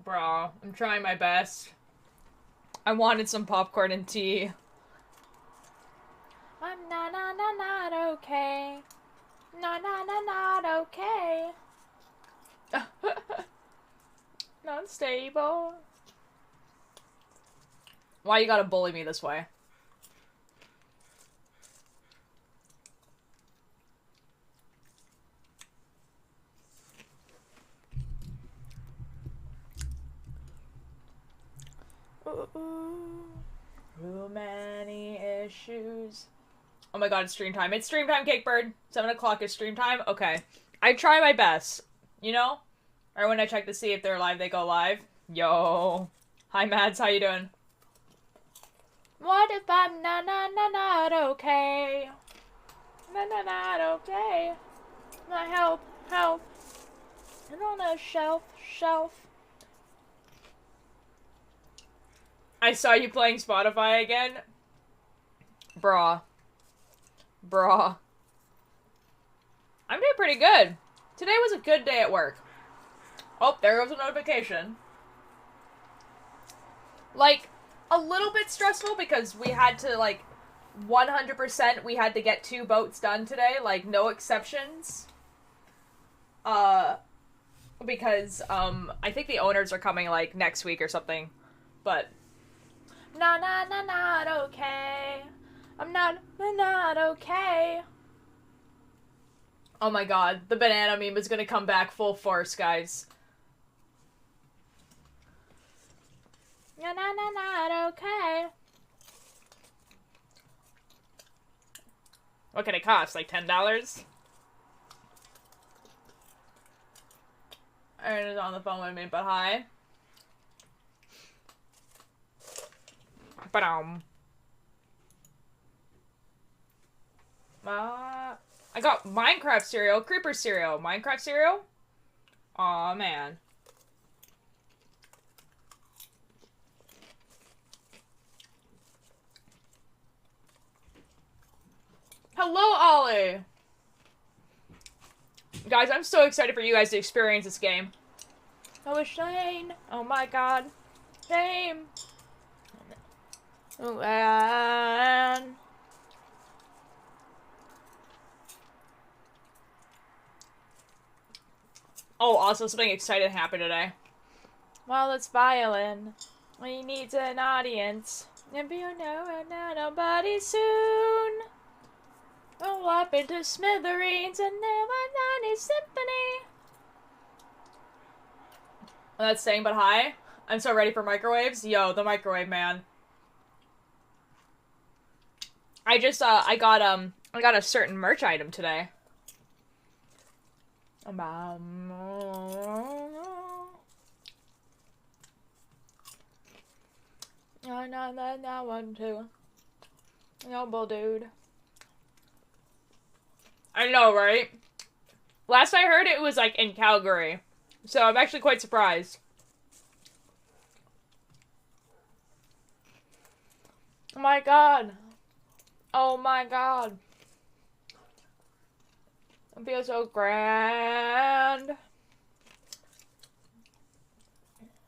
Bro, I'm trying my best. I wanted some popcorn and tea. I'm not okay. Not okay. Not stable. Why you gotta bully me this way? Too many issues. Oh my god, it's stream time. It's stream time, Cakebird. 7 o'clock is stream time? Okay. I try my best. You know? Or when I check to see if they're live, they go live. Yo. Hi, Mads. How you doing? What if I'm not okay? Not okay. Help. And on a shelf. I saw you playing Spotify again. Brah. I'm doing pretty good. Today was a good day at work. Oh, there goes a notification. Like, a little bit stressful because we had to, like, 100% we had to get 2 boats done today. Like, no exceptions. Because, I think the owners are coming, like, next week or something. But, not okay. I'm not okay. Oh my god, the banana meme is gonna come back full force, guys. Not okay. What can it cost? Like $10? Aaron is on the phone with me, but hi. Ba-dum. I got Minecraft cereal, Creeper cereal, Minecraft cereal? Aw, man. Hello, Ollie! Guys, I'm so excited for you guys to experience this game. Oh, Shane! Oh my god. Shame! Oh, man. Oh, also something exciting happened today. Well, it's violin. We need an audience. And you know it now, nobody soon. Roll up into smithereens and now my tiny symphony. And that's saying but hi. I'm so ready for microwaves. Yo, the microwave man. I got a certain merch item today. Not one too. Noble dude. I know, right? Last I heard it was like in Calgary. So I'm actually quite surprised. Oh my god. Oh my god. I feel so grand.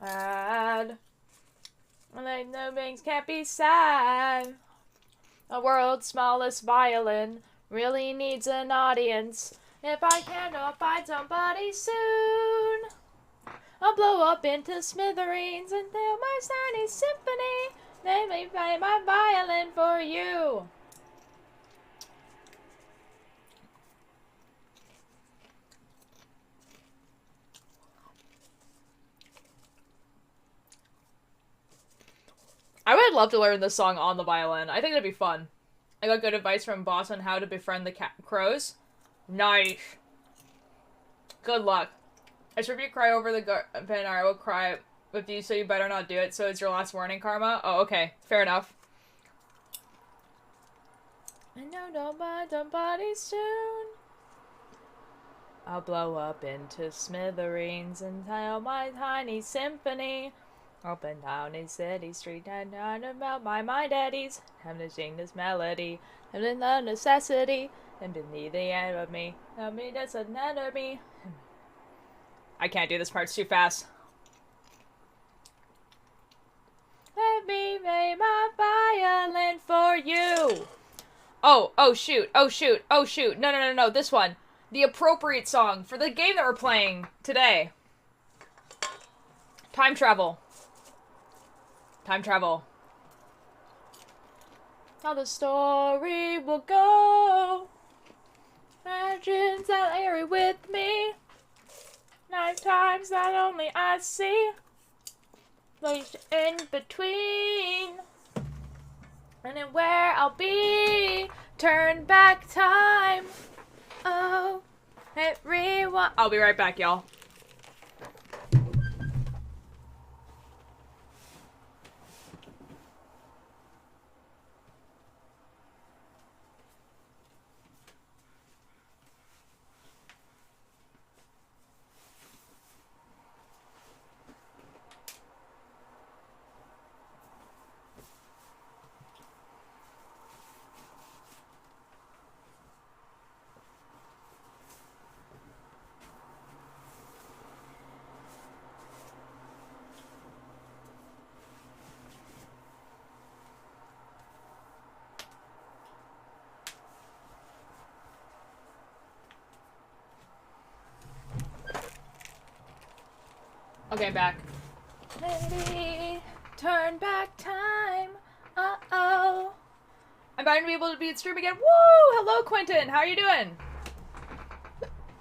And like no things can't be sad. The world's smallest violin really needs an audience. If I cannot find somebody soon, I'll blow up into smithereens and tell my tiny symphony. Let me play my violin for you. I would love to learn this song on the violin. I think that'd be fun. I got good advice from boss on how to befriend the crows. Nice. Good luck. I sure if you cry over the pen, I will cry with you, so you better not do it. So it's your last warning, Karma? Oh, okay. Fair enough. I know nobody soon. I'll blow up into smithereens and tell my tiny symphony. Up and down a city street and down about my mind eddies. Having to sing this melody, and in the necessity, and beneath the end of me, help me that's an enemy. I can't do this part, it's too fast. Let me play my violin for you. Oh, shoot. No, this one. The appropriate song for the game that we're playing today. Time travel. How the story will go. Imagines that Larry with me. Lifetimes that only I see. Placed in between. And then where I'll be. Turn back time. Oh, hit rewind. I'll be right back, y'all. Okay, I'm back. Maybe turn back time. Uh-oh. I'm bound to be able to be at stream again. Woo! Hello, Quentin. How are you doing?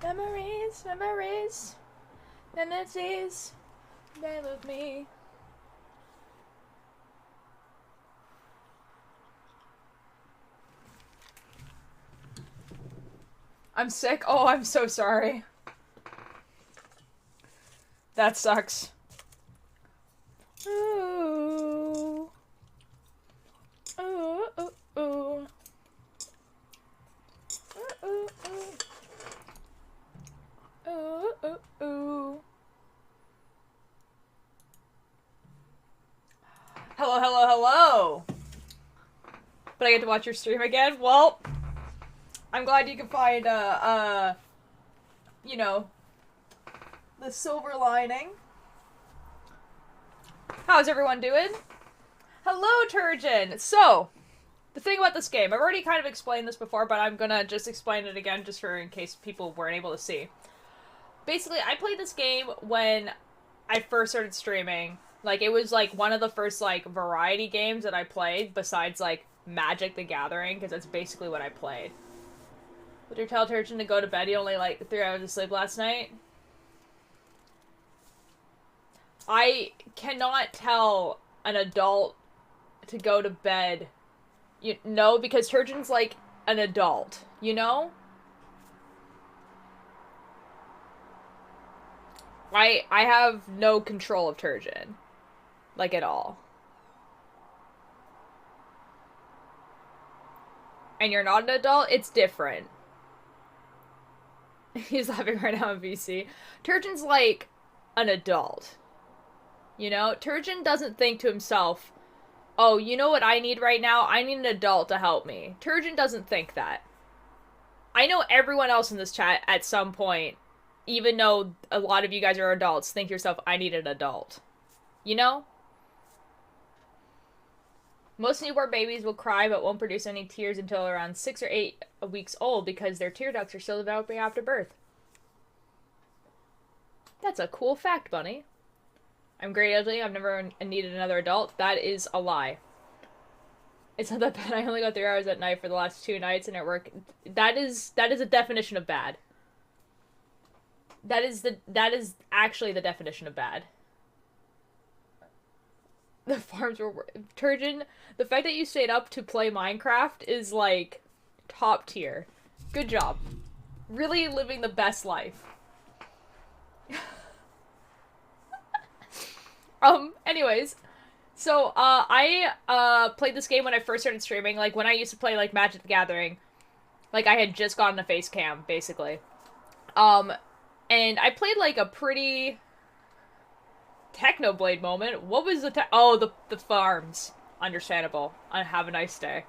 Memories. Tendencies. They with me. I'm sick. Oh, I'm so sorry. That sucks. Ooh. Ooh, ooh, ooh. Ooh, ooh, ooh. Ooh, ooh, ooh. Hello. But I get to watch your stream again? Well, I'm glad you can find, you know, the silver lining. How's everyone doing? Hello, Turgeon! So, the thing about this game, I've already kind of explained this before, but I'm gonna just explain it again just for in case people weren't able to see. Basically, I played this game when I first started streaming. Like, it was, like, one of the first, like, variety games that I played, besides, like, Magic the Gathering, because that's basically what I played. Would you tell Turgeon to go to bed? You only, like, 3 hours of sleep last night? I cannot tell an adult to go to bed. You know, because Turgeon's like an adult, you know? I have no control of Turgeon. Like, at all. And you're not an adult? It's different. He's laughing right now on VC. Turgeon's like an adult. You know, Turgeon doesn't think to himself, oh, you know what I need right now? I need an adult to help me. Turgeon doesn't think that. I know everyone else in this chat at some point, even though a lot of you guys are adults, think to yourself, I need an adult. You know? Most newborn babies will cry but won't produce any tears until around 6 or 8 weeks old because their tear ducts are still developing after birth. That's a cool fact, Bunny. I'm great ugly. I've never needed another adult. That is a lie. It's not that bad. I only got 3 hours at night for the last 2 nights and at work. That is a definition of bad. That is actually the definition of bad. The farms were Turgeon. The fact that you stayed up to play Minecraft is like top tier. Good job. Really living the best life. Anyways, so, I played this game when I first started streaming, like, when I used to play, like, Magic the Gathering. Like, I had just gotten a face cam, basically. And I played, like, a pretty Technoblade moment. What was the oh, the farms. Understandable. Have a nice day.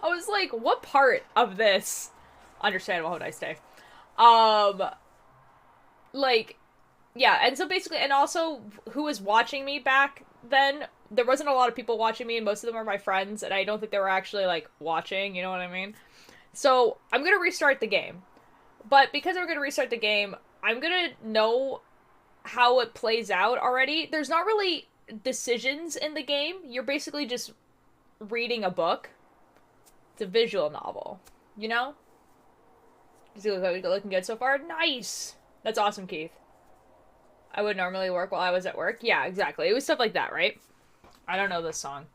I was like, what part of this? Understandable, have a nice day. Like, yeah, and so basically, and also, who was watching me back then. There wasn't a lot of people watching me, and most of them are my friends, and I don't think they were actually, like, watching, you know what I mean? So, I'm gonna restart the game. But because I'm gonna restart the game, I'm gonna know how it plays out already. There's not really decisions in the game. You're basically just reading a book. It's a visual novel, you know? Is it looking good so far? Nice! That's awesome, Keith. I would normally work while I was at work. Yeah, exactly. It was stuff like that, right? I don't know this song.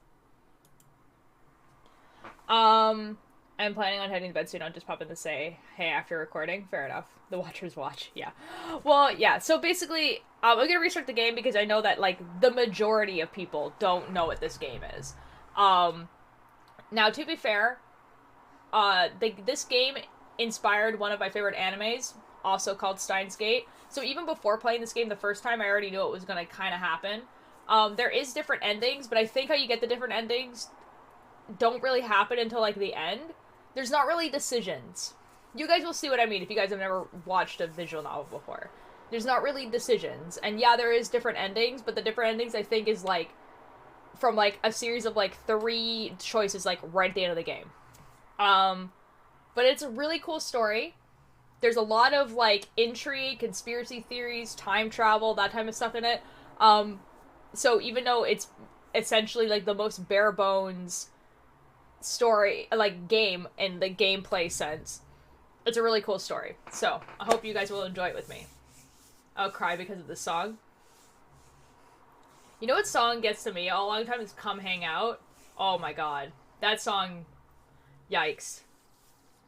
I'm planning on heading to bed soon. I'll just pop in to say, hey, after recording. Fair enough. The watchers watch. Yeah. Well, yeah. So basically, I'm gonna restart the game because I know that, like, the majority of people don't know what this game is. Now, to be fair, this game inspired one of my favorite animes, also called Steins Gate. So even before playing this game the first time, I already knew it was gonna kind of happen. There is different endings, but I think how you get the different endings don't really happen until, like, the end. There's not really decisions. You guys will see what I mean if you guys have never watched a visual novel before. There's not really decisions. And yeah, there is different endings, but the different endings, I think, is, like, from, like, a series of, like, 3 choices, like, right at the end of the game. But it's a really cool story. There's a lot of, like, intrigue, conspiracy theories, time travel, that type of stuff in it. So even though it's essentially, like, the most bare bones story, like, game in the gameplay sense, it's a really cool story. So I hope you guys will enjoy it with me. I'll cry because of this song. You know what song gets to me all long time is Come Hang Out. Oh my god. That song, yikes.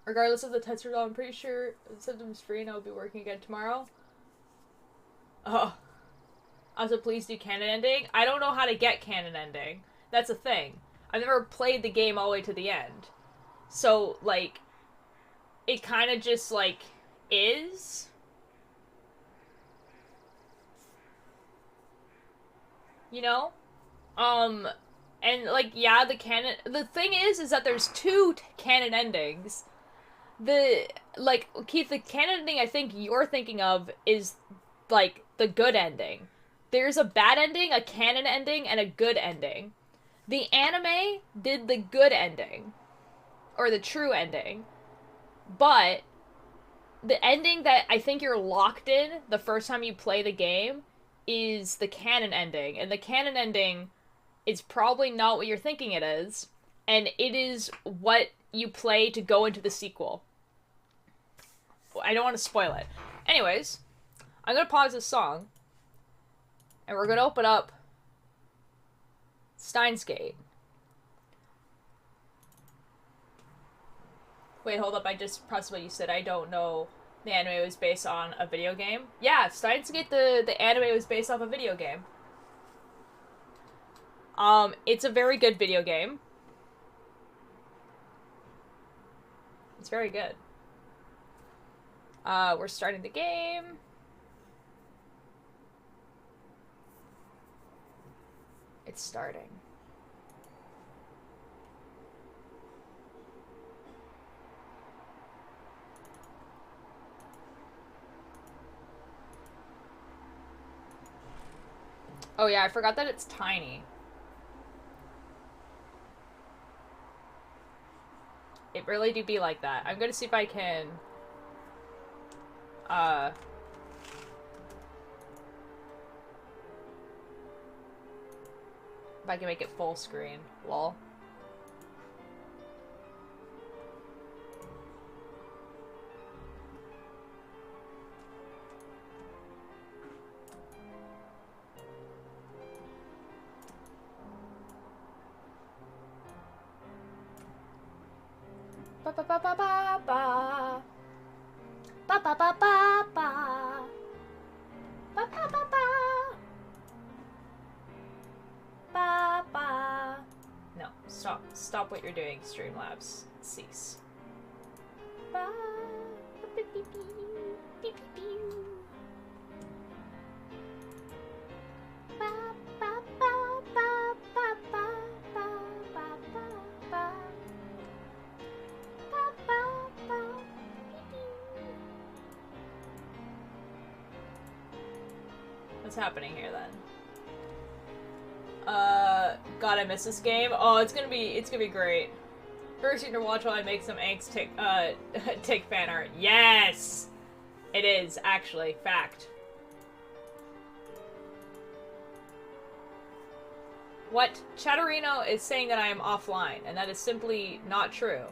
Regardless of the test result, I'm pretty sure the symptom's free and I'll be working again tomorrow. Oh. Also, please do canon ending. I don't know how to get canon ending. That's a thing. I've never played the game all the way to the end. So, like, it kind of just, like, is. You know? And, like, yeah, the thing is that there's 2 canon endings. Keith, the canon ending I think you're thinking of is, like, the good ending. There's a bad ending, a canon ending, and a good ending. The anime did the good ending. Or the true ending. But the ending that I think you're locked in the first time you play the game is the canon ending. And the canon ending is probably not what you're thinking it is. And it is what you play to go into the sequel. I don't want to spoil it. Anyways, I'm going to pause this song. And we're going to open up Steins Gate. Wait, hold up. I just pressed what you said. I don't know the anime was based on a video game. Yeah, Steins Gate, the anime was based off a video game. It's a very good video game. It's very good. We're starting the game. It's starting. Oh yeah, I forgot that it's tiny. It really do be like that. I'm gonna see if I can... if I can make it full screen. Lol. Ba ba ba ba ba ba. Ba ba ba ba ba. Ba ba ba ba. Ba ba. No, stop. Stop what you're doing, Streamlabs. Cease. Ba. Beep beep beep. Beep beep beep. Ba ba ba ba ba ba ba ba ba ba. Ba ba ba. What's happening here then? God, I miss this game. Oh, it's gonna be great. First, you to watch while I make some angst take fan art. Yes! It is, actually. Fact. What? Chatterino is saying that I am offline, and that is simply not true.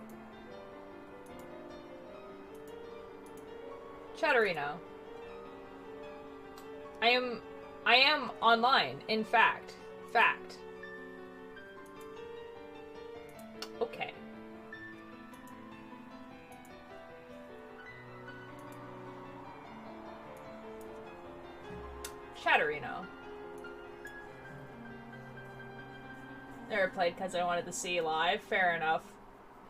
Chatterino. I am online, in fact. Fact. Okay. Chatterino. Never played because I wanted to see live. Fair enough.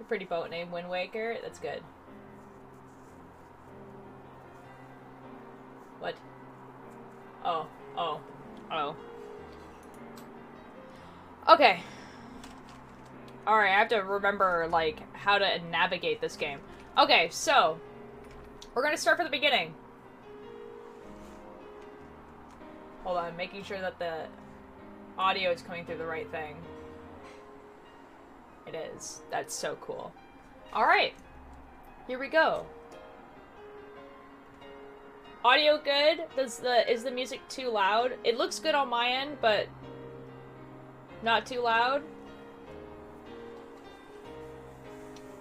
A pretty boat named Wind Waker. That's good. What? Oh. Oh. Oh. Okay. Alright, I have to remember, like, how to navigate this game. Okay, so. We're gonna start from the beginning. Hold on, making sure that the audio is coming through the right thing. It is. That's so cool. Alright. Here we go. Audio good? Is the music too loud? It looks good on my end, but not too loud.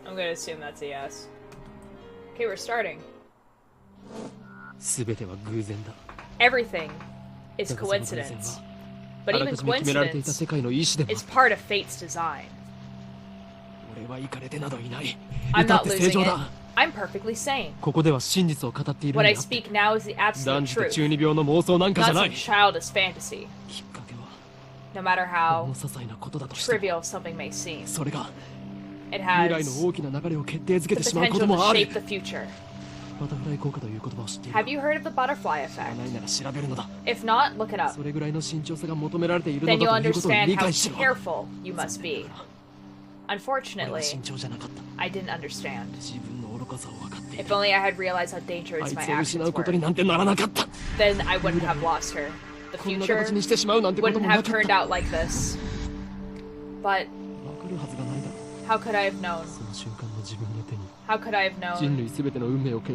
I'm gonna assume that's a yes. Okay, we're starting. Everything is coincidence. But even coincidence is part of fate's design. I'm not losing it. I'm perfectly sane. What I speak now is the absolute truth, not some childish fantasy. No matter how trivial something may seem, it has the potential to shape the future. Have you heard of the butterfly effect? If not, look it up. Then you'll understand how careful you must be. Unfortunately, I didn't understand. If only I had realized how dangerous my actions were. Then I wouldn't have lost her. The future wouldn't have turned out like this. But how could I have known? How could I have known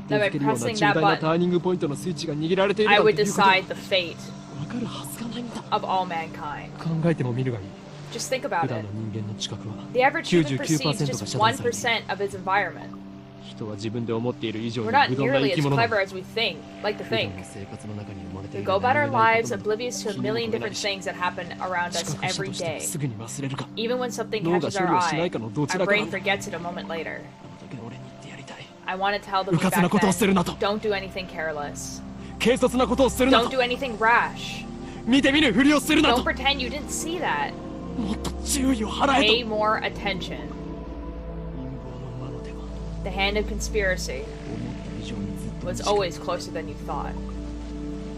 that by pressing that button, I would decide the fate of all mankind? Just think about it. The average human perceives just 1% of his environment. We're not nearly as clever as we think, like to think. We go about our lives oblivious to a million different things that happen around us every day. Even when something catches our eye, our brain forgets it a moment later. I want to tell them back then, don't do anything careless. Don't do anything rash. Don't pretend you didn't see that. Pay more attention. The hand of conspiracy was always closer than you thought.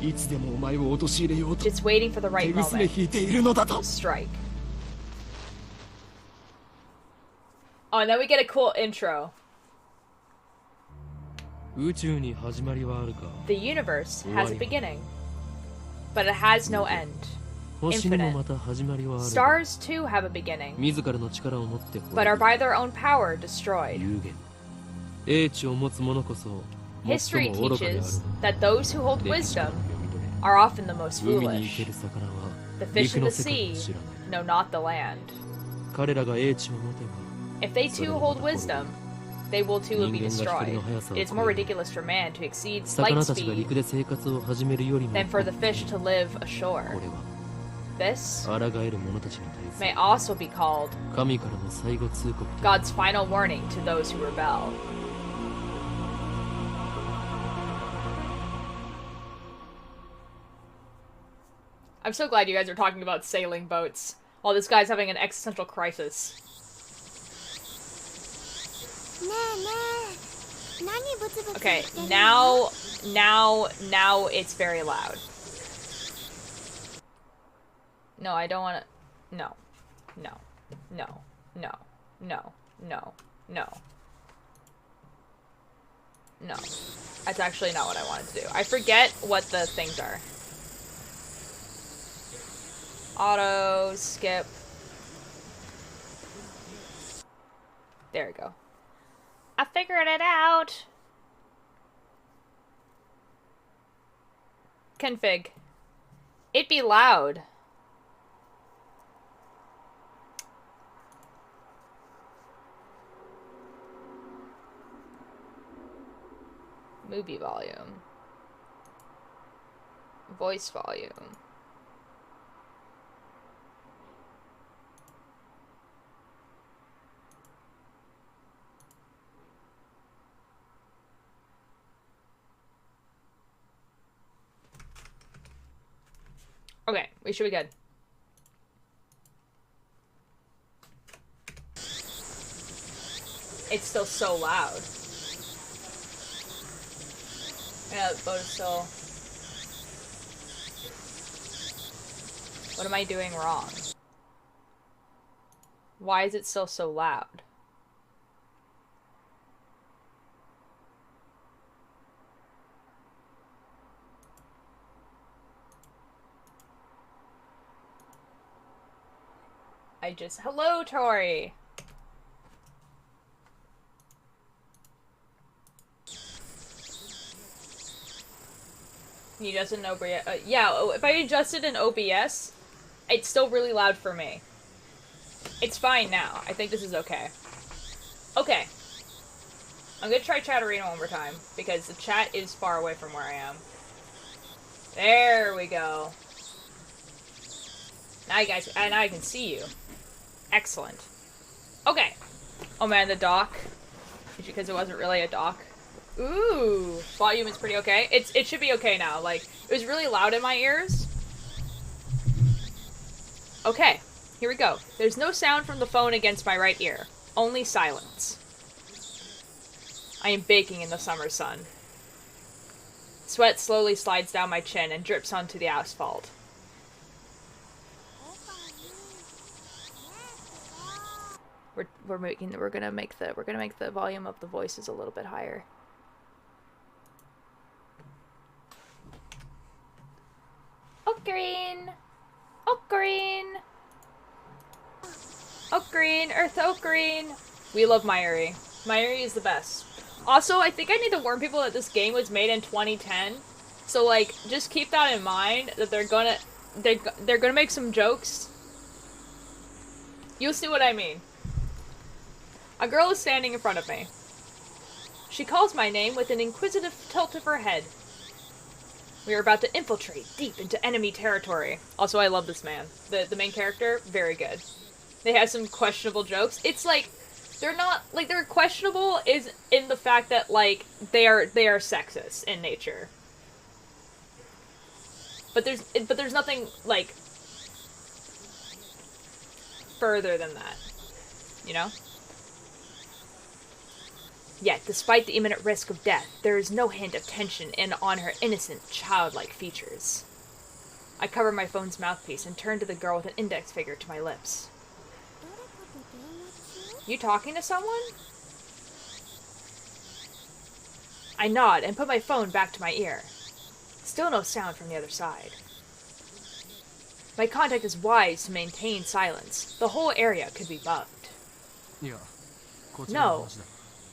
Just waiting for the right moment to strike. Oh, and then we get a cool intro. The universe has a beginning, but it has no end. Infinite. Stars too have a beginning, but are by their own power destroyed. History teaches that those who hold wisdom are often the most foolish. The fish in the sea know not the land. If they too hold wisdom, they will too be destroyed. It is more ridiculous for man to exceed light speed than for the fish to live ashore. This may also be called God's final warning to those who rebel. I'm so glad you guys are talking about sailing boats while this guy's having an existential crisis. Okay, now it's very loud. No, I don't want to. No. No. No. No. No. No. No. No. That's actually not what I wanted to do. I forget what the things are. Auto, skip. There we go. I figured it out. Config. It be loud. Movie volume. Voice volume. Okay, we should be good. It's still so loud. Yeah, the boat is still... What am I doing wrong? Why is it still so loud? Hello, Tori! You adjusted in OBS? Yeah, if I adjusted in OBS, it's still really loud for me. It's fine now. I think this is okay. Okay. I'm gonna try chat arena one more time, because the chat is far away from where I am. There we go. Now you guys, now I can see you. Excellent. Okay. Oh man, the dock. Because it wasn't really a dock. Ooh, volume is pretty okay. It should be okay now. Like, it was really loud in my ears. Okay, here we go. There's no sound from the phone against my right ear. Only silence. I am baking in the summer sun. Sweat slowly slides down my chin and drips onto the asphalt. We're gonna make the volume of the voices a little bit higher. Oak green! Oak green! Oak green! Earth oak green! We love Myri. Myri is the best. Also, I think I need to warn people that this game was made in 2010. So, like, just keep that in mind, that they're gonna make some jokes. You'll see what I mean. A girl is standing in front of me. She calls my name with an inquisitive tilt of her head. We are about to infiltrate deep into enemy territory. Also, I love this man. The main character, very good. They have some questionable jokes. It's like, they're not, like, they're questionable is in the fact that, like, they are sexist in nature. But there's nothing, like, further than that. You know? Yet, despite the imminent risk of death, there is no hint of tension on her innocent, childlike features. I cover my phone's mouthpiece and turn to the girl with an index finger to my lips. You talking to someone? I nod and put my phone back to my ear. Still no sound from the other side. My contact is wise to maintain silence. The whole area could be bugged. No.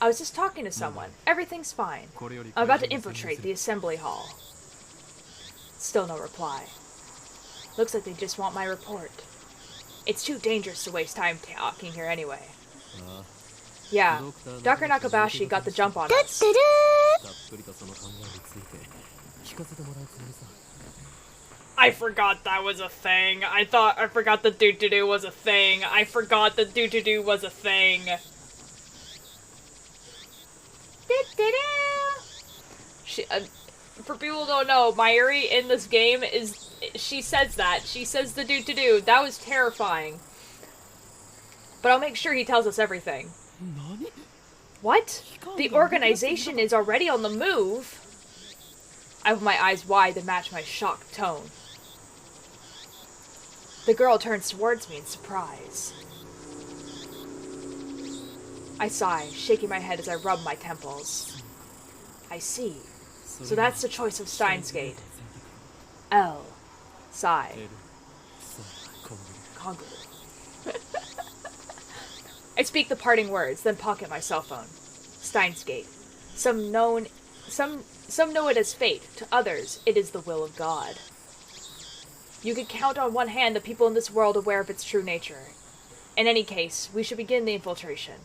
I was just talking to someone. Everything's fine. I'm about to infiltrate the assembly hall. Still no reply. Looks like they just want my report. It's too dangerous to waste time talking here anyway. Yeah, Dr. Nakabashi got the jump on us. I forgot that was a thing. I forgot the doo-doo-doo was a thing. I forgot the doo-doo-doo was a thing. She, for people who don't know, Myri in this game she says that. She says the doo-doo-doo. That was terrifying. But I'll make sure he tells us everything. What? The organization is already on the move? I open my eyes wide to match my shocked tone. The girl turns towards me in surprise. I sigh, shaking my head as I rub my temples. I see. So that's the choice of Steins Gate. L. Sigh. Congo. I speak the parting words, then pocket my cell phone. Steins Gate. Some know it as fate. To others, it is the will of God. You could count on one hand the people in this world aware of its true nature. In any case, we should begin the infiltration.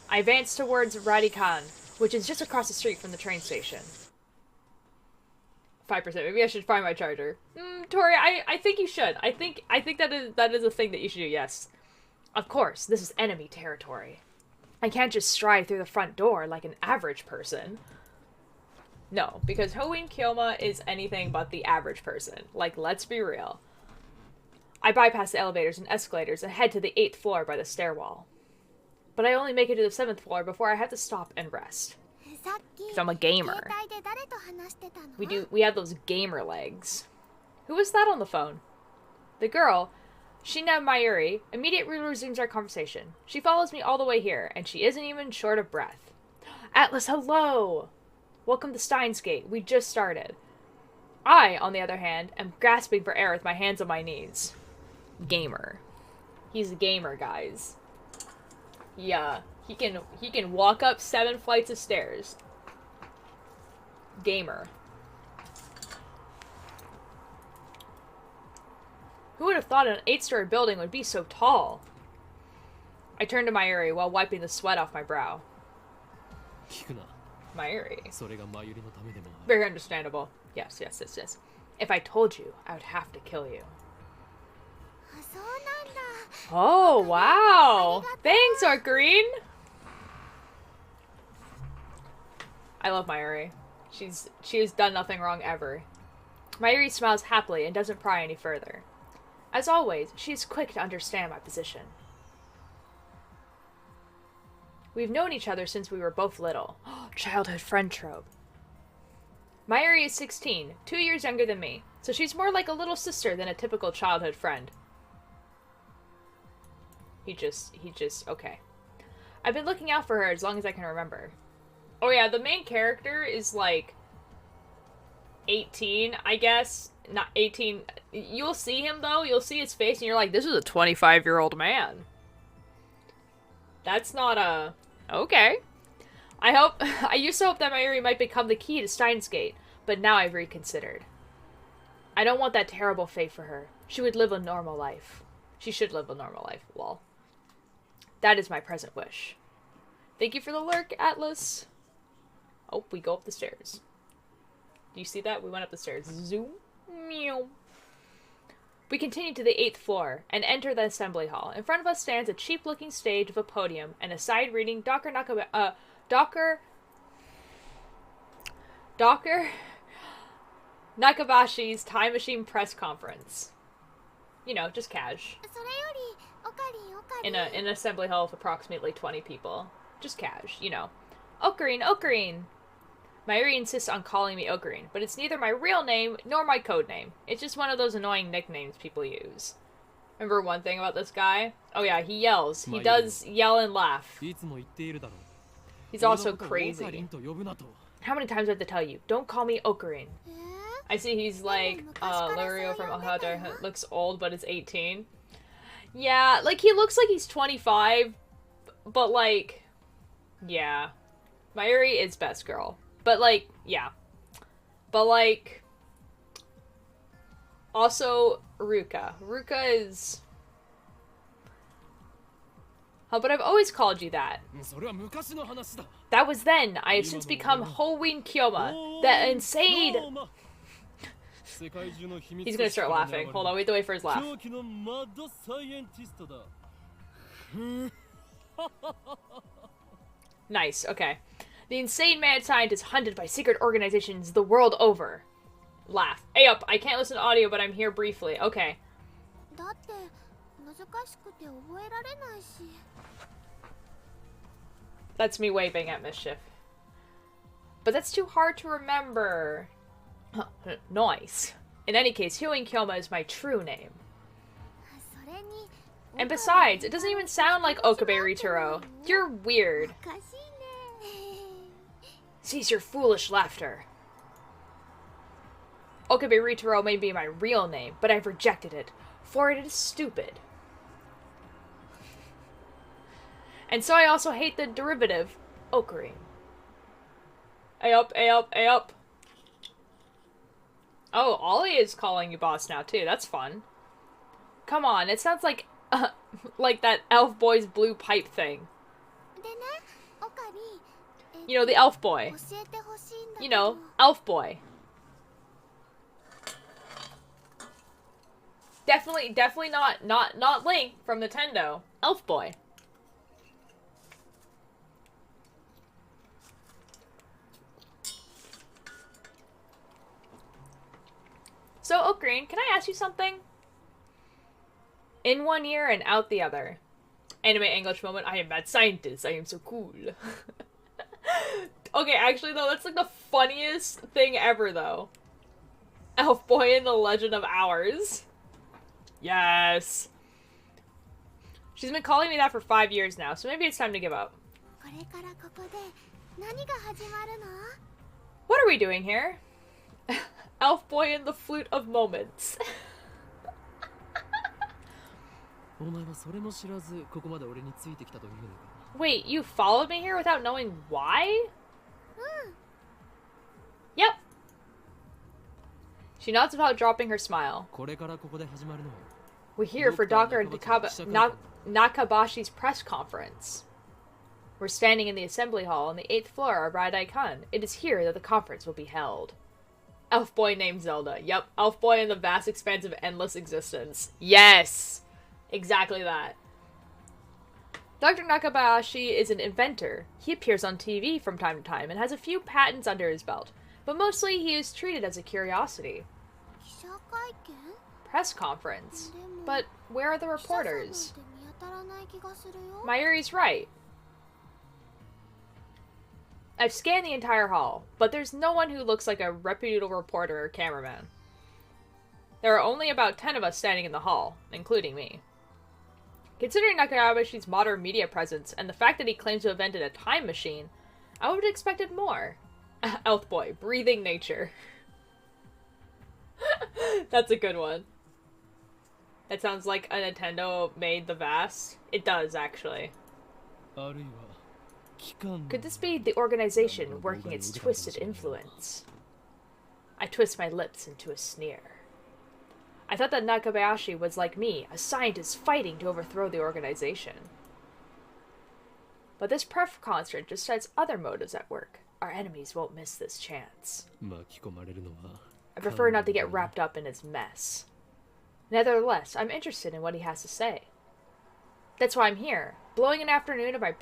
I advance towards Radikan, which is just across the street from the train station. 5%. Maybe I should find my charger. Tori, I think you should. I think that is a thing that you should do, yes. Of course, this is enemy territory. I can't just stride through the front door like an average person. No, because Hoenn Kyoma is anything but the average person. Like, let's be real. I bypass the elevators and escalators and head to the 8th floor by the stairwell. But I only make it to the 7th floor before I have to stop and rest. Because I'm a gamer. We have those gamer legs. Who was that on the phone? The girl, Shina Mayuri, immediately resumes our conversation. She follows me all the way here, and she isn't even short of breath. Atlas, hello! Welcome to Steins Gate. We just started. I, on the other hand, am grasping for air with my hands on my knees. Gamer. He's a gamer, guys. Yeah, he can walk up 7 flights of stairs. Gamer. Who would have thought an 8-story building would be so tall? I turn to Mayuri while wiping the sweat off my brow. Mayuri. Very understandable. Yes. If I told you, I would have to kill you. Oh, wow. Thanks, Ocarine. I love Mayuri. She has done nothing wrong ever. Mayuri smiles happily and doesn't pry any further. As always, she is quick to understand my position. We've known each other since we were both little. Childhood friend trope. Mayuri is 16, 2 years younger than me, so she's more like a little sister than a typical childhood friend. He just, okay. I've been looking out for her as long as I can remember. Oh yeah, the main character is like 18, I guess. Not 18. You'll see him though, you'll see his face and you're like, this is a 25-year-old man. That's not a... Okay. I used to hope that Mayuri might become the key to Steins Gate, but now I've reconsidered. I don't want that terrible fate for her. She would live a normal life. She should live a normal life, lol. That is my present wish. Thank you for the lurk, Atlas. Oh, we go up the stairs. Do you see that? We went up the stairs. Zoom. Meow. We continue to the 8th floor and enter the assembly hall. In front of us stands a cheap-looking stage with a podium and a side reading Dr. Nakabashi's Time Machine press conference. You know, just cash. In an assembly hall of approximately 20 people. Just cash, you know. Ocarine! Mayuri insists on calling me Ocarine, but it's neither my real name nor my code name. It's just one of those annoying nicknames people use. Remember one thing about this guy? Oh yeah, he yells. He does yell and laugh. He's also crazy. How many times do I have to tell you? Don't call me Ocarine. I see he's like, Lurio from Ohada looks old, but is 18. Yeah, like, he looks like he's 25, but, like, yeah. Mayuri is best girl. But, like, yeah. But, like, also, Ruka. Ruka is... Oh, but I've always called you that. That was then. I have since become Hoenn Kyoma. The insane... He's gonna start laughing. Hold on, wait to wait for his laugh. Nice, okay. The insane mad scientist hunted by secret organizations the world over. Laugh. Hey up, I can't listen to audio, but I'm here briefly. Okay. That's me waving at Mischief. But that's too hard to remember. Nice. In any case, Hoenn Kyoma is my true name. And besides, it doesn't even sound like Okabe Ritaro. You're weird. Cease your foolish laughter. Okabe Ritaro may be my real name, but I've rejected it, for it is stupid. And so I also hate the derivative, ocarine. A up, A up, A up. Oh, Ollie is calling you boss now too. That's fun. Come on, it sounds like that elf boy's blue pipe thing. You know, the elf boy. You know, elf boy. Definitely not Link from Nintendo. Elf boy. So, Ocarine, can I ask you something? In one ear and out the other. Anime English moment, I am mad scientist, I am so cool. Okay, actually though, that's like the funniest thing ever though. Elf Boy in the Legend of Ours. Yes. She's been calling me that for 5 years now, so maybe it's time to give up. What are we doing here? Elf Boy in the Flute of Moments. Wait, you followed me here without knowing why? Yep. She nods without dropping her smile. We're here for Dr. Nakabashi's press conference. We're standing in the assembly hall on the 8th floor of Radaikon. It is here that the conference will be held. Elf boy named Zelda. Yep, elf boy in the vast expanse of endless existence. Yes! Exactly that. Dr. Nakabashi is an inventor. He appears on TV from time to time and has a few patents under his belt, but mostly he is treated as a curiosity. Press conference. But where are the reporters? Mayuri's right. I've scanned the entire hall, but there's no one who looks like a reputable reporter or cameraman. There are only about 10 of us standing in the hall, including me. Considering Nakabashi's modern media presence and the fact that he claims to have invented a time machine, I would have expected more. Elf boy, breathing nature. That's a good one. That sounds like a Nintendo made the vast. It does, actually. Could this be the organization working its twisted influence? I twist my lips into a sneer. I thought that Nakabayashi was like me, a scientist fighting to overthrow the organization. But this press concert just sets other motives at work. Our enemies won't miss this chance. I prefer not to get wrapped up in his mess. Nevertheless, I'm interested in what he has to say. That's why I'm here, blowing an afternoon of my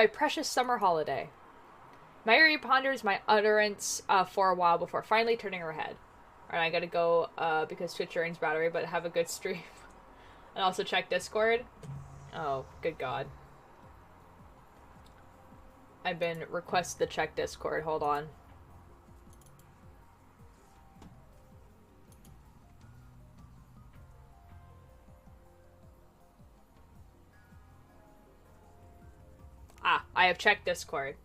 precious summer holiday. Mayuri ponders my utterance for a while before finally turning her head. Alright, I gotta go because Twitch drains battery, but have a good stream. And also check Discord. Oh, good god. I've been requested to check Discord. Hold on. Ah, I have checked Discord.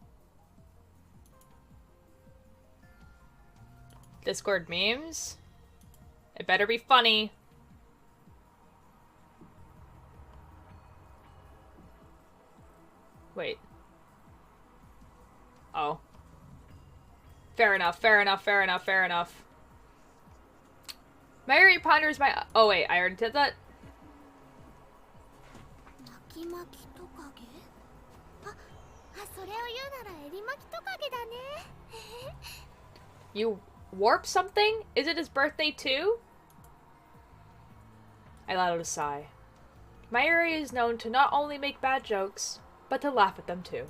Discord memes? It better be funny. Wait. Oh. Fair enough, fair enough, fair enough, fair enough. Mayuri ponders my... Oh wait, I already did that? You warp something? Is it his birthday too? I let out a sigh. Mayuri is known to not only make bad jokes, but to laugh at them too.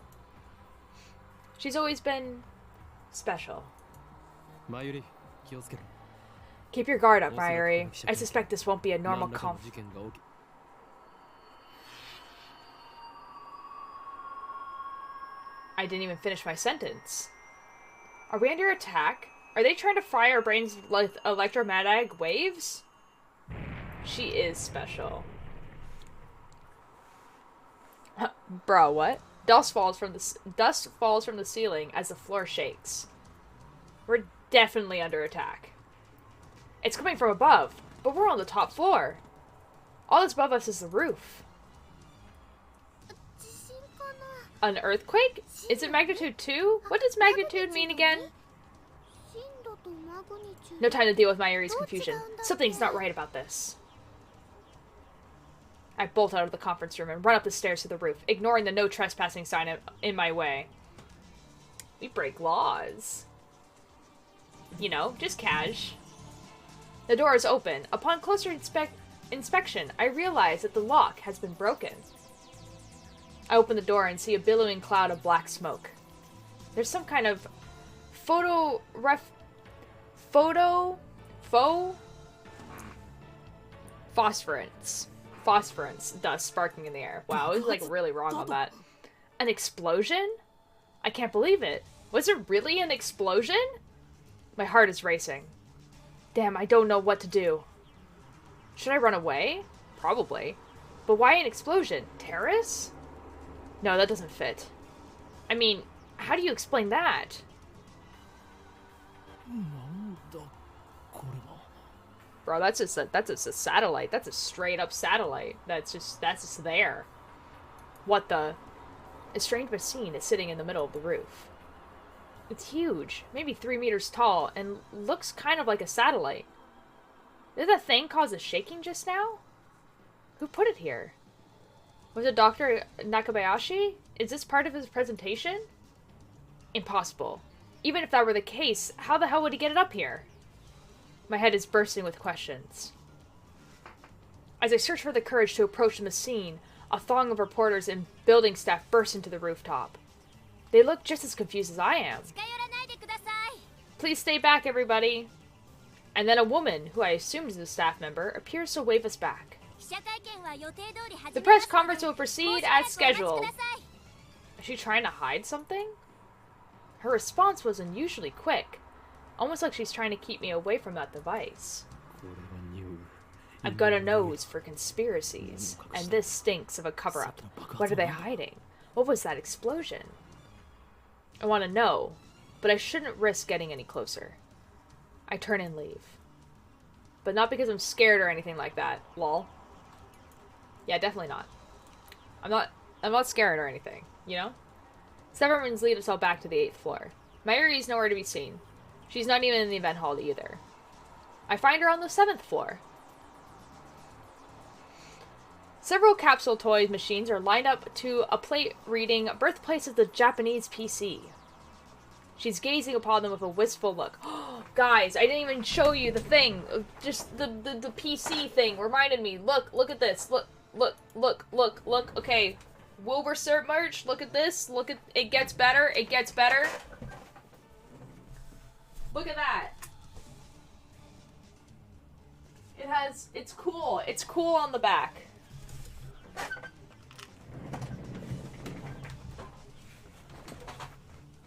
She's always been special. Keep your guard up, Mayuri. I suspect this won't be a normal I didn't even finish my sentence. Are we under attack? Are they trying to fry our brains with electromagnetic waves? She is special. Bro, what? Dust falls from the ceiling as the floor shakes. We're definitely under attack. It's coming from above, but we're on the top floor. All that's above us is the roof. An earthquake? Is it magnitude 2? What does magnitude mean again? No time to deal with Mayuri's confusion. Something's not right about this. I bolt out of the conference room and run up the stairs to the roof, ignoring the no trespassing sign in my way. We break laws. You know, just cash. The door is open. Upon closer inspection, I realize that the lock has been broken. I open the door and see a billowing cloud of black smoke. There's some kind of phosphorance dust sparking in the air. Wow, I was like really wrong on that. An explosion? I can't believe it. Was it really an explosion? My heart is racing. Damn, I don't know what to do. Should I run away? Probably. But why an explosion? Terrace? No, that doesn't fit. I mean, how do you explain that? Bro, that's just a satellite. That's a straight up satellite. That's just there. What the? A strange machine is sitting in the middle of the roof. It's huge, maybe 3 meters tall, and looks kind of like a satellite. Did that thing cause a shaking just now? Who put it here? Was it Dr. Nakabayashi? Is this part of his presentation? Impossible. Even if that were the case, how the hell would he get it up here? My head is bursting with questions. As I search for the courage to approach the scene, a throng of reporters and building staff burst into the rooftop. They look just as confused as I am. Please stay back, everybody. And then a woman, who I assumed is a staff member, appears to wave us back. The press conference will proceed as scheduled. Is she trying to hide something? Her response was unusually quick, almost like she's trying to keep me away from that device. I've got a nose for conspiracies, and this stinks of a cover-up. What are they hiding? What was that explosion? I want to know, but I shouldn't risk getting any closer. I turn and leave. But not because I'm scared or anything like that, lol. Yeah, definitely not. I'm not scared or anything, you know? Severance lead us all back to the 8th floor. Mayuri is nowhere to be seen. She's not even in the event hall either. I find her on the 7th floor. Several capsule toy machines are lined up to a plate reading Birthplace of the Japanese PC. She's gazing upon them with a wistful look. Guys, I didn't even show you the thing. Just the PC thing reminded me. Look at this. Look. Okay. Wilbur merch. Look at this. Look at it. Gets better. It gets better. Look at that. It's cool. It's cool on the back.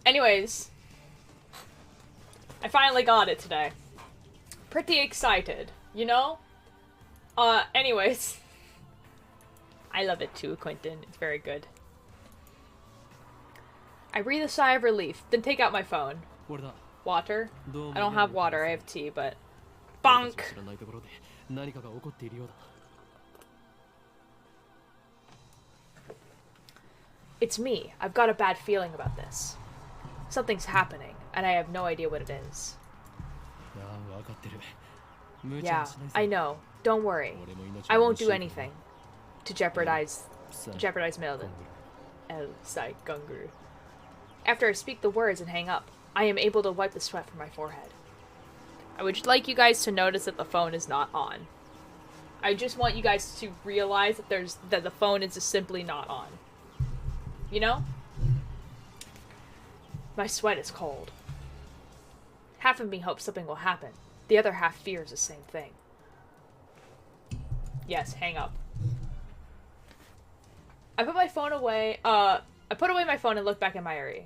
Anyways, I finally got it today. Pretty excited, you know? Anyways. I love it too, Quentin. It's very good. I breathe a sigh of relief, then take out my phone. Water? I don't have water, I have tea, but... Bonk! It's me. I've got a bad feeling about this. Something's happening, and I have no idea what it is. Yeah, I know. Don't worry. I won't do anything to jeopardize Melden. El Sai Gunguru. After I speak the words and hang up, I am able to wipe the sweat from my forehead. I would like you guys to notice that the phone is not on. I just want you guys to realize that the phone is just simply not on. You know? My sweat is cold. Half of me hopes something will happen. The other half fears the same thing. Yes, hang up. I put my phone away. I put away my phone and looked back at Mayuri.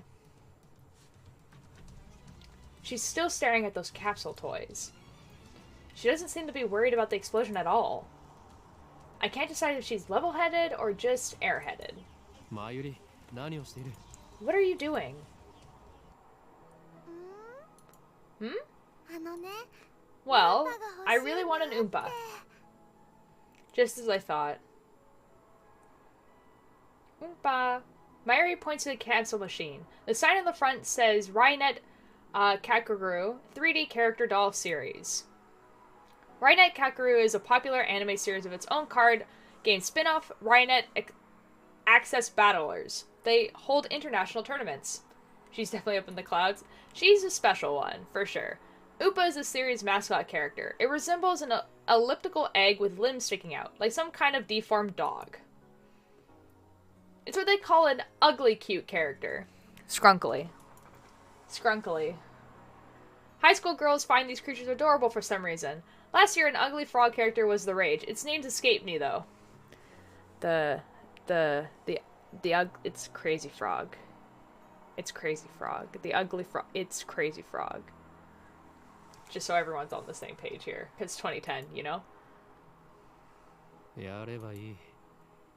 She's still staring at those capsule toys. She doesn't seem to be worried about the explosion at all. I can't decide if she's level-headed or just airheaded. What are you doing? Well, I really want an Oompa. Just as I thought. Oompa. Mayuri points to the cancel machine. The sign on the front says Rynet Kakuru 3D character doll series. Rynet Kakuru is a popular anime series of its own card game spin-off, Rynet Access Battlers. They hold international tournaments. She's definitely up in the clouds. She's a special one, for sure. Upa is the series' mascot character. It resembles an elliptical egg with limbs sticking out, like some kind of deformed dog. It's what they call an ugly cute character. Scrunkly. Scrunkly. High school girls find these creatures adorable for some reason. Last year, an ugly frog character was the rage. Its name's escaped me, though. It's Crazy Frog. It's Crazy Frog. The ugly frog. It's Crazy Frog. Just so everyone's on the same page here. Because 2010, you know?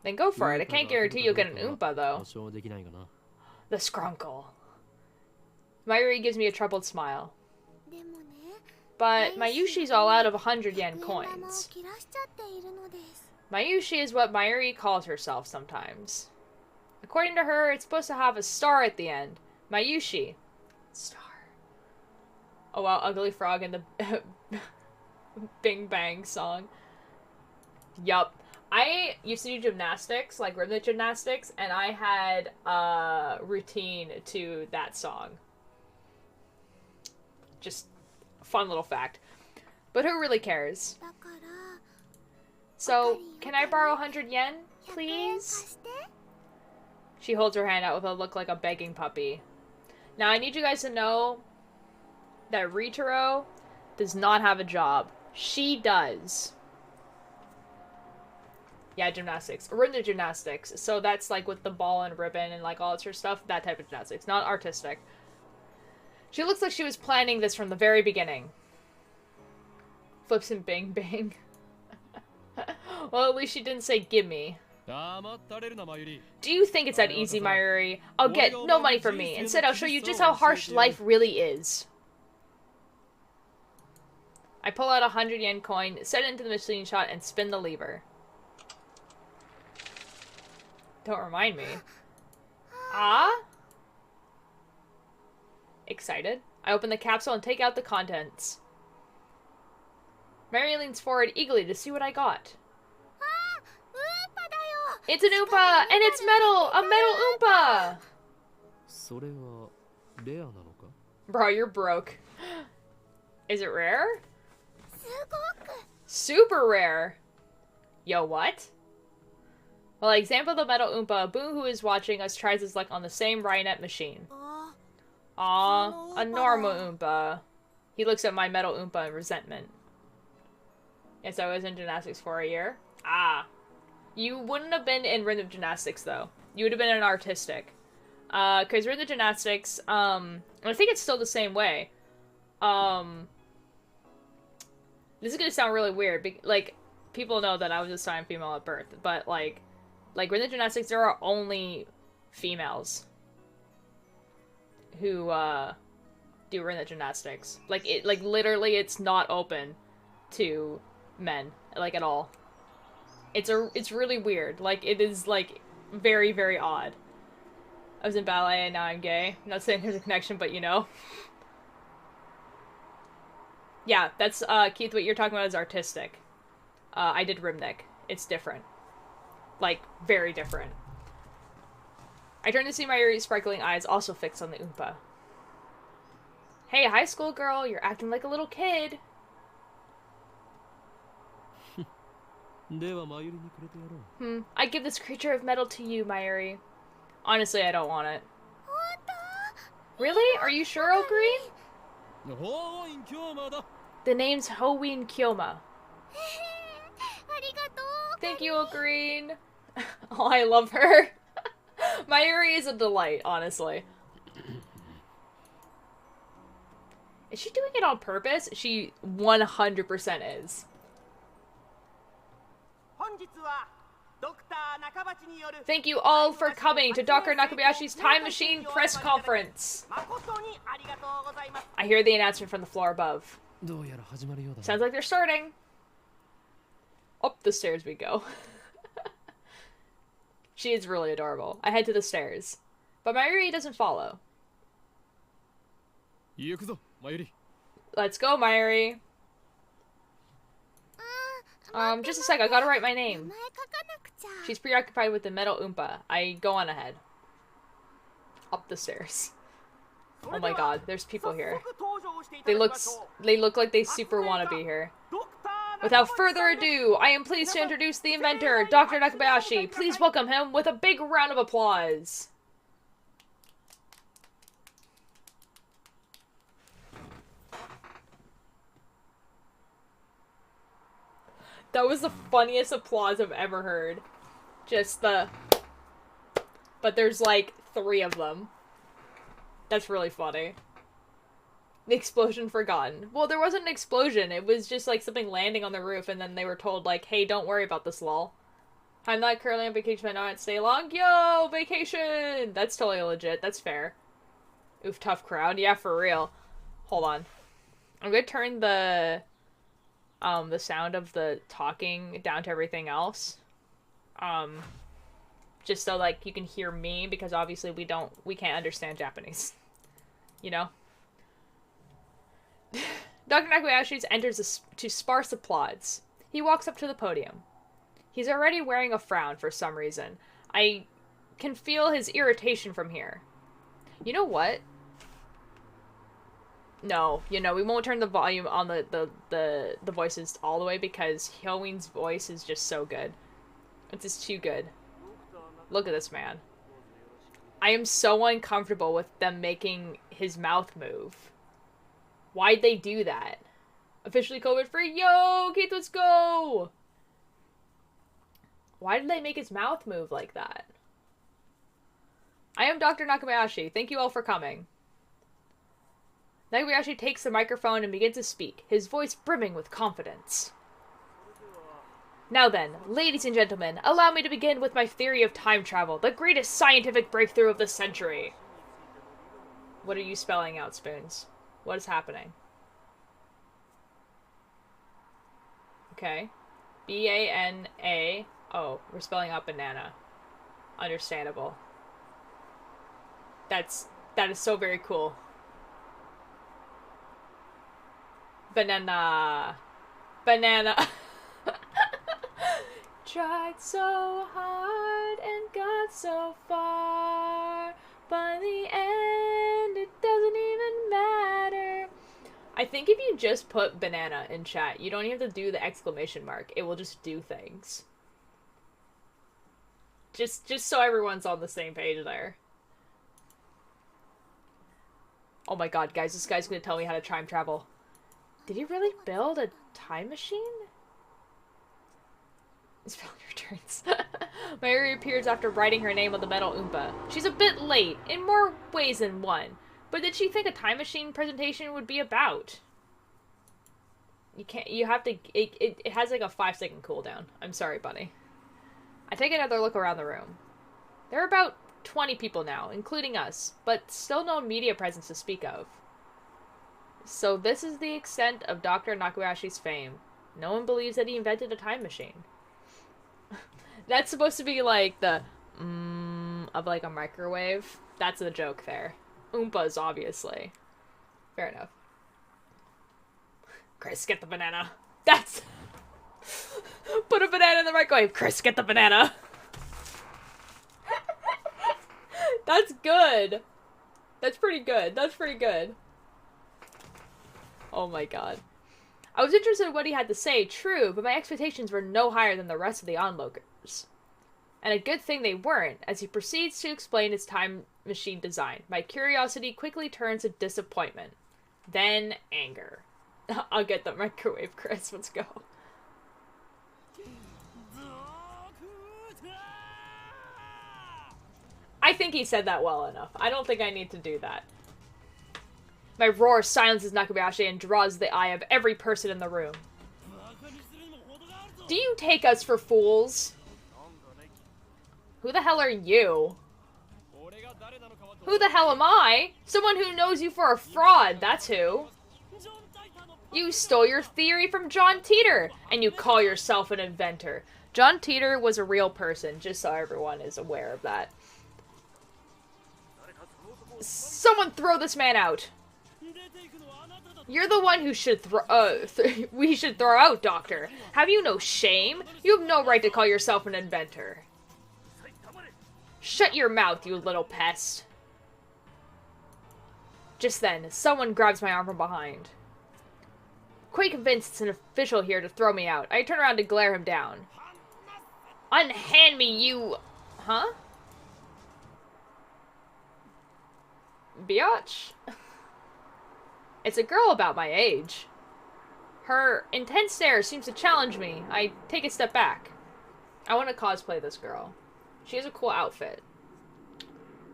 Then go for it. I can't guarantee you'll get an Oompa, though. The Skrunkle. Mayuri gives me a troubled smile. But Mayushi's all out of 100 yen coins. Mayushi is what Mayuri calls herself sometimes. According to her, it's supposed to have a star at the end. Mayushi. Star. Oh wow, Ugly Frog in the Bing Bang song. Yup. I used to do gymnastics, like rhythmic gymnastics, and I had a routine to that song. Just a fun little fact. But who really cares? So, can I borrow 100 yen, please? She holds her hand out with a look like a begging puppy. Now, I need you guys to know that Ritaro does not have a job. She does. Yeah, gymnastics. Rhythmic gymnastics. So that's like with the ball and ribbon and like all that sort of stuff. That type of gymnastics. Not artistic. She looks like she was planning this from the very beginning. Flips and bang bang. Well, at least she didn't say gimme. Do you think it's that easy, Mayuri? I'll get no money from me. Instead, I'll show you just how harsh life really is. I pull out a 100 yen coin, set it into the machine shot, and spin the lever. Don't remind me. Ah? Excited. I open the capsule and take out the contents. Mary leans forward eagerly to see what I got. It's an Oompa! And it's metal! A metal Oompa! Bro, you're broke. Is it rare? Super rare! Yo, what? Well, example of the metal Oompa, Boo, who is watching us, tries his luck on the same Rynet machine. Aw, a normal Oompa. He looks at my metal Oompa in resentment. Yes, I was in gymnastics for a year. Ah. You wouldn't have been in rhythm gymnastics, though. You would have been in artistic. Because rhythm gymnastics, I think it's still the same way. This is gonna sound really weird. Like, people know that I was assigned female at birth, but, like rhythm gymnastics, there are only females who, do rhythm gymnastics. Like, literally, it's not open to men, like, at all. It's really weird. Like, it is, like, very, very odd. I was in ballet and now I'm gay. I'm not saying there's a connection, but you know. Yeah, that's, Keith, what you're talking about is artistic. I did Rhythmic. It's different. Like, very different. I turn to see Mayuri's sparkling eyes also fixed on the Oompa. Hey, high school girl, you're acting like a little kid. I give this creature of metal to you, Mayuri. Honestly, I don't want it. Really? Are you sure, Ogreen? The name's Hoween Kyoma. Thank you, Ogreen. Oh, I love her. Mayuri is a delight, honestly. Is she doing it on purpose? She 100% is. Thank you all for coming to Dr. Nakabayashi's Time Machine press conference. I hear the announcement from the floor above. Sounds like they're starting. Up the stairs we go. She is really adorable. I head to the stairs. But Mayuri doesn't follow. Let's go, Mayuri. Just a sec, I gotta write my name. She's preoccupied with the metal Oompa. I go on ahead. Up the stairs. Oh my god, there's people here. They look like they super want to be here. Without further ado, I am pleased to introduce the inventor, Dr. Nakabayashi. Please welcome him with a big round of applause. That was the funniest applause I've ever heard. Just the... But there's like 3 of them. That's really funny. The explosion forgotten. Well, there wasn't an explosion. It was just like something landing on the roof and then they were told like, hey, don't worry about this, lol. I'm not currently on vacation, but I don't stay long. Yo, vacation! That's totally legit. That's fair. Oof, tough crowd. Yeah, for real. Hold on. I'm gonna turn the sound of the talking down to everything else. Just so, like, you can hear me, because obviously we can't understand Japanese. You know? Dr. Nakabayashi enters to sparse applause. He walks up to the podium. He's already wearing a frown for some reason. I can feel his irritation from here. You know what? No, we won't turn the volume on the voices all the way because Hyoin's voice is just so good. It's just too good. Look at this man. I am so uncomfortable with them making his mouth move. Why'd they do that? Officially COVID-free? Yo, Keith, let's go! Why did they make his mouth move like that? I am Dr. Nakabayashi. Thank you all for coming. Nakabayashi takes the microphone and begins to speak, his voice brimming with confidence. Now then, ladies and gentlemen, allow me to begin with my theory of time travel, the greatest scientific breakthrough of the century. What are you spelling out, Spoons? What is happening? Okay. B-A-N-A. Oh, we're spelling out banana. Understandable. That is so very cool. Banana. Banana. Tried so hard and got so far, but in the end it doesn't even matter. I think if you just put banana in chat, you don't even have to do the exclamation mark. It will just do things. Just so everyone's on the same page there. Oh my god, guys, this guy's gonna tell me how to time travel. Did he really build a time machine? Spelling returns. Mayuri appears after writing her name on the metal Oompa. She's a bit late, in more ways than one. But did she think a time machine presentation would be about? You have to, it has like a 5-second cooldown. I'm sorry, bunny. I take another look around the room. There are about 20 people now, including us, but still no media presence to speak of. So this is the extent of Dr. Nakabayashi's fame. No one believes that he invented a time machine. That's supposed to be like the of like a microwave. That's the joke there. Oompas, obviously. Fair enough. Chris, get the banana. That's... Put a banana in the microwave. Chris, get the banana. That's good. That's pretty good. That's pretty good. Oh my god. I was interested in what he had to say, true, but my expectations were no higher than the rest of the onlookers. And a good thing they weren't, as he proceeds to explain his time machine design. My curiosity quickly turns to disappointment. Then anger. I'll get the microwave, Chris. Let's go. I think he said that well enough. I don't think I need to do that. My roar silences Nakabayashi and draws the eye of every person in the room. Do you take us for fools? Who the hell are you? Who the hell am I? Someone who knows you for a fraud, that's who. You stole your theory from John Teeter, and you call yourself an inventor. John Teeter was a real person, just so everyone is aware of that. Someone throw this man out! You're the one who should we should throw out, Doctor. Have you no shame? You have no right to call yourself an inventor. Shut your mouth, you little pest. Just then, someone grabs my arm from behind. Quite convinced it's an official here to throw me out, I turn around to glare him down. Unhand me, you... Huh? Biatch? It's a girl about my age. Her intense stare seems to challenge me. I take a step back. I want to cosplay this girl. She has a cool outfit.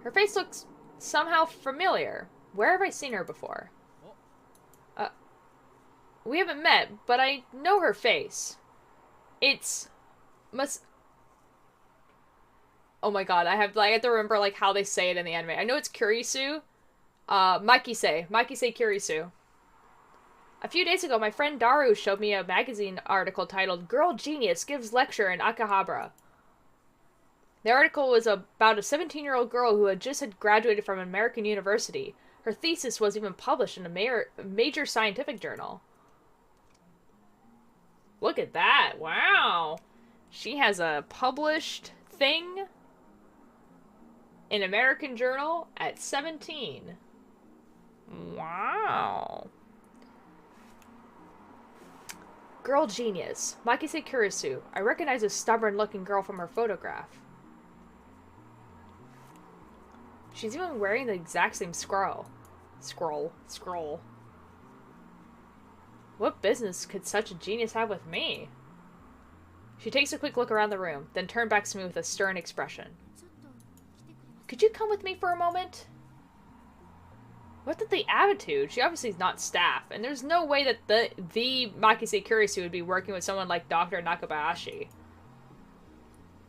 Her face looks somehow familiar. Where have I seen her before? We haven't met, but I know her face. It's... Oh my god, I have to remember, like, how they say it in the anime. I know it's Kurisu. Makise Kurisu. A few days ago, my friend Daru showed me a magazine article titled Girl Genius Gives Lecture in Akihabara. The article was about a 17-year-old girl who had graduated from an American university. Her thesis was even published in a major scientific journal. Look at that. Wow. She has a published thing in American journal at 17. Wow. Girl genius. Makise Kurisu. I recognize a stubborn-looking girl from her photograph. She's even wearing the exact same scroll. What business could such a genius have with me? She takes a quick look around the room, then turned back to me with a stern expression. Could you come with me for a moment? What the attitude? She obviously is not staff, and there's no way that the Makise Kurisu would be working with someone like Dr. Nakabayashi.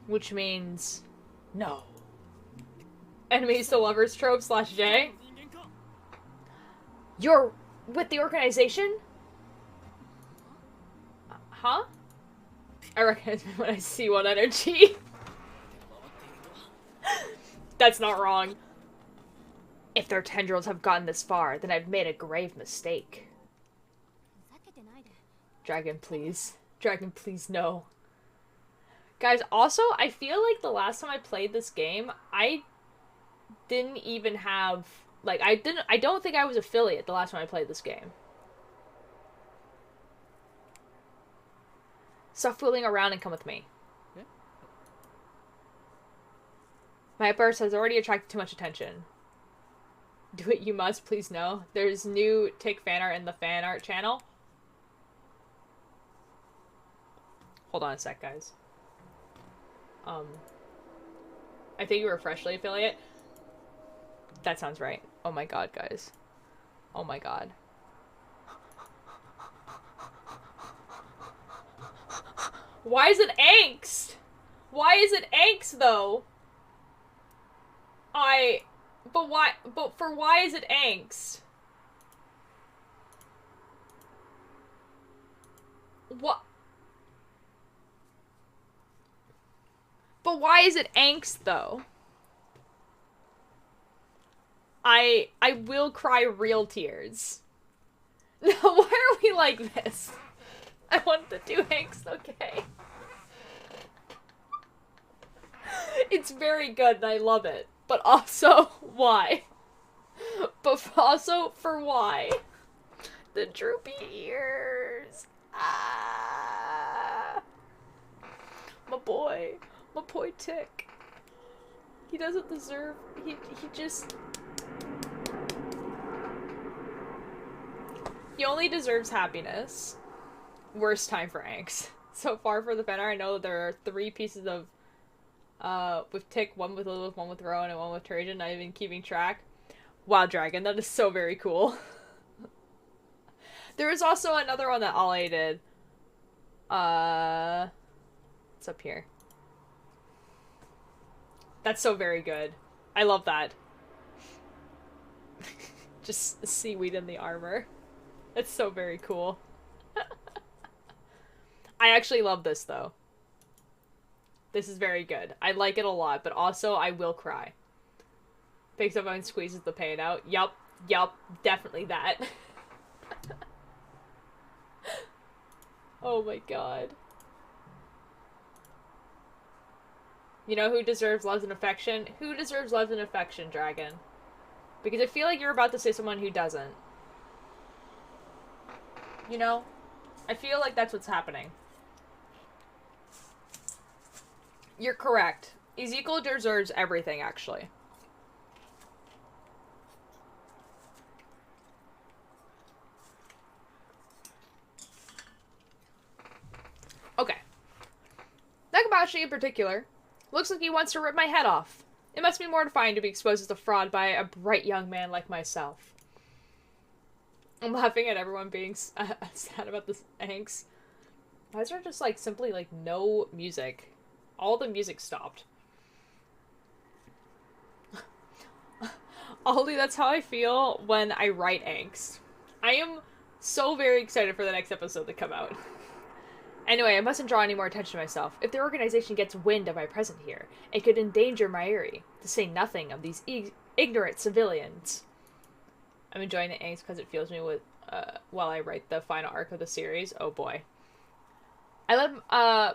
Which means... no. Enemies to lovers trope / J. You're with the organization? Huh? I recognize me when I see one energy. That's not wrong. If their tendrils have gotten this far, then I've made a grave mistake. Dragon, please. Dragon, please, no. Guys, also, I feel like the last time I played this game, I didn't even have... like, I don't think I was affiliate the last time I played this game. Stop fooling around and come with me. Yeah. My burst has already attracted too much attention. Do it you must, please no. There's new Tick fan art in the fan art channel. Hold on a sec, guys. I think you were freshly affiliate. That sounds right. Oh my god, guys. Oh my god. Why is it angst? Why is it angst, though? But for why is it angst? What? But why is it angst, though? I will cry real tears. No, why are we like this? I want to do angst, okay? It's very good and I love it. But also, why? But also, for why? The droopy ears. Ah. My boy Tick. He doesn't deserve, he just... He only deserves happiness. Worst time for angst. So far for the fan art, I know that there are 3 pieces of with Tick, one with Lilith, one with Rowan, and one with Trajan, not even keeping track. Wow, Dragon, that is so very cool. There is also another one that Ale did. It's up here. That's so very good. I love that. Just seaweed in the armor. It's so very cool. I actually love this, though. This is very good. I like it a lot, but also I will cry. Picks up and squeezes the pain out. Yup, definitely that. Oh my god. You know who deserves love and affection? Who deserves love and affection, Dragon? Because I feel like you're about to say someone who doesn't. You know? I feel like that's what's happening. You're correct. Ezekiel deserves everything, actually. Okay. Nakabashi in particular looks like he wants to rip my head off. It must be mortifying to be exposed as a fraud by a bright young man like myself. I'm laughing at everyone being sad about this angst. Why is there just, like, simply, like, no music? All the music stopped. Ollie, that's how I feel when I write angst. I am so very excited for the next episode to come out. Anyway, I mustn't draw any more attention to myself. If the organization gets wind of my presence here, it could endanger Mayuri, to say nothing of these ignorant civilians. I'm enjoying the angst because it fuels me with, while I write the final arc of the series. Oh boy. I let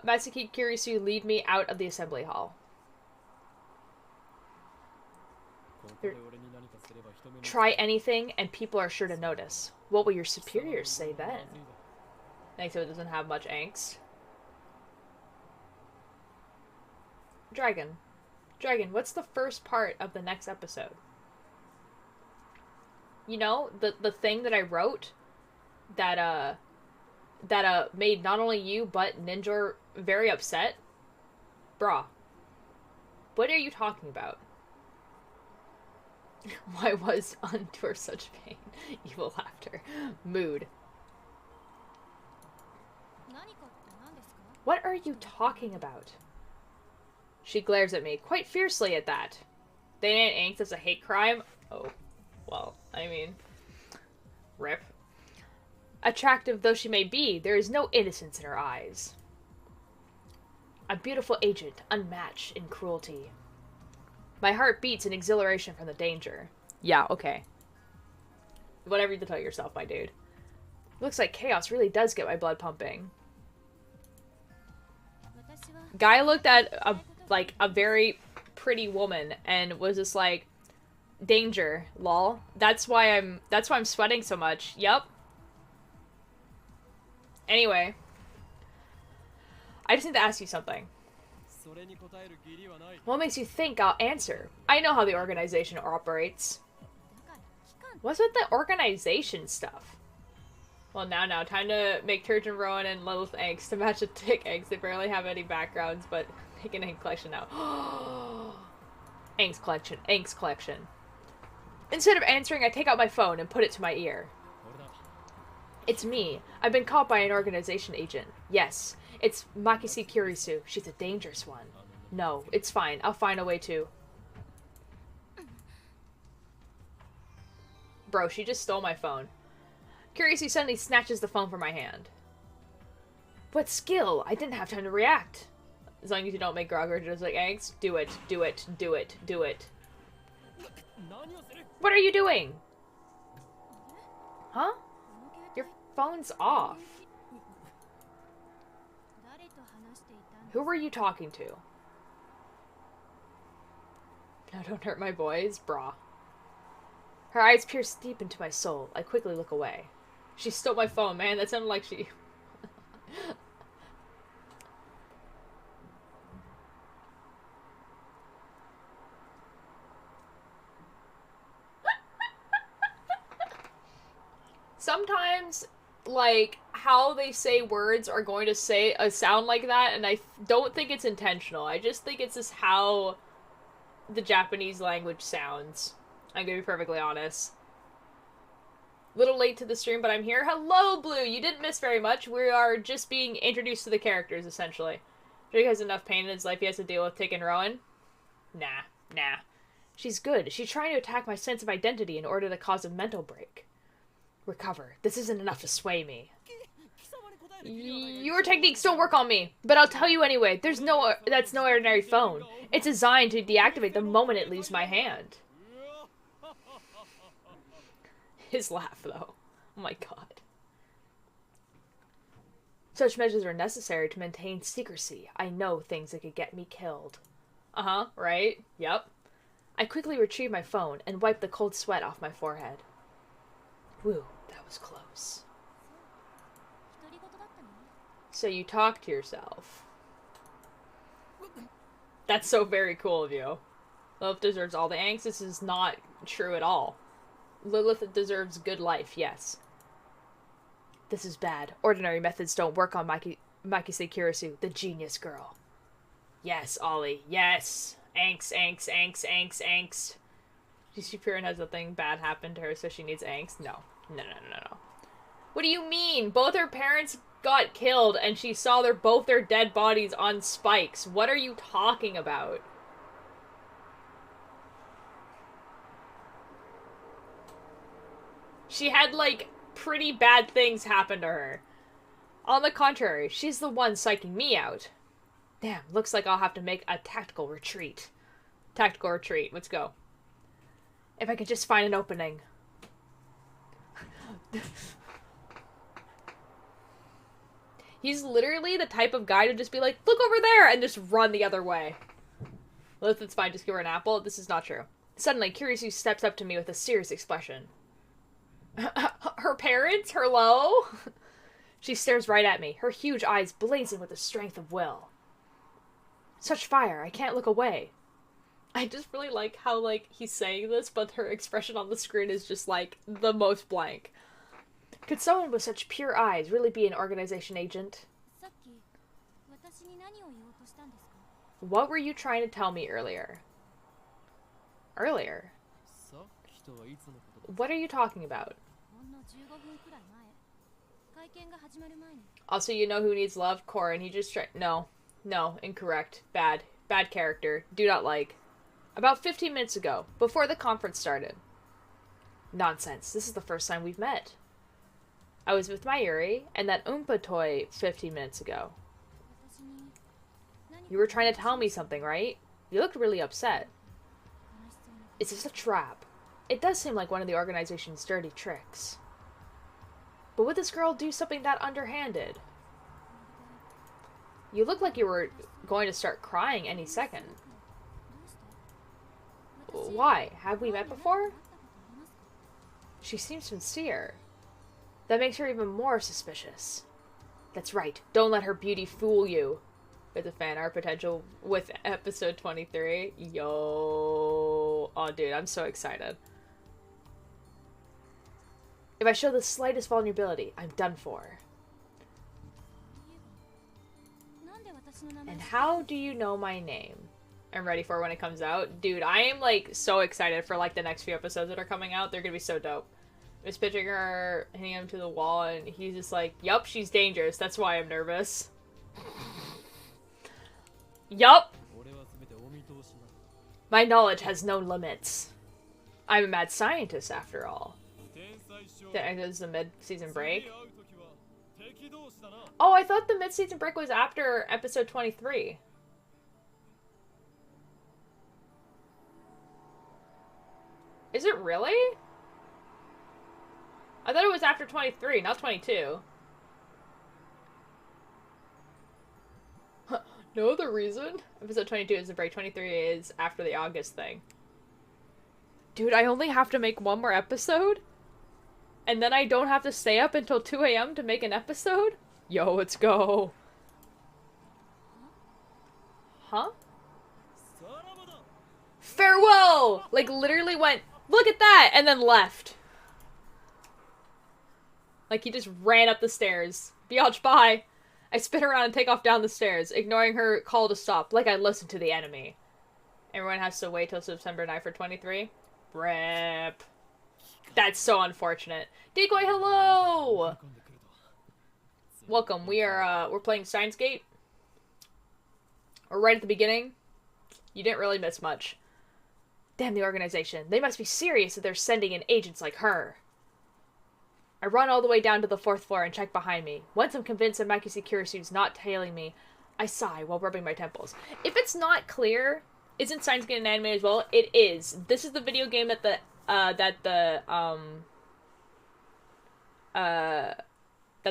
Matsuki Kirisu lead me out of the assembly hall. Try anything and people are sure to notice. What will your superiors say then? Thanks, so it doesn't have much angst. Dragon, what's the first part of the next episode? You know, the thing that I wrote that made not only you but Ninja very upset? Brah. What are you talking about? Why was Untour such pain? Evil laughter. Mood. What are you talking about? She glares at me, quite fiercely at that. They ain't angst as a hate crime? Oh, well, I mean, rip. Attractive though she may be, there is no innocence in her eyes. A beautiful agent, unmatched in cruelty. My heart beats in exhilaration from the danger. Yeah, okay. Whatever you tell yourself, my dude. Looks like chaos really does get my blood pumping. Guy looked at a very pretty woman and was just like, danger, lol. That's why I'm sweating so much. Yup. Anyway, I just need to ask you something. What makes you think I'll answer? I know how the organization operates. What's with the organization stuff? Well, now, time to make Turgeon Rowan and Lilith angst to match the Tick angst. They barely have any backgrounds, but make an angst collection now. Angst collection. Instead of answering, I take out my phone and put it to my ear. It's me. I've been caught by an organization agent. Yes, it's Makisi Kirisu. She's a dangerous one. No, it's fine. I'll find a way to. Bro, she just stole my phone. Kirisu suddenly snatches the phone from my hand. What skill? I didn't have time to react. As long as you don't make Grogger just like angst, do it. What are you doing? Huh? Your phone's off. Who were you talking to? No, don't hurt my boys, brah. Her eyes pierce deep into my soul. I quickly look away. She stole my phone, man. That sounded like she... Sometimes, like, how they say words are going to say a sound like that, and I don't think it's intentional. I just think it's just how the Japanese language sounds. I'm gonna be perfectly honest. Little late to the stream, but I'm here. Hello, Blue! You didn't miss very much. We are just being introduced to the characters, essentially. Drake has enough pain in his life he has to deal with Tick and Rowan. Nah. She's good. She's trying to attack my sense of identity in order to cause a mental break. Recover. This isn't enough to sway me. Your techniques don't work on me, but I'll tell you anyway. That's no ordinary phone. It's designed to deactivate the moment it leaves my hand. His laugh, though. Oh my god. Such measures are necessary to maintain secrecy. I know things that could get me killed. Uh-huh, right? Yep. I quickly retrieved my phone and wiped the cold sweat off my forehead. Whew, that was close. So you talk to yourself. That's so very cool of you. Lilith deserves all the angst. This is not true at all. Lilith deserves good life, yes. This is bad. Ordinary methods don't work on Makise Kirisu, the genius girl. Yes, Ollie, yes. Angst, angst, angst, angst, angst. She Purin has something bad happen to her, so she needs angst? No. No. What do you mean? Both her parents got killed, and she saw both their dead bodies on spikes. What are you talking about? She had, like, pretty bad things happen to her. On the contrary, she's the one psyching me out. Damn, looks like I'll have to make a tactical retreat. Tactical retreat, let's go. If I could just find an opening. He's literally the type of guy to just be like, look over there, and just run the other way. Lilith, it's fine, just give her an apple. This is not true. Suddenly, Kirisu steps up to me with a serious expression. Her parents? Hello? She stares right at me, her huge eyes blazing with the strength of will. Such fire, I can't look away. I just really like how, like, he's saying this, but her expression on the screen is just, like, the most blank. Could someone with such pure eyes really be an organization agent? What were you trying to tell me earlier? Earlier? What are you talking about? Also, you know who needs love? Corin. He just tried. No, incorrect. Bad character. Do not like. About 15 minutes ago, before the conference started. Nonsense. This is the first time we've met. I was with Mayuri and that Oompa toy 15 minutes ago. You were trying to tell me something, right? You looked really upset. Is this a trap? It does seem like one of the organization's dirty tricks. But would this girl do something that underhanded? You look like you were going to start crying any second. Why? Have we met before? She seems sincere. That makes her even more suspicious. That's right. Don't let her beauty fool you. With the fan art potential with episode 23. Yo. Oh, dude, I'm so excited. If I show the slightest vulnerability, I'm done for. And how do you know my name? I'm ready for when it comes out. Dude, I am, like, so excited for, like, the next few episodes that are coming out. They're gonna be so dope. I was picturing her hitting him to the wall, and he's just like, yup, she's dangerous. That's why I'm nervous. Yup. My knowledge has no limits. I'm a mad scientist, after all. That is the mid-season break. Oh, I thought the mid-season break was after episode 23. Is it really? I thought it was after 23, not 22. No, the reason? Episode 22 is the break. 23 is after the August thing. Dude, I only have to make one more episode? And then I don't have to stay up until 2 a.m. to make an episode? Yo, let's go. Huh? Farewell! Like, literally went, look at that! And then left. Like, he just ran up the stairs. Biatch, bye! I spin around and take off down the stairs, ignoring her call to stop, like I listened to the enemy. Everyone has to wait till September 9 for 23? Rip. That's so unfortunate. Decoy, hello! Welcome. We're playing Steins Gate. We're right at the beginning. You didn't really miss much. Damn the organization. They must be serious if they're sending in agents like her. I run all the way down to the 4th floor and check behind me. Once I'm convinced that Maki Securisu's not tailing me, I sigh while rubbing my temples. If it's not clear, isn't Steins Gate an anime as well? It is. This is the video game that the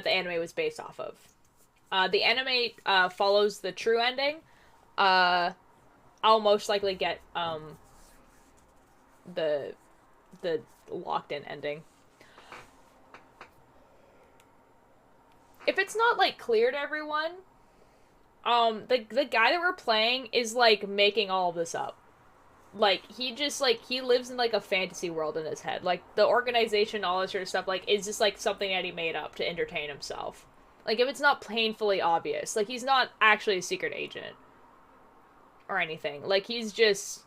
anime was based off of. The anime follows the true ending. I'll most likely get the locked in ending. If it's not like clear to everyone, the guy that we're playing is like making all of this up. Like he lives in like a fantasy world in his head. Like the organization, all this sort of stuff, like is just like something that he made up to entertain himself. Like if it's not painfully obvious, like he's not actually a secret agent or anything. Like he's just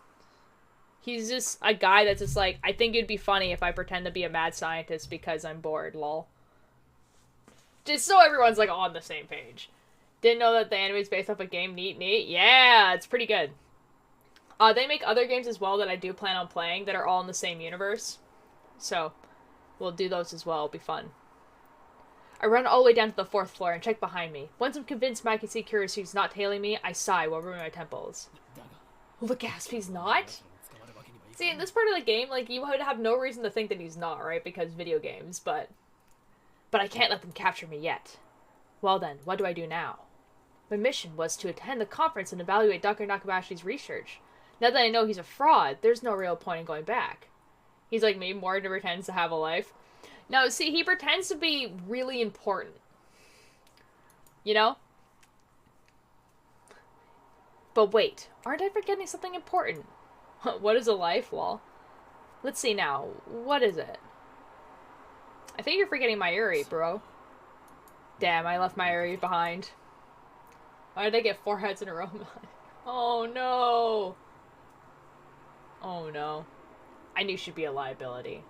a guy that's just like, I think it'd be funny if I pretend to be a mad scientist because I'm bored, lol. Just so everyone's like on the same page. Didn't know that the anime is based off a game. Neat. Yeah, it's pretty good. They make other games as well that I do plan on playing that are all in the same universe. So, we'll do those as well. It'll be fun. I run all the way down to the 4th floor and check behind me. Once I'm convinced Maki Securisu's not tailing me, I sigh while rubbing my temples. Oh, the gasp, he's not? See, in this part of the game, like, you would have no reason to think that he's not, right? Because video games, but I can't let them capture me yet. Well then, what do I do now? My mission was to attend the conference and evaluate Dr. Nakabashi's research. Now that I know he's a fraud, there's no real point in going back. He's like me, more to pretends to have a life. No, see, he pretends to be really important. You know? But wait, aren't I forgetting something important? What is a life, lol? Let's see now. What is it? I think you're forgetting Mayuri, bro. Damn, I left Mayuri behind. Why did I get 4 heads in a row? Oh no! Oh no. I knew she'd be a liability.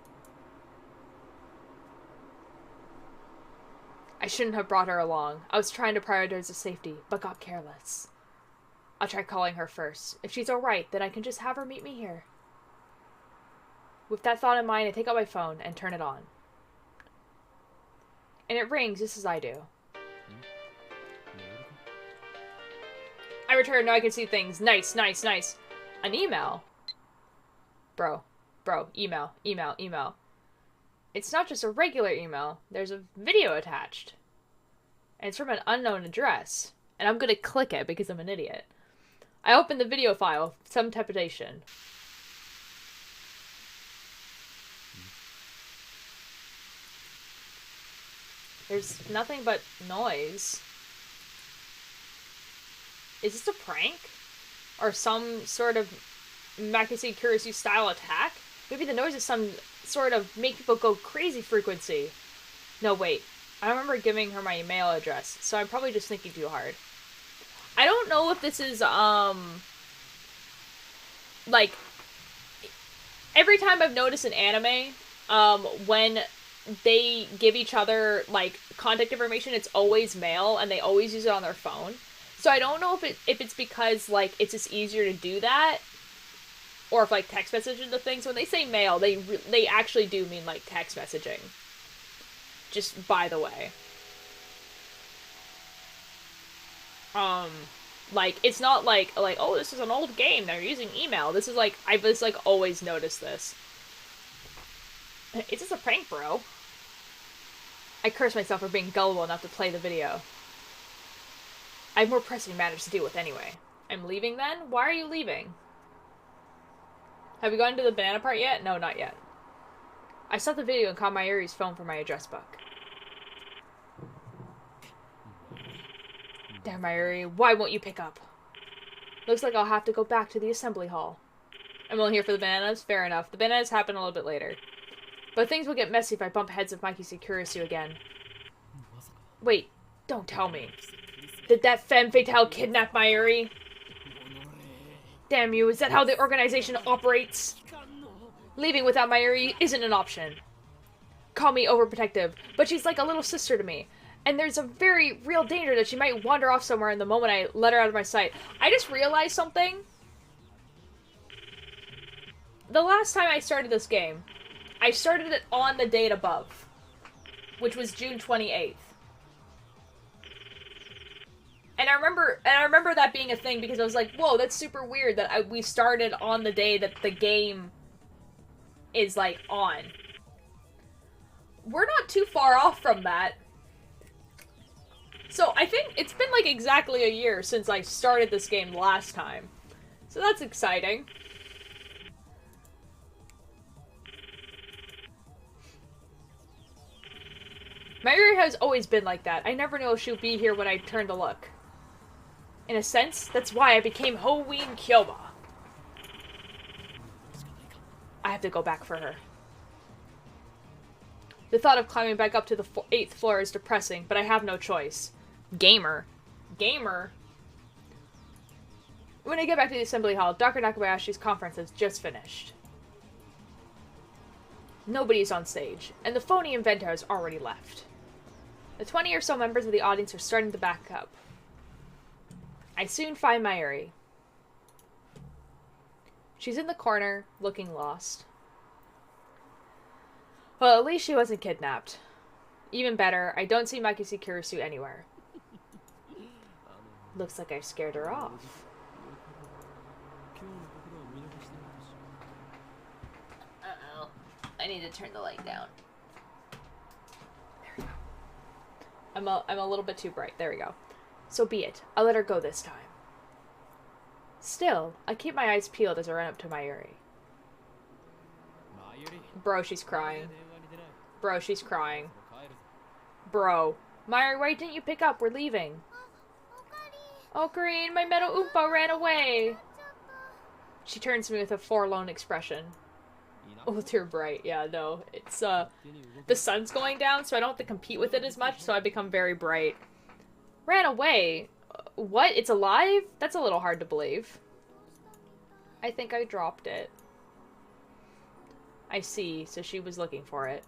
I shouldn't have brought her along. I was trying to prioritize her safety, but got careless. I'll try calling her first. If she's alright, then I can just have her meet me here. With that thought in mind, I take out my phone and turn it on. And it rings just as I do. I return, now I can see things. Nice. An email? Bro, email. It's not just a regular email. There's a video attached. And it's from an unknown address. And I'm gonna click it because I'm an idiot. I open the video file, some trepidation. There's nothing but noise. Is this a prank? Or some sort of Makase Kurisu style attack? Maybe the noise is some sort of make people go crazy frequency. No, wait. I remember giving her my email address, so I'm probably just thinking too hard. I don't know if this is, like, every time I've noticed an anime, when they give each other, like, contact information, it's always mail, and they always use it on their phone. So I don't know if it's because, like, it's just easier to do that, or if, like, text messaging the things. When they say mail, they actually do mean, like, text messaging. Just by the way. Like, it's not like, oh, this is an old game, they're using email. This is, like, I've just, like, always noticed this. Is this a prank, bro? I curse myself for being gullible enough to play the video. I have more pressing matters to deal with anyway. I'm leaving then? Why are you leaving? Have you gotten to the banana part yet? No, not yet. I stopped the video and called Mayuri's phone for my address book. Damn, Mayuri, why won't you pick up? Looks like I'll have to go back to the assembly hall. I'm only here for the bananas? Fair enough. The bananas happen a little bit later. But things will get messy if I bump heads with Mikey Securisu again. Wait, don't tell me. Did that femme fatale kidnap Mayuri? Damn you, is that how the organization operates? Leaving without Mayuri isn't an option. Call me overprotective, but she's like a little sister to me. And there's a very real danger that she might wander off somewhere in the moment I let her out of my sight. I just realized something. The last time I started this game, I started it on the date above. which was June 28th. And I remember that being a thing because I was like, whoa, that's super weird that we started on the day that the game is, like, on. We're not too far off from that. So I think it's been, like, exactly a year since I started this game last time. So that's exciting. Mayuri has always been like that. I never know if she'll be here when I turn to look. In a sense, that's why I became Hoween Kyoba. I have to go back for her. The thought of climbing back up to the 8th floor is depressing, but I have no choice. Gamer. Gamer? When I get back to the assembly hall, Dr. Nakabayashi's conference has just finished. Nobody's on stage, and the phony inventor has already left. The 20 or so members of the audience are starting to back up. I soon find Mayuri. She's in the corner, looking lost. Well, at least she wasn't kidnapped. Even better, I don't see Makisi Kurisu anywhere. Looks like I scared her off. Uh-oh. I need to turn the light down. There we go. I'm a little bit too bright. There we go. So be it. I'll let her go this time. Still, I keep my eyes peeled as I run up to Mayuri. Bro, she's crying. Bro, she's crying. Bro. Mayuri, why didn't you pick up? We're leaving. Oh, Green, my Meadow Oompa ran away. She turns to me with a forlorn expression. Oh, dear bright. Yeah, no. It's, the sun's going down, so I don't have to compete with it as much, so I become very bright. Ran away? What? It's alive? That's a little hard to believe. I think I dropped it. I see, so she was looking for it.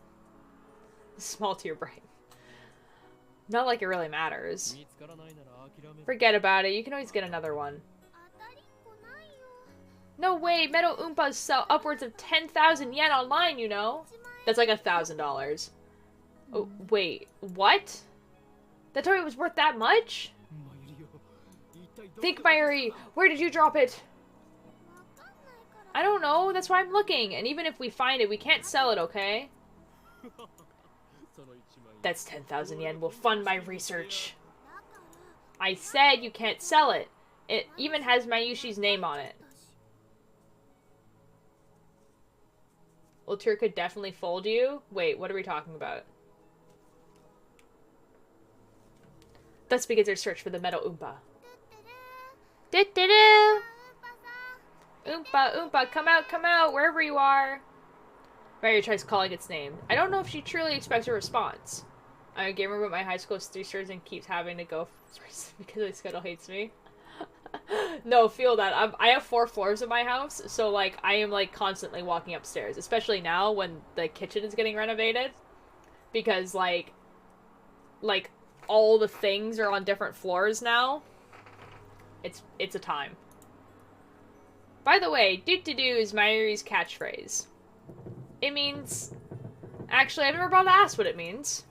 Small to your brain. Not like it really matters. Forget about it, you can always get another one. No way, Meadow Oompas sell upwards of 10,000 yen online, you know? That's like $1,000. Oh, wait, what? That toy was worth that much? Think, Mayuri, where did you drop it? I don't know, that's why I'm looking. And even if we find it, we can't sell it, okay? That's 10,000 yen. Will fund my research. I said you can't sell it. It even has Mayushi's name on it. Ultra could definitely fold you? Wait, what are we talking about? Let's begin our search for the Meadow Oompa. Do-do-do! Oompa, Oompa, come out, wherever you are. Mary tries calling its name. I don't know if she truly expects a response. I'm a gamer, but my high school is 3 stars and keeps having to go because my schedule hates me. No, feel that. I have 4 floors in my house, so, like, I am, like, constantly walking upstairs. Especially now when the kitchen is getting renovated. Because, like, all the things are on different floors now. It's a time. By the way, doo-doo-doo is Mayuri's catchphrase. It means... Actually, I've never bothered to ask what it means.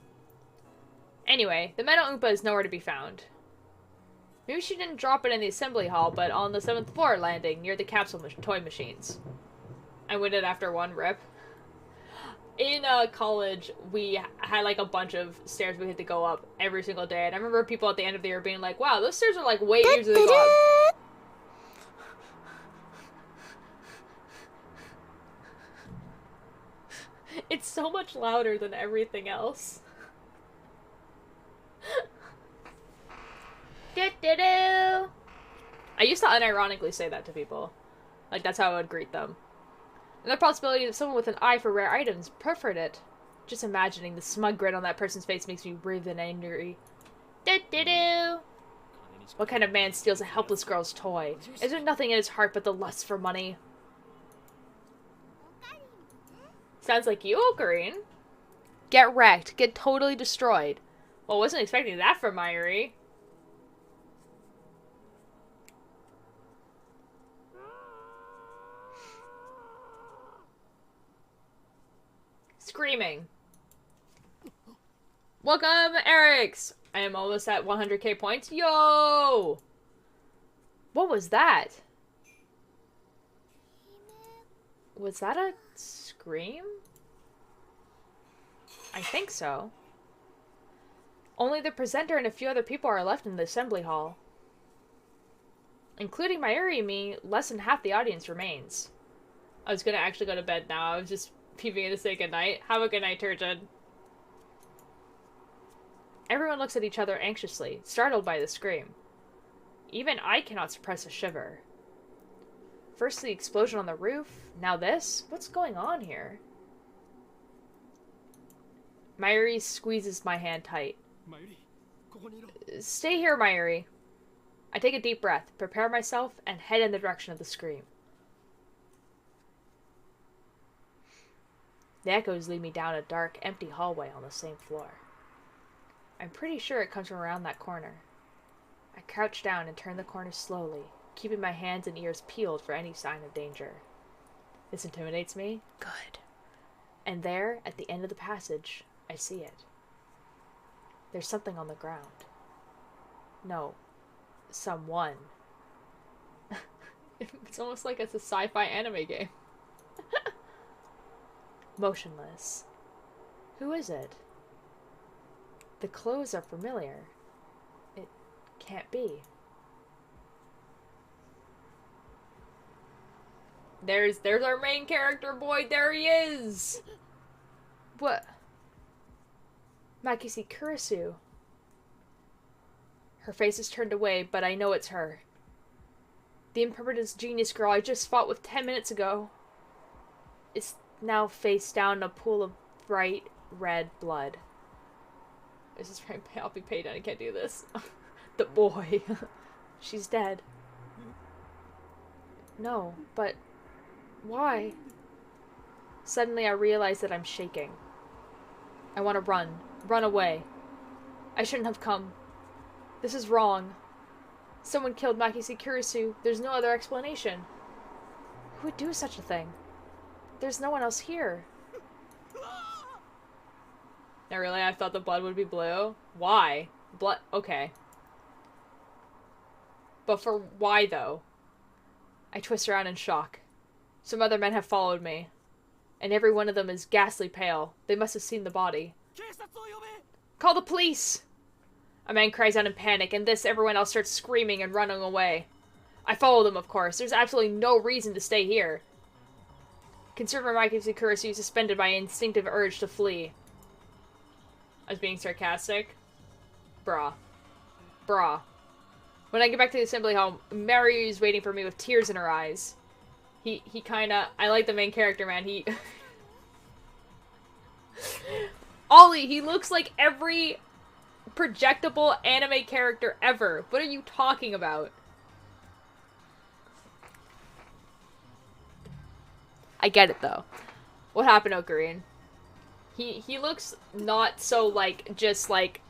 Anyway, the Meadow Oompa is nowhere to be found. Maybe she didn't drop it in the assembly hall, but on the 7th floor landing, near the capsule toy machines. I went it after one rip. In college, we had like a bunch of stairs we had to go up every single day, and I remember people at the end of the year being like, wow, those stairs are like way easier to go up. It's so much louder than everything else. Do-do-do! I used to unironically say that to people. Like, that's how I would greet them. And the possibility that someone with an eye for rare items preferred it. Just imagining the smug grin on that person's face makes me breathe and angry. Do-do-do! What kind of man steals a helpless girl's toy? Is there nothing in his heart but the lust for money? Sounds like you, Ocarine. Get wrecked. Get totally destroyed. Well, wasn't expecting that from Mayuri. Screaming. Welcome, Eric's! I am almost at 100k points. Yo! What was that? Was that a scream? I think so. Only the presenter and a few other people are left in the assembly hall. Including Mayuri and me, less than half the audience remains. I was gonna actually go to bed now. I was just peeping in to say goodnight. Have a good night, Turgeon. Everyone looks at each other anxiously, startled by the scream. Even I cannot suppress a shiver. First the explosion on the roof, now this? What's going on here? Mayuri squeezes my hand tight. Stay here, Mayuri. I take a deep breath, prepare myself, and head in the direction of the scream. The echoes lead me down a dark, empty hallway on the same floor. I'm pretty sure it comes from around that corner. I crouch down and turn the corner slowly, keeping my hands and ears peeled for any sign of danger. This intimidates me? Good. And there, at the end of the passage, I see it. There's something on the ground. No. Someone. It's almost like it's a sci-fi anime game. Motionless. Who is it? The clothes are familiar. It can't be. There's our main character, boy. There he is. What? Makisi Kurisu. Her face is turned away, but I know it's her. The impermanence genius girl I just fought with 10 minutes ago is now face down in a pool of bright red blood. This is right. I'll be paid. I can't do this. The boy. She's dead. No, but why? Suddenly I realize that I'm shaking. I want to run. Run away. I shouldn't have come. This is wrong. Someone killed Makisi Kurisu. There's no other explanation. Who would do such a thing? There's no one else here. Now really, I thought the blood would be blue? Why? Blood? Okay. But for why, though? I twist around in shock. Some other men have followed me. And every one of them is ghastly pale. They must have seen the body. Call the police! A man cries out in panic, and everyone else starts screaming and running away. I follow them, of course. There's absolutely no reason to stay here. Conservator Makisi Kurisu suspended my instinctive urge to flee. I was being sarcastic. Brah. Brah. When I get back to the assembly hall, Mary is waiting for me with tears in her eyes. He kinda... I like the main character, man. He... Ollie, he looks like every projectable anime character ever. What are you talking about? I get it, though. What happened, Ocarine? He looks not so, like, just, like,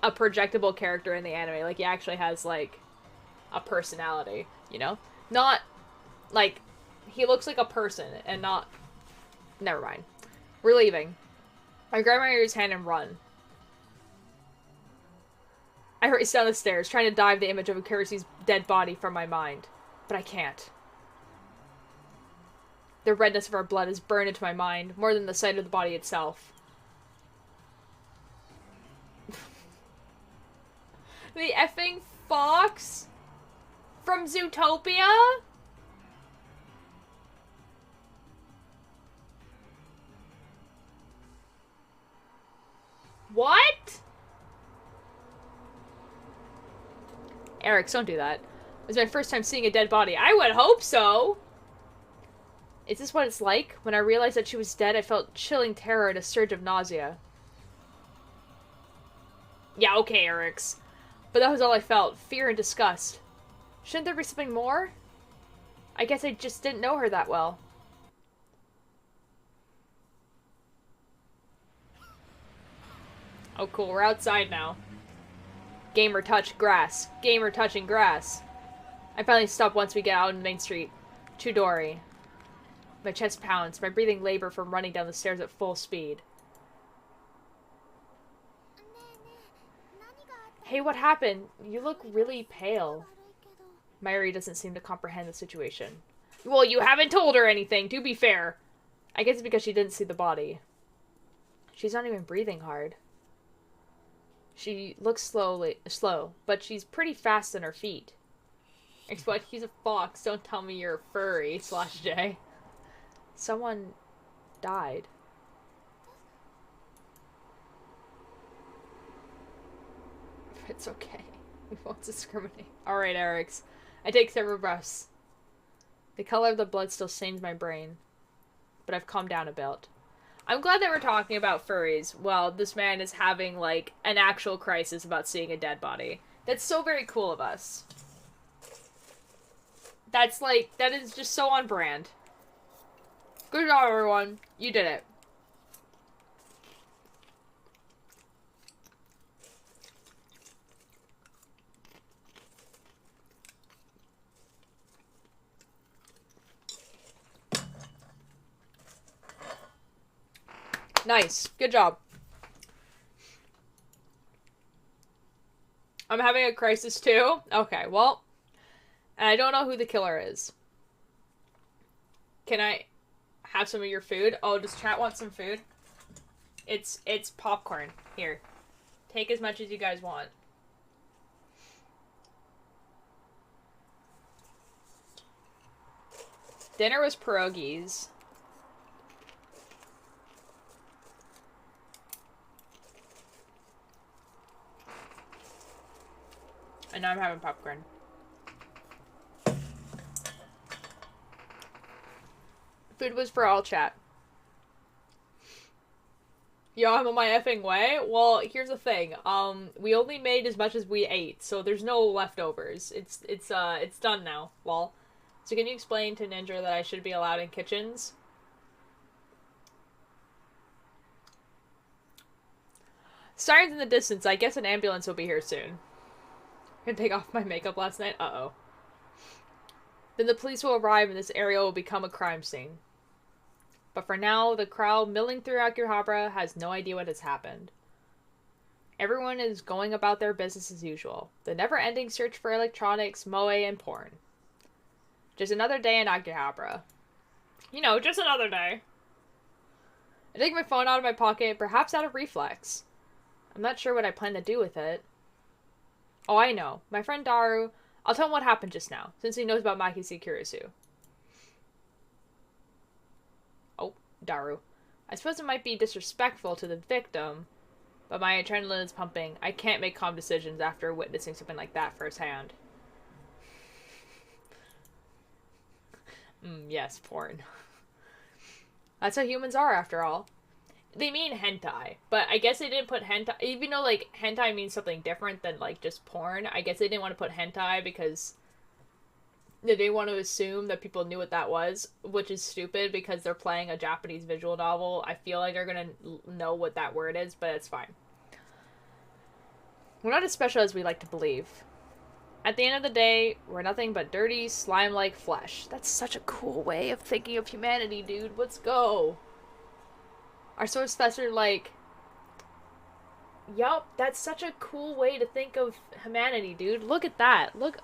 a projectable character in the anime. Like, he actually has, like, a personality, you know? Not, like, he looks like a person and not... Never mind. We're leaving. I grab my ear's hand and run. I race down the stairs, trying to dive the image of Kurisu's dead body from my mind. But I can't. The redness of our blood is burned into my mind, more than the sight of the body itself. The effing fox? From Zootopia? What? Eric, don't do that. It was my first time seeing a dead body. I would hope so! Is this what it's like? When I realized that she was dead, I felt chilling terror and a surge of nausea. Yeah, okay, Eric's. But that was all I felt. Fear and disgust. Shouldn't there be something more? I guess I just didn't know her that well. Oh cool, we're outside now. Gamer touch grass. Gamer touching grass. I finally stop once we get out on Main Street. Chidori. My chest pounds, my breathing labor from running down the stairs at full speed. Hey, what happened? You look really pale. Mayuri doesn't seem to comprehend the situation. Well, you haven't told her anything, to be fair. I guess it's because she didn't see the body. She's not even breathing hard. She looks slow, but she's pretty fast on her feet. But he's a fox. Don't tell me you're a furry, /J. Someone died. It's okay. We won't discriminate. Alright, Eric's. I take several breaths. The color of the blood still stains my brain. But I've calmed down a bit. I'm glad that we're talking about furries while this man is having, like, an actual crisis about seeing a dead body. That's so very cool of us. That's, like, that is just so on brand. Good job, everyone. You did it. Nice. Good job. I'm having a crisis too? Okay, well. And I don't know who the killer is. Can I have some of your food? Oh, does chat want some food? It's popcorn. Here. Take as much as you guys want. Dinner was pierogies. And now I'm having popcorn. Food was for all, chat. Yo, I'm on my effing way? Well, here's the thing. We only made as much as we ate, so there's no leftovers. It's done now, lol. So can you explain to Ninja that I should be allowed in kitchens? Sirens in the distance. I guess an ambulance will be here soon. I'm gonna take off my makeup last night. Uh-oh. Then the police will arrive and this area will become a crime scene. But for now, the crowd milling through Akihabara has no idea what has happened. Everyone is going about their business as usual. The never-ending search for electronics, moe, and porn. Just another day in Akihabara. You know, just another day. I take my phone out of my pocket, perhaps out of reflex. I'm not sure what I plan to do with it. Oh, I know. My friend Daru. I'll tell him what happened just now, since he knows about Makisi Kurisu. Oh, Daru. I suppose it might be disrespectful to the victim, but my adrenaline is pumping. I can't make calm decisions after witnessing something like that firsthand. Yes, porn. That's how humans are, after all. They mean hentai, but I guess they didn't put hentai, even though, like, hentai means something different than, like, just porn. I guess they didn't want to put hentai because they didn't want to assume that people knew what that was, which is stupid because they're playing a Japanese visual novel. I feel like they're gonna know what that word is, but it's fine. We're not as special as we like to believe. At the end of the day, we're nothing but dirty, slime-like flesh. That's such a cool way of thinking of humanity, dude. Let's go. Our source professor, like... Yup, that's such a cool way to think of humanity, dude. Look at that. Look.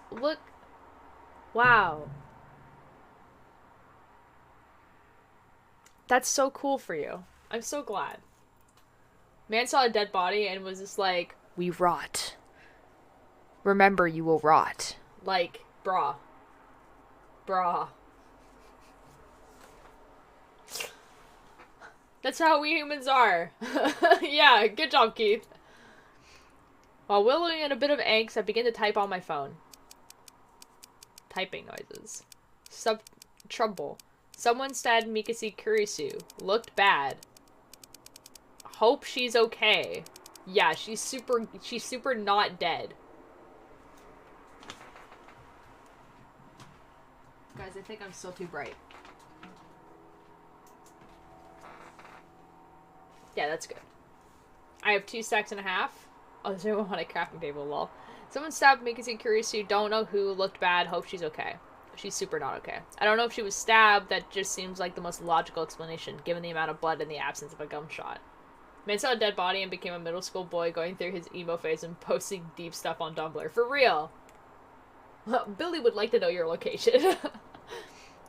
Wow. That's so cool for you. I'm so glad. Man saw a dead body and was just like, we rot. Remember, you will rot. Like, brah. That's how we humans are. Yeah, good job, Keith. While wallowing in a bit of angst, I begin to type on my phone. Typing noises. Trouble. Someone said Mikasi Kurisu. Looked bad. Hope she's okay. Yeah, she's super not dead. Guys, I think I'm still too bright. Yeah, that's good. I have 2 stacks and a half. Oh, there's no one on a crafting table, lol. Someone stabbed Mikasi Kurisu, don't know who, looked bad, hope she's okay. She's super not okay. I don't know if she was stabbed, that just seems like the most logical explanation, given the amount of blood and the absence of a gunshot. Man saw a dead body and became a middle school boy going through his emo phase and posting deep stuff on Tumblr. For real. Billy would like to know your location.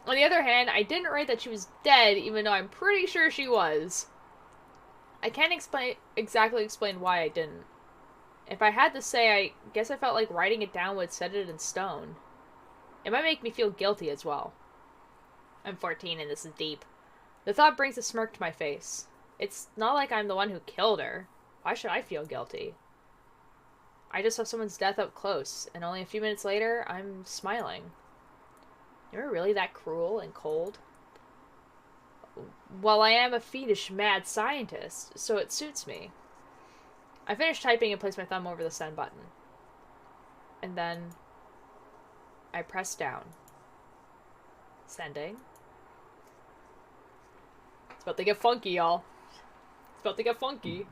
On the other hand, I didn't write that she was dead, even though I'm pretty sure she was. I can't exactly explain why I didn't. If I had to say, I guess I felt like writing it down would set it in stone. It might make me feel guilty as well. I'm 14 and this is deep. The thought brings a smirk to my face. It's not like I'm the one who killed her. Why should I feel guilty? I just saw someone's death up close, and only a few minutes later, I'm smiling. You're really that cruel and cold? Well, I am a fiendish mad scientist, so it suits me. I finished typing and placed my thumb over the send button. And then I pressed down. Sending. It's about to get funky, y'all. It's about to get funky.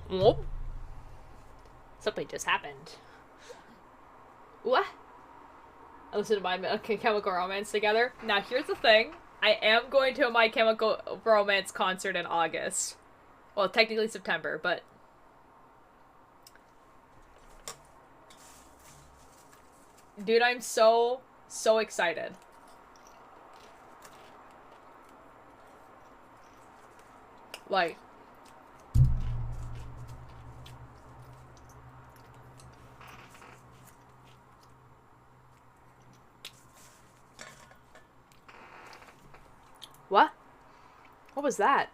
Whoop. Something just happened. What? I listened to My Chemical Romance together. Now, here's the thing. I am going to a My Chemical Romance concert in August. Well, technically September, but... Dude, I'm so excited. Like... What? What was that?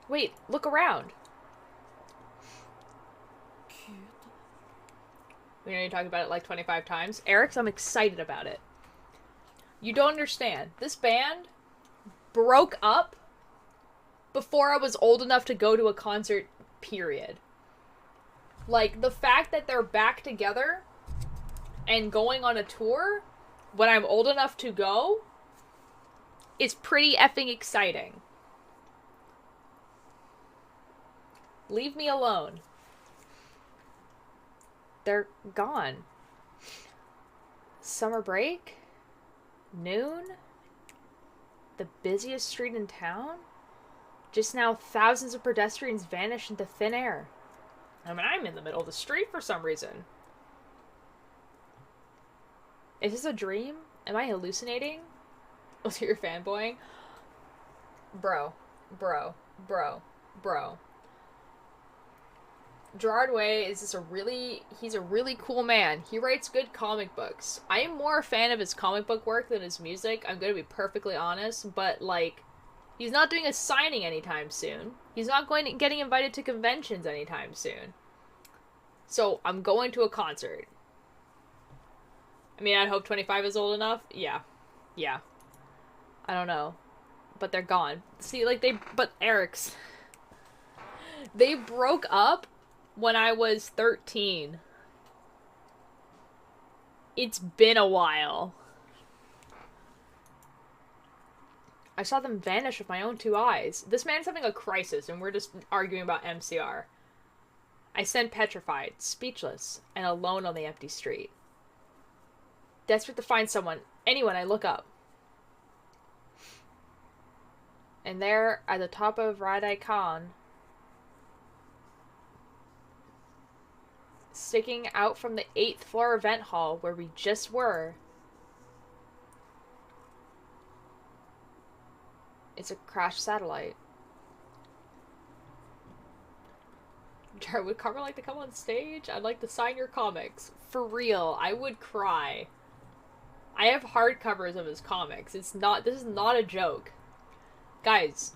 Wait, look around. Cute. We know you talked about it like 25 times. Eric's, I'm excited about it. You don't understand. This band broke up before I was old enough to go to a concert, period. Like, the fact that they're back together and going on a tour when I'm old enough to go is pretty effing exciting. Leave me alone. They're gone. Summer break? Noon? The busiest street in town? Just now, thousands of pedestrians vanish into thin air. I mean, I'm in the middle of the street for some reason. Is this a dream? Am I hallucinating? Was it your fanboying? Bro. Gerard Way is just he's a really cool man. He writes good comic books. I am more a fan of his comic book work than his music. I'm gonna be perfectly honest, but like, he's not doing a signing anytime soon. He's not getting invited to conventions anytime soon. So I'm going to a concert. I mean, I'd hope 25 is old enough. Yeah. I don't know. But they're gone. See, like, Eric's. They broke up when I was 13. It's been a while. I saw them vanish with my own 2 eyes. This man's having a crisis, and we're just arguing about MCR. I stand petrified, speechless, and alone on the empty street. Desperate to find someone, anyone I look up. And there, at the top of Radai Khan, sticking out from the 8th floor event hall where we just were, it's a crashed satellite. Would Karma like to come on stage? I'd like to sign your comics. For real, I would cry. I have hardcovers of his comics. This is not a joke. Guys.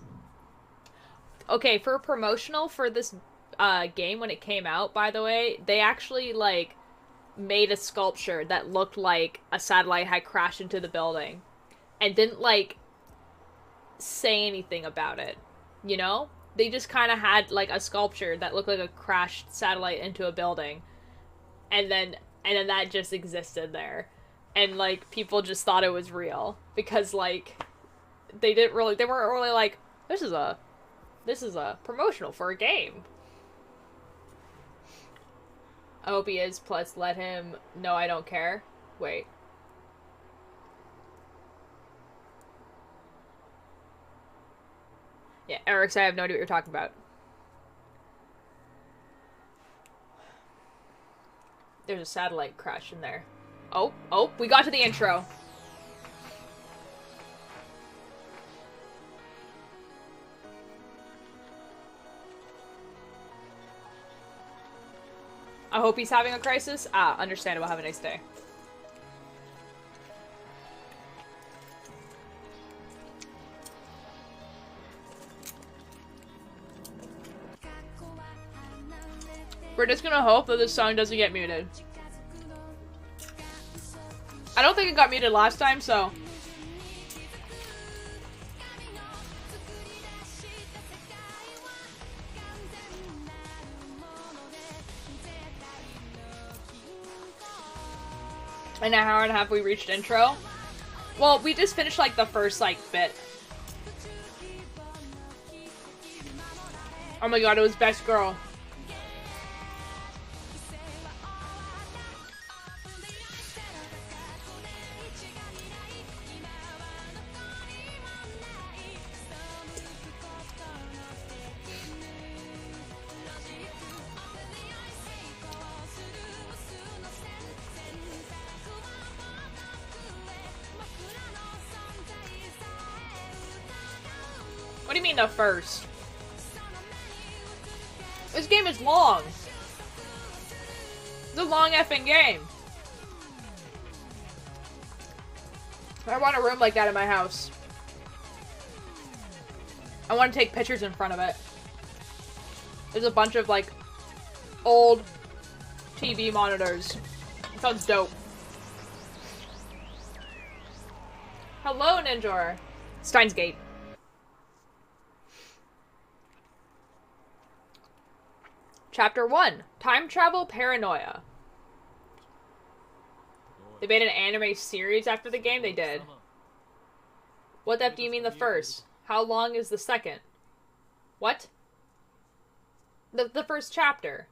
Okay, for a promotional for this game when it came out, by the way, they actually, like, made a sculpture that looked like a satellite had crashed into the building. And didn't, like, say anything about it. You know? They just kind of had, like, a sculpture that looked like a crashed satellite into a building. And then that just existed there. And, like, people just thought it was real. Because, like, they weren't really like, this is a promotional for a game. I hope he is, plus let him know I don't care. Wait. Yeah, Eric, I have no idea what you're talking about. There's a satellite crash in there. Oh, we got to the intro. I hope he's having a crisis. Ah, understandable. Have a nice day. We're just gonna hope that this song doesn't get muted. I don't think it got muted last time, so... In an hour and a half we reached intro. Well, we just finished like the first like bit. Oh my god, it was best girl. What do you mean the first? This game is long. It's a long effing game. I want a room like that in my house. I want to take pictures in front of it. There's a bunch of like old TV monitors. It sounds dope. Hello, Ninjor. Steins Gate. Chapter 1. Time Travel Paranoia. They made an anime series after the game? They did. What the F do you mean the first? How long is the second? What? The first chapter.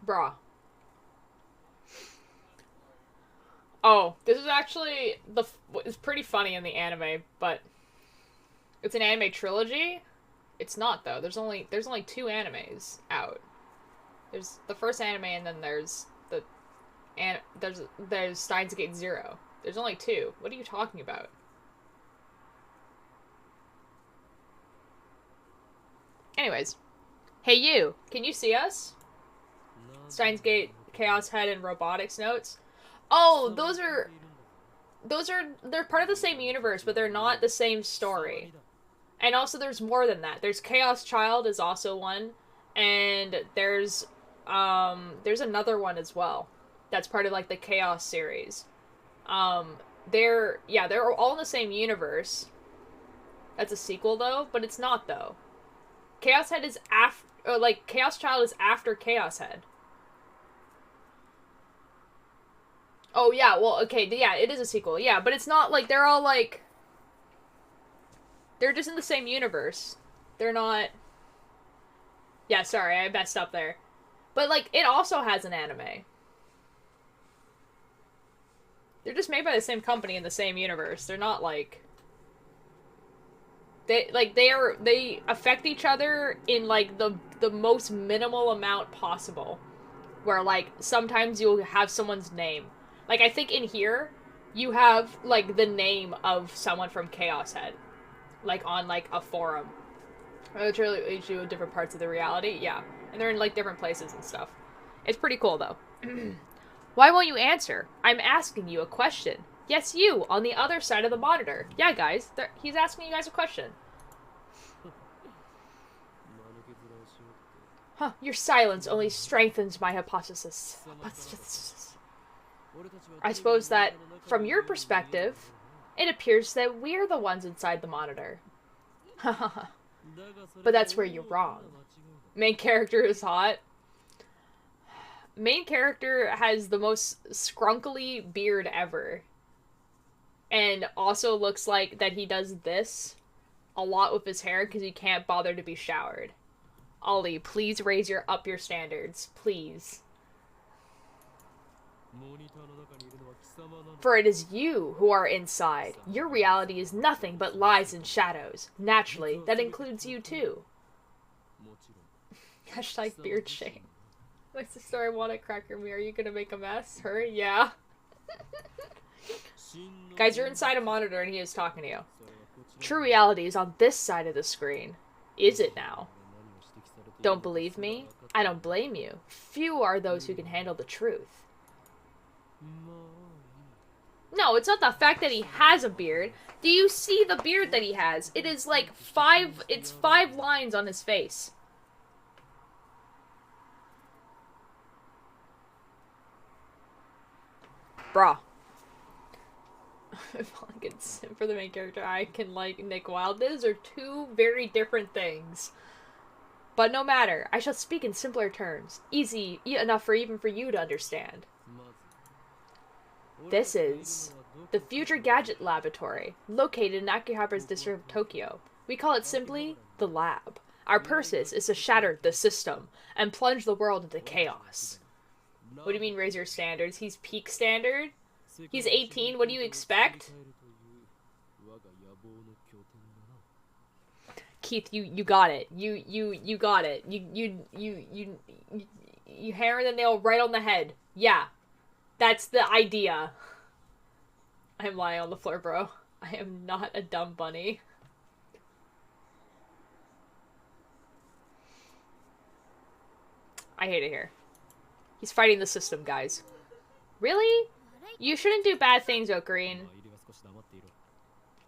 Bruh. Oh, this is actually it's pretty funny in the anime, but it's an anime trilogy. It's not though. There's only 2 animes out. There's the first anime, and then there's there's Steins Gate Zero. There's only 2. What are you talking about? Anyways, hey you, can you see us? Steins Gate, Chaos Head, and Robotics Notes. Oh, they're part of the same universe, but they're not the same story. And also there's more than that. There's Chaos Child is also one, and there's another one as well. That's part of like the Chaos series. They're all in the same universe. That's a sequel though, but it's not though. Chaos Head is Chaos Child is after Chaos Head. Oh, yeah, well, okay, yeah, it is a sequel, yeah, but it's not, like, they're all, like... They're just in the same universe. They're not... Yeah, sorry, I messed up there. But, like, it also has an anime. They're just made by the same company in the same universe. They're not, like... They affect each other in, like, the most minimal amount possible. Where, like, sometimes you'll have someone's name. Like, I think in here, you have, like, the name of someone from Chaos Head. Like, on, like, a forum. Which really each do different parts of the reality, yeah. And they're in, like, different places and stuff. It's pretty cool, though. Why won't you answer? I'm asking you a question. Yes, you, on the other side of the monitor. Yeah, guys, he's asking you guys a question. Huh, your silence only strengthens my hypothesis. I suppose that, from your perspective, it appears that we're the ones inside the monitor. But that's where you're wrong. Main character is hot. Main character has the most scrunkly beard ever. And also looks like that he does this a lot with his hair because he can't bother to be showered. Ollie, please raise up your standards. Please. For it is you who are inside. Your reality is nothing but lies and shadows. Naturally, that includes you too. Hashtag beard shame. My sister, I want to crack your mirror. Are you gonna make a mess? Her? Yeah. Guys, you're inside a monitor and he is talking to you. True reality is on this side of the screen. Is it now? Don't believe me? I don't blame you. Few are those who can handle the truth. No, it's not the fact that he has a beard. Do you see the beard that he has? It is like it's 5 lines on his face. Bruh. If I can sim for the main character, I can like Nick Wilde. Those are 2 very different things. But no matter, I shall speak in simpler terms. Easy enough for even for you to understand. This is the Future Gadget Laboratory, located in Akihabara's district of Tokyo. We call it simply the Lab. Our purpose is to shatter the system and plunge the world into chaos. What do you mean raise your standards? He's peak standard? He's 18, what do you expect? Keith, you got it. You got it. You hammer the nail right on the head. Yeah. That's the idea. I'm lying on the floor, bro. I am not a dumb bunny. I hate it here. He's fighting the system, guys. Really? You shouldn't do bad things, Ocarine.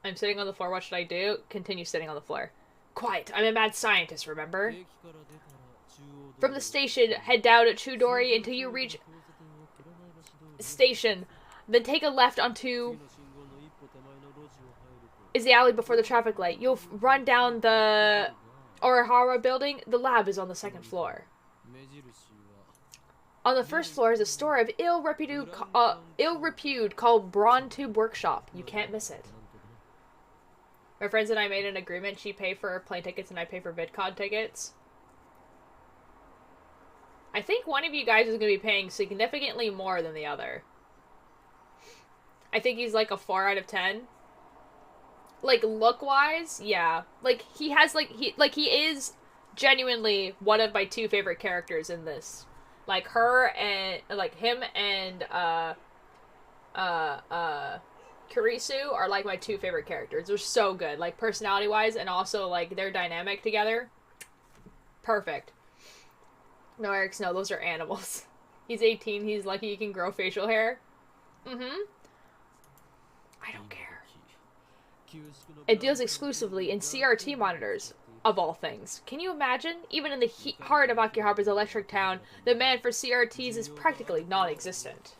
I'm sitting on the floor. What should I do? Continue sitting on the floor. Quiet. I'm a mad scientist, remember? From the station, head down at Chudori until you reach station. Then take a left onto is the alley before the traffic light. You'll run down the Orihara building. The lab is on the 2nd floor. On the 1st floor is a store of ill repute called Brawn Tube Workshop. You can't miss it. My friends and I made an agreement. She paid for plane tickets and I pay for VidCon tickets. I think one of you guys is going to be paying significantly more than the other. I think he's like a 4 out of 10. Like, look-wise, yeah. Like, he has, he is genuinely one of my 2 favorite characters in this. Like, her and, like, him and, Kurisu are, like, my 2 favorite characters. They're so good. Like, personality-wise, and also, like, their dynamic together. Perfect. No, Eric, no, those are animals. He's 18, he's lucky he can grow facial hair. Mm-hmm. I don't care. It deals exclusively in CRT monitors, of all things. Can you imagine? Even in the heart of Akihabara's electric town, the demand for CRTs is practically non-existent.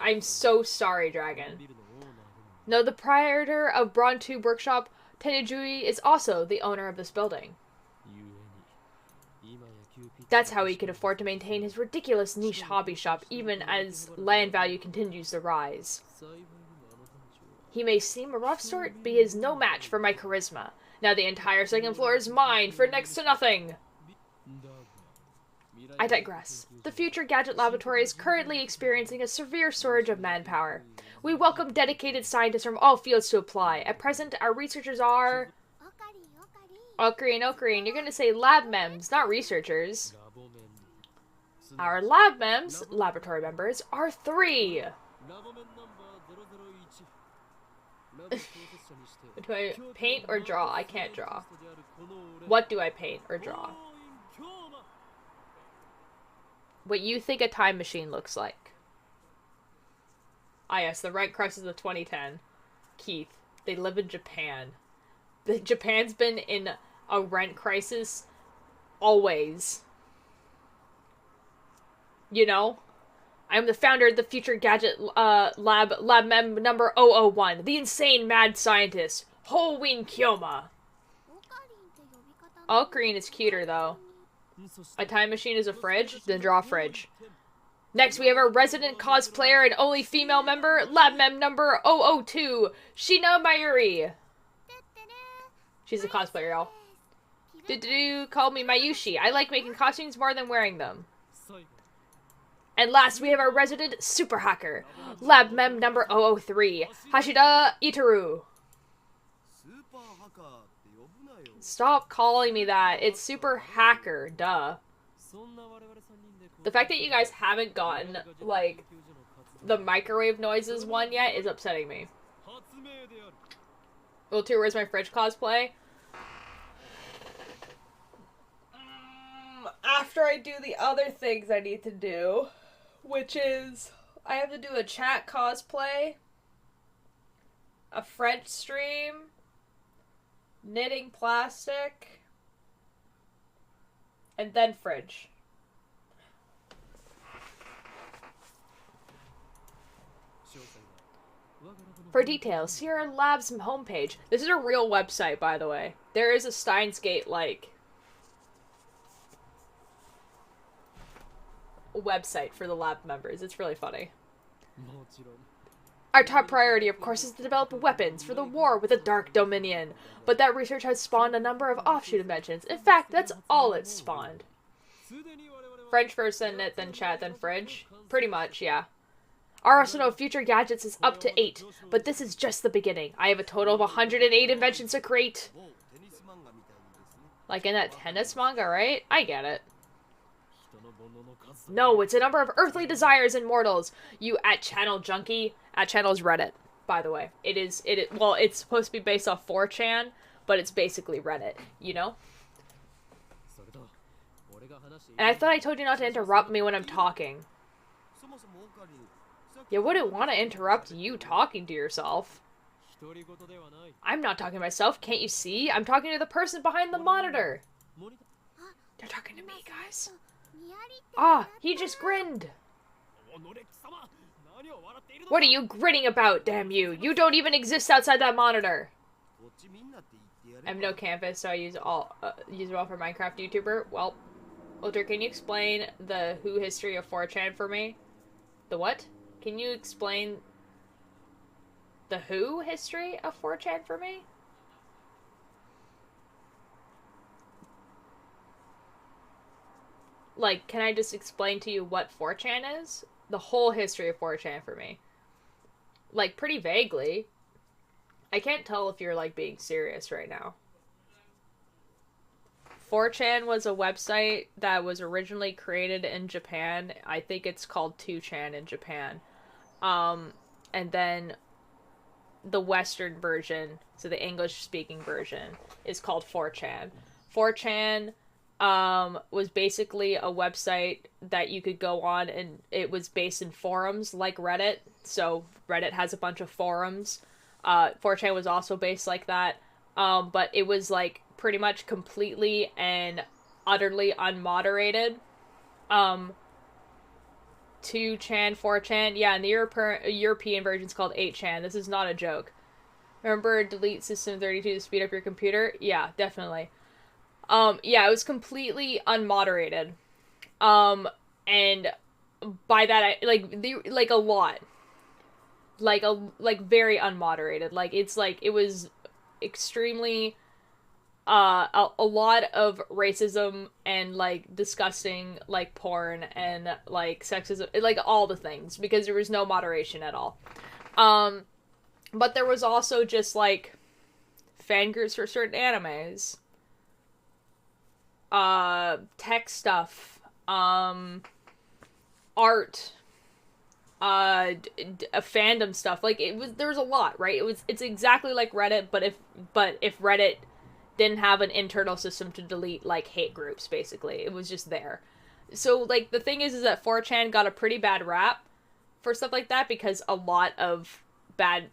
I'm so sorry, Dragon. No, the proprietor of Brawn Tube Workshop, Tenujui, is also the owner of this building. That's how he can afford to maintain his ridiculous niche hobby shop even as land value continues to rise. He may seem a rough sort, but he is no match for my charisma. Now the entire 2nd floor is mine for next to nothing. I digress. The Future Gadget Laboratory is currently experiencing a severe shortage of manpower. We welcome dedicated scientists from all fields to apply. At present, our researchers are... Ocarine, you're gonna say lab mems, not researchers. Our lab mems, laboratory members, are 3. Do I paint or draw? I can't draw. What do I paint or draw? What you think a time machine looks like. Ah yes, the rent crisis of 2010. Keith, they live in Japan. Japan's been in a rent crisis always. You know? I'm the founder of the Future Gadget Lab Mem number 001, the insane mad scientist, Ho-Win Kyoma. Ocarine is cuter, though. A time machine is a fridge? Then draw a fridge. Next, we have our resident cosplayer and only female member, Lab Mem number 002, Shina Mayuri. She's a cosplayer, y'all. Call me Mayushi. I like making costumes more than wearing them. And last, we have our resident super hacker, Lab Mem number 003, Hashida Itaru. Stop calling me that. It's super hacker, duh. The fact that you guys haven't gotten, like, the microwave noises one yet is upsetting me. Well, too, where's my fridge cosplay? After I do the other things I need to do, which is, I have to do a chat cosplay, a French stream, knitting plastic, and then fridge. For details, see our lab's homepage. This is a real website, by the way. There is a Steins Gate, like, website for the lab members. It's really funny. Our top priority, of course, is to develop weapons for the war with the Dark Dominion. But that research has spawned a number of offshoot inventions. In fact, that's all it's spawned. French first, then knit, then chat, then fridge. Pretty much, yeah. Our arsenal of future gadgets is up to 8, but this is just the beginning. I have a total of 108 inventions to create. Like in that tennis manga, right? I get it. No, it's a number of earthly desires and mortals. You @channel junkie. @channel is Reddit, by the way. Well, it's supposed to be based off 4chan, but it's basically Reddit, you know? And I thought I told you not to interrupt me when I'm talking. You wouldn't want to interrupt you talking to yourself. I'm not talking to myself, can't you see? I'm talking to the person behind the monitor. They're talking to me, guys. Ah, he just grinned. What are you grinning about, damn you? You don't even exist outside that monitor. I have no canvas, so I use it all for Minecraft YouTuber. Well, Ultra, can you explain the Who history of 4chan for me? The what? Can you explain the Who history of 4chan for me? Like, can I just explain to you what 4chan is? The whole history of 4chan for me. Like, pretty vaguely. I can't tell if you're, like, being serious right now. 4chan was a website that was originally created in Japan. I think it's called 2chan in Japan. And then the Western version, so the English-speaking version, is called 4chan. 4chan was basically a website that you could go on, and it was based in forums like Reddit. So Reddit has a bunch of forums. 4chan was also based like that. But it was like pretty much completely and utterly unmoderated. 2chan, 4chan, yeah, and the European version's called 8chan. This is not a joke. Remember delete system 32 to speed up your computer? Yeah, definitely. Yeah, it was completely unmoderated. And by that, like a lot. Like very unmoderated. Like, it was extremely, a lot of racism and, like, disgusting, like, porn and, like, sexism, like, all the things, because there was no moderation at all. But there was also just, like, fangirls for certain animes. Tech stuff, art, fandom stuff. Like, there was a lot, right? It's exactly like Reddit, but if Reddit didn't have an internal system to delete, like, hate groups, basically. It was just there. So, like, the thing is that 4chan got a pretty bad rap for stuff like that, because a lot of bad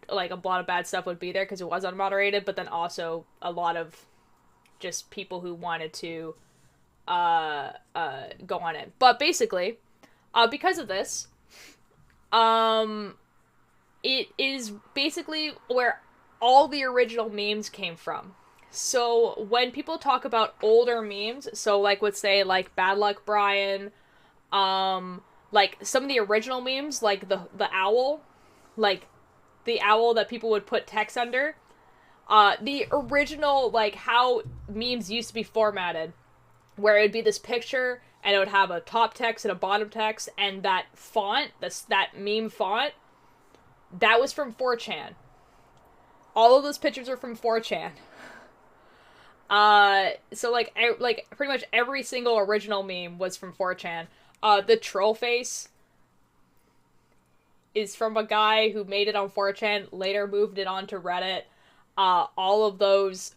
stuff would be there, because it was unmoderated, but then also a lot of just people who wanted to go on it. But basically, because of this, it is basically where all the original memes came from. So when people talk about older memes, so like, let's say, like, Bad Luck Brian, like, some of the original memes, like the owl, like the owl that people would put text under, The original, like, how memes used to be formatted, where it would be this picture, and it would have a top text and a bottom text, and that font, that meme font, that was from 4chan. All of those pictures are from 4chan. So, like, pretty much every single original meme was from 4chan. The troll face is from a guy who made it on 4chan, later moved it onto Reddit. All of those,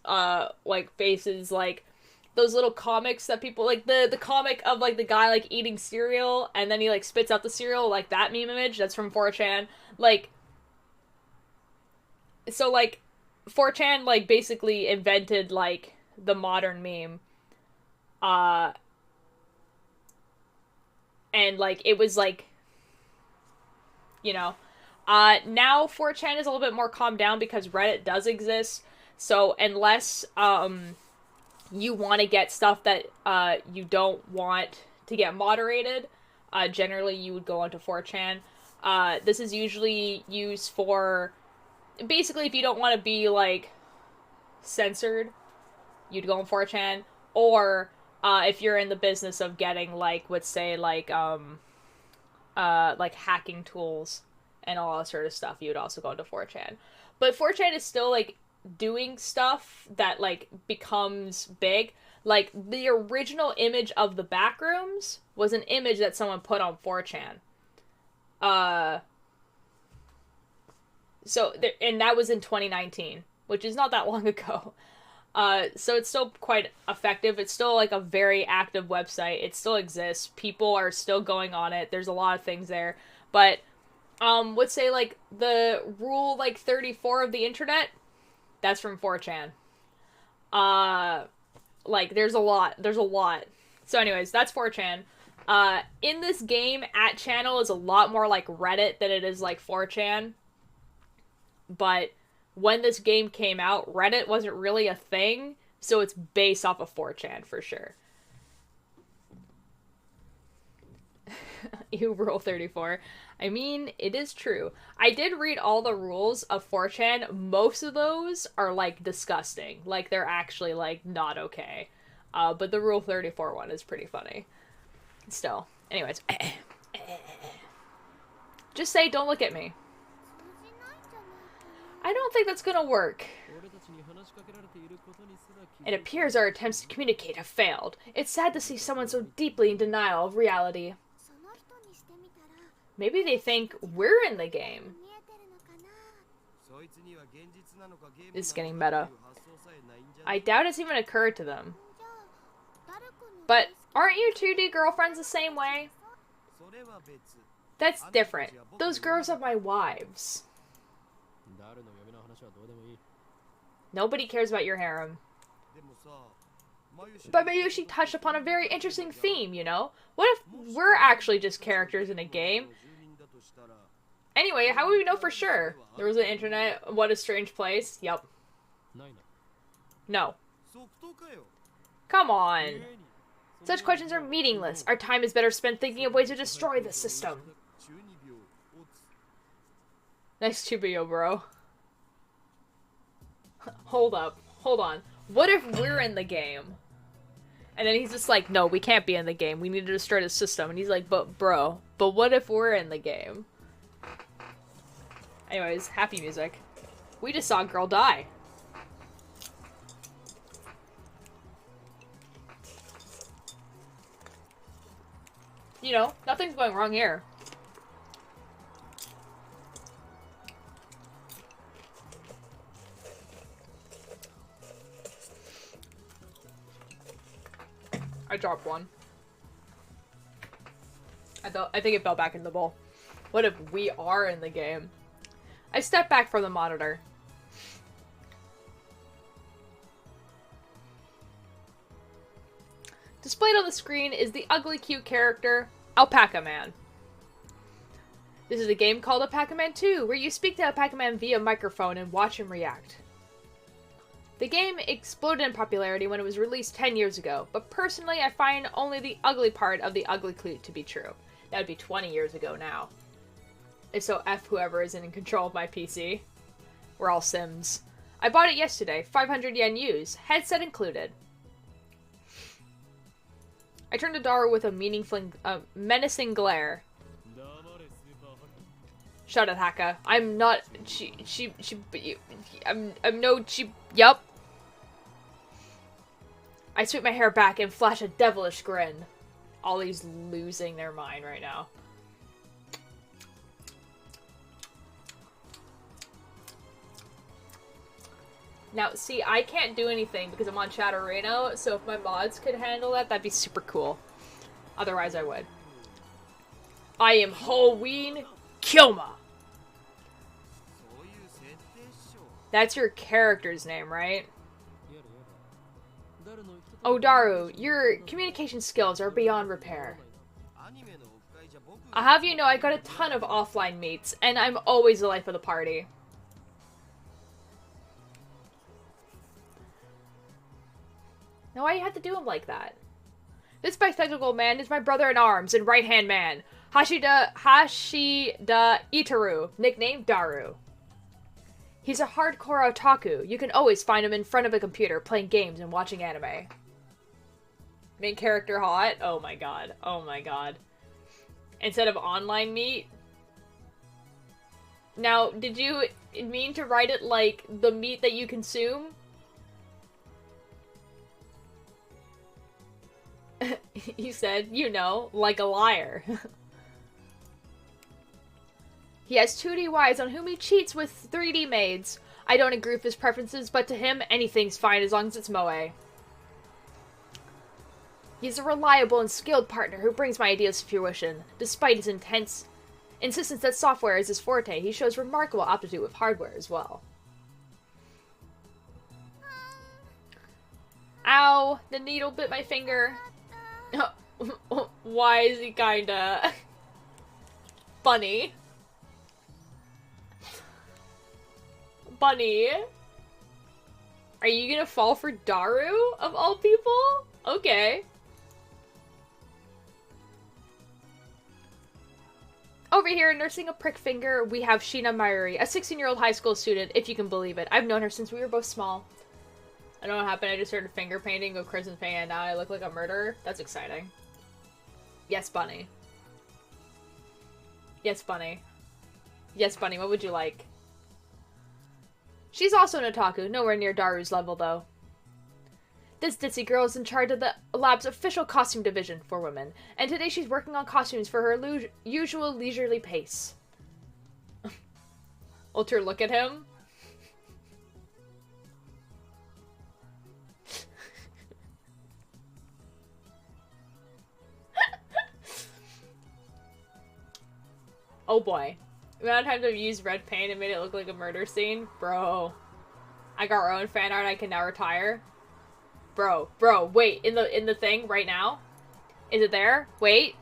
like, faces, like, those little comics that people, like, the comic of, like, the guy, like, eating cereal, and then he, like, spits out the cereal, like, that meme image, that's from 4chan. Like, so, like, 4chan, like, basically invented, like, the modern meme. And, like, it was, like, you know, now 4chan is a little bit more calmed down because Reddit does exist. So unless, you want to get stuff that, you don't want to get moderated, generally you would go onto 4chan. This is usually used for, basically, if you don't want to be, like, censored, you'd go on 4chan. Or, if you're in the business of getting, like, let's say, like hacking tools and all that sort of stuff, you would also go into 4chan. But 4chan is still, like, doing stuff that, like, becomes big. Like, the original image of the backrooms was an image that someone put on 4chan. And that was in 2019, which is not that long ago. So it's still quite effective. It's still, like, a very active website. It still exists. People are still going on it. There's a lot of things there. But, let's say, like, the rule, like, 34 of the internet, that's from 4chan. Like, there's a lot. So anyways, that's 4chan. In this game, @channel is a lot more like Reddit than it is like 4chan. But when this game came out, Reddit wasn't really a thing, so it's based off of 4chan for sure. You rule 34. I mean, it is true. I did read all the rules of 4chan. Most of those are, like, disgusting. Like, they're actually, like, not okay. But the rule 34 one is pretty funny. Still. Anyways. Just say, don't look at me. I don't think that's gonna work. It appears our attempts to communicate have failed. It's sad to see someone so deeply in denial of reality. Maybe they think we're in the game. This is getting meta. I doubt it's even occurred to them. But aren't you 2D girlfriends the same way? That's different. Those girls are my wives. Nobody cares about your harem. But Mayushi touched upon a very interesting theme, you know? What if we're actually just characters in a game? Anyway, how would we know for sure? There was an internet. What a strange place. Yup. No. Come on. Such questions are meaningless. Our time is better spent thinking of ways to destroy the system. Nice Chubio, bro. Hold up. Hold on. What if we're in the game? And then he's just like, no, we can't be in the game. We need to destroy the system. And he's like, but bro, but what if we're in the game? Anyways, happy music. We just saw a girl die. You know, nothing's going wrong here. I dropped one. I think it fell back in the bowl. What if we are in the game? I stepped back from the monitor. Displayed on the screen is the ugly cute character, Alpaca Man. This is a game called Alpaca Man 2, where you speak to Alpaca Man via microphone and watch him react. The game exploded in popularity when it was released 10 years ago, but personally I find only the ugly part of the ugly cute to be true. That would be 20 years ago now. If so, F whoever is in control of my PC. We're all Sims. I bought it yesterday. 500 yen used. Headset included. I turned to Daru with a menacing glare. Shut it, Haka. I'm not. I'm no. Yup. I sweep my hair back and flash a devilish grin. Ollie's losing their mind right now. Now, see, I can't do anything because I'm on chat arena, so if my mods could handle that, that'd be super cool. Otherwise, I would. I am Halloween Kilma. That's your character's name, right? Oh, Daru, your communication skills are beyond repair. I'll have you know I got a ton of offline meets, and I'm always the life of the party. Now why do you have to do him like that? This bicycle man is my brother in arms and right-hand man, Hashida Itaru, nicknamed Daru. He's a hardcore otaku. You can always find him in front of a computer playing games and watching anime. Main character hot? Oh my god. Oh my god. Instead of online meet? Now, did you mean to write it like the meat that you consume? You said, you know, like a liar. He has 2D wives on whom he cheats with 3D maids. I don't agree with his preferences, but to him, anything's fine as long as it's moe. He's a reliable and skilled partner who brings my ideas to fruition. Despite his intense insistence that software is his forte, he shows remarkable aptitude with hardware as well. Ow! The needle bit my finger. Why is he kinda funny? Bunny? Are you gonna fall for Daru, of all people? Okay. Over here, nursing a prick finger, we have Sheena Mayuri, a 16-year-old high school student, if you can believe it. I've known her since we were both small. I don't know what happened, I just started finger painting, go crimson paint, and now I look like a murderer. That's exciting. Yes, Bunny. Yes, Bunny. Yes, Bunny, what would you like? She's also an otaku, nowhere near Daru's level, though. This ditzy girl is in charge of the lab's official costume division for women, and today she's working on costumes for her usual leisurely pace. Ultra, look at him. Oh boy. The amount of times I've used red paint and made it look like a murder scene? Bro. I got our own fan art I can now retire. Bro, wait, in the thing right now? Is it there? Wait.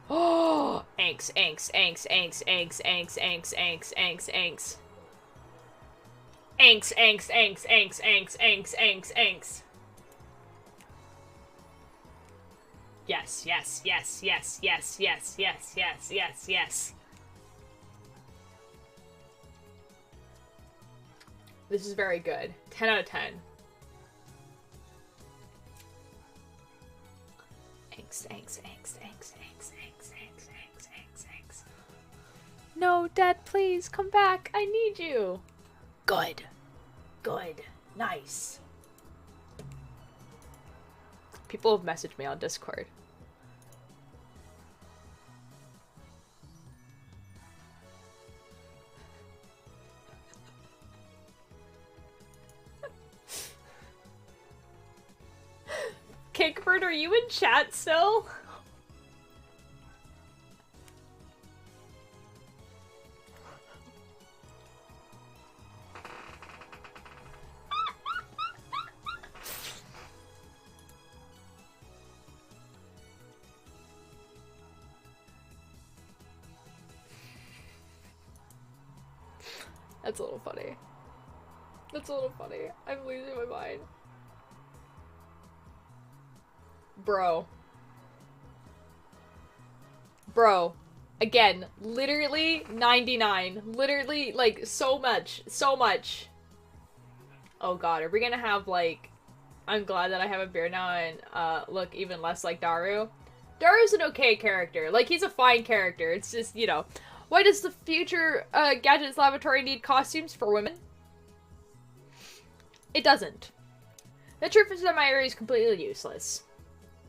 Oh, Anks. Anks. Yes. This is very good. 10 out of 10. Thanks. No, Dad, please, come back. I need you. Good. Nice. People have messaged me on Discord. Kickbird, are you in chat still? That's a little funny. I'm losing my mind. Bro. Again, literally 99. Literally, like, so much. Oh god, are we gonna have, like... I'm glad that I have a beard now and look even less like Daru. Daru's an okay character. Like, he's a fine character. It's just, you know... Why does the future Gadgets Laboratory need costumes for women? It doesn't. The truth is that my area is completely useless.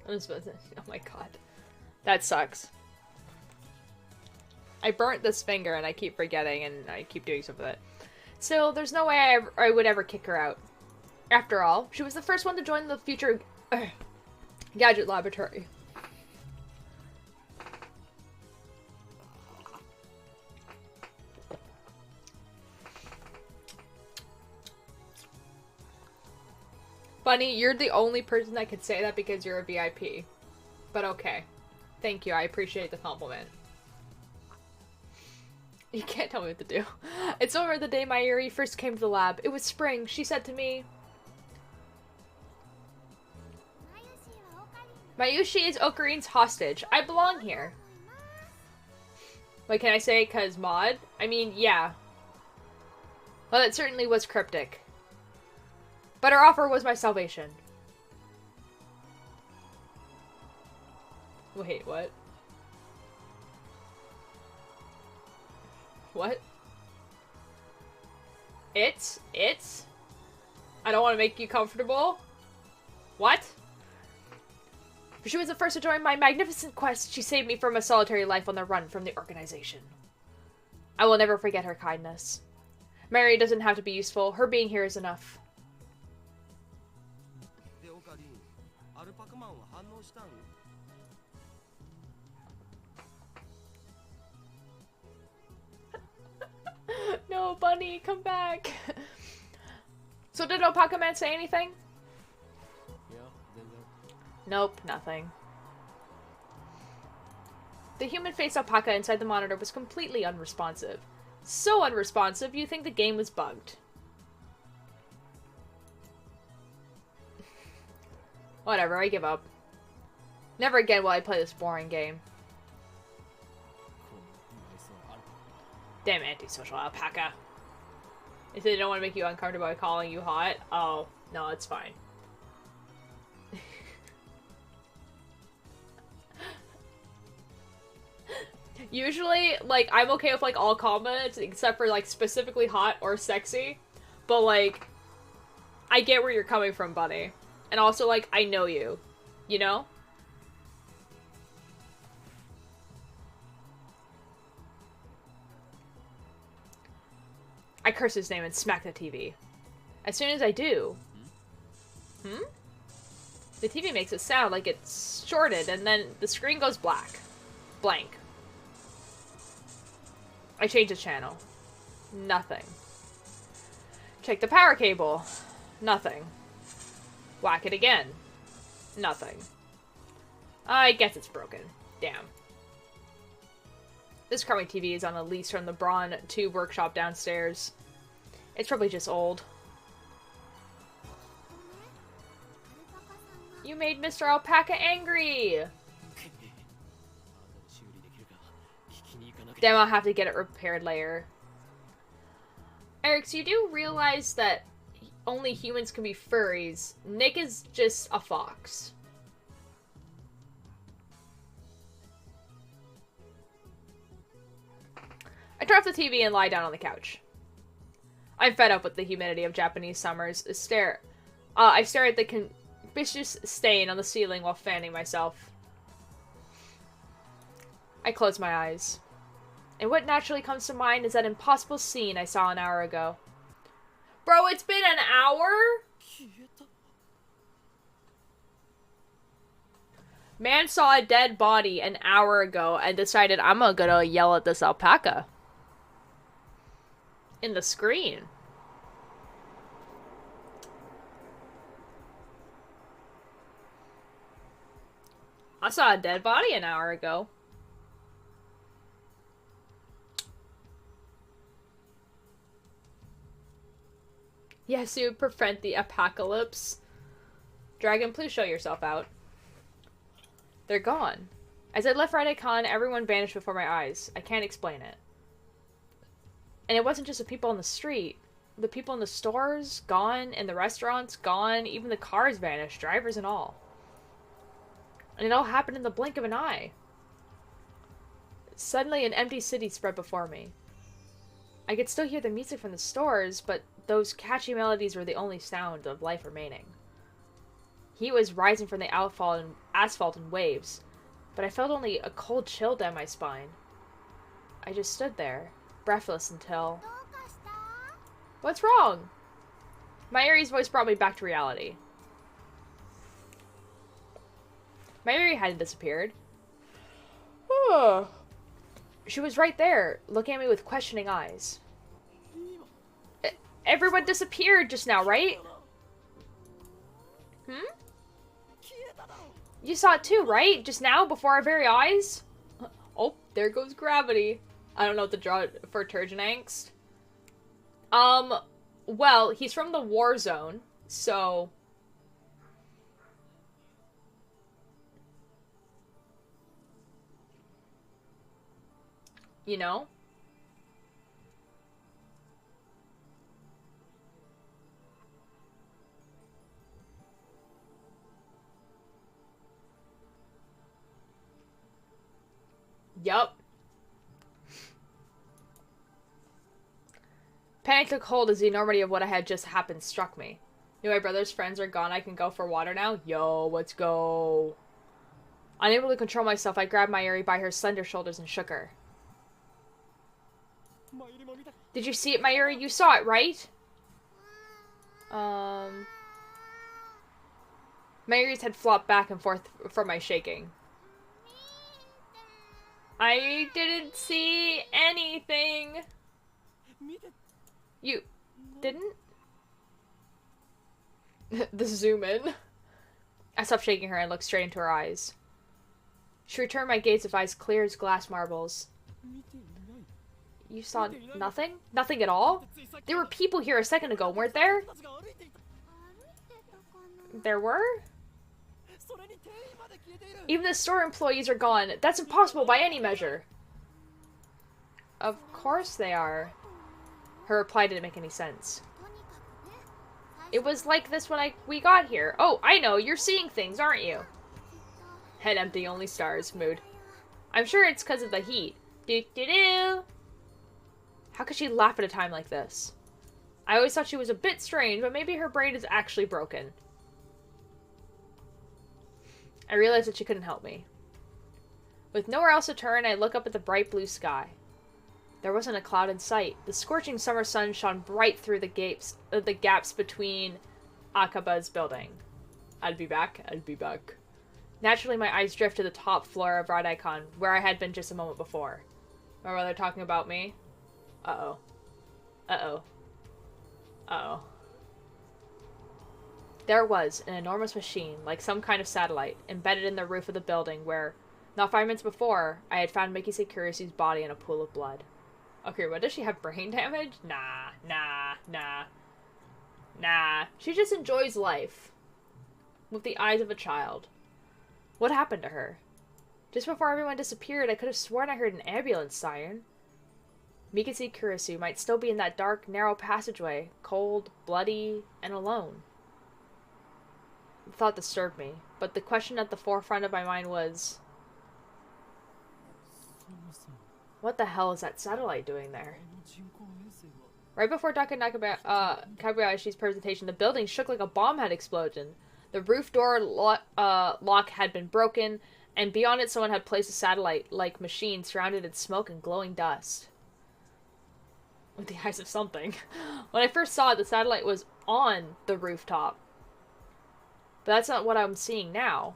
Oh my god. That sucks. I burnt this finger and I keep forgetting and I keep doing something with it. Still, there's no way I would ever kick her out. After all, she was the first one to join the future Gadget Laboratory. Bunny, you're the only person that could say that because you're a VIP. But okay. Thank you, I appreciate the compliment. You can't tell me what to do. It's over the day Mayuri first came to the lab. It was spring. She said to me, Mayushi is Okarin's hostage. I belong here. What can I say? 'Cause mod? I mean, yeah. Well, it certainly was cryptic. But her offer was my salvation. Wait, what? What? It's? I don't want to make you comfortable? What? She was the first to join my magnificent quest. She saved me from a solitary life on the run from the organization. I will never forget her kindness. Mary doesn't have to be useful. Her being here is enough. No, Bunny, come back. So did Alpaca Man say anything? Nope, nothing. The human-faced alpaca inside the monitor was completely unresponsive. So unresponsive, you think the game was bugged. Whatever, I give up. Never again will I play this boring game. Damn antisocial alpaca. They say they don't want to make you uncomfortable by calling you hot. Oh, no, it's fine. Usually, like, I'm okay with, like, all comments, except for, like, specifically hot or sexy. But, like, I get where you're coming from, Bunny. And also, like, I know you. You know? I curse his name and smack the TV. As soon as I do... The TV makes it sound like it's shorted, and then the screen goes black. Blank. I change the channel. Nothing. Check the power cable. Nothing. Whack it again. Nothing. I guess it's broken. Damn. This crummy TV is on a lease from the Braun Tube workshop downstairs. It's probably just old. You made Mr. Alpaca angry! Damn, I'll have to get it repaired later. Eric, so you do realize that only humans can be furries. Nick is just a fox. I turn off the TV and lie down on the couch. I'm fed up with the humidity of Japanese summers. I stare at the conspicuous stain on the ceiling while fanning myself. I close my eyes. And what naturally comes to mind is that impossible scene I saw an hour ago. Bro, it's been an hour? Man saw a dead body an hour ago and decided I'm gonna yell at this alpaca. In the screen. I saw a dead body an hour ago. Yes, you would prevent the apocalypse. Dragon, please show yourself out. They're gone. As I left Radicon, everyone vanished before my eyes. I can't explain it. And it wasn't just the people on the street. The people in the stores, gone. In the restaurants, gone. Even the cars vanished, drivers and all. And it all happened in the blink of an eye. Suddenly, an empty city spread before me. I could still hear the music from the stores, but those catchy melodies were the only sound of life remaining. Heat was rising from the asphalt in waves, but I felt only a cold chill down my spine. I just stood there, breathless until... What's wrong? Mayuri's voice brought me back to reality. Mayuri hadn't disappeared. She was right there, looking at me with questioning eyes. Everyone disappeared just now, right? You saw it too, right? Just now, before our very eyes? Oh, there goes gravity. I don't know what to draw for Turgeon Angst. Well, he's from the war zone, so... You know? Yup. Panic took hold as the enormity of what had just happened struck me. Knew my brother's friends are gone, I can go for water now? Yo, let's go. Unable to control myself, I grabbed Mayuri by her slender shoulders and shook her. Did you see it, Mayuri? You saw it, right? Mayuri's head flopped back and forth from my shaking. I didn't see anything. You didn't? The zoom in. I stopped shaking her and looked straight into her eyes. She returned my gaze with eyes clear as glass marbles. You saw nothing? Nothing at all? There were people here a second ago, weren't there? There were? Even the store employees are gone. That's impossible by any measure. Of course they are. Her reply didn't make any sense. It was like this when we got here. Oh, I know. You're seeing things, aren't you? Head empty, only stars. Mood. I'm sure it's because of the heat. Do-do-do. How could she laugh at a time like this? I always thought she was a bit strange, but maybe her brain is actually broken. I realized that she couldn't help me. With nowhere else to turn, I look up at the bright blue sky. There wasn't a cloud in sight. The scorching summer sun shone bright through the gaps between Akaba's building. I'd be back. Naturally, my eyes drift to the top floor of Rod Icon, where I had been just a moment before. My brother talking about me? Uh-oh. Uh-oh. Uh-oh. There was an enormous machine, like some kind of satellite, embedded in the roof of the building where, not 5 minutes before, I had found Mickey Securisu's body in a pool of blood. Okay, what, does she have brain damage? Nah. She just enjoys life. With the eyes of a child. What happened to her? Just before everyone disappeared, I could have sworn I heard an ambulance siren. Mikase Kurisu might still be in that dark, narrow passageway, cold, bloody, and alone. The thought disturbed me, but the question at the forefront of my mind was... What the hell is that satellite doing there? Right before Dr. Kabayashi's presentation, the building shook like a bomb had exploded. The roof door lock had been broken, and beyond it someone had placed a satellite-like machine surrounded in smoke and glowing dust. With the eyes of something. When I first saw it, the satellite was on the rooftop. But that's not what I'm seeing now.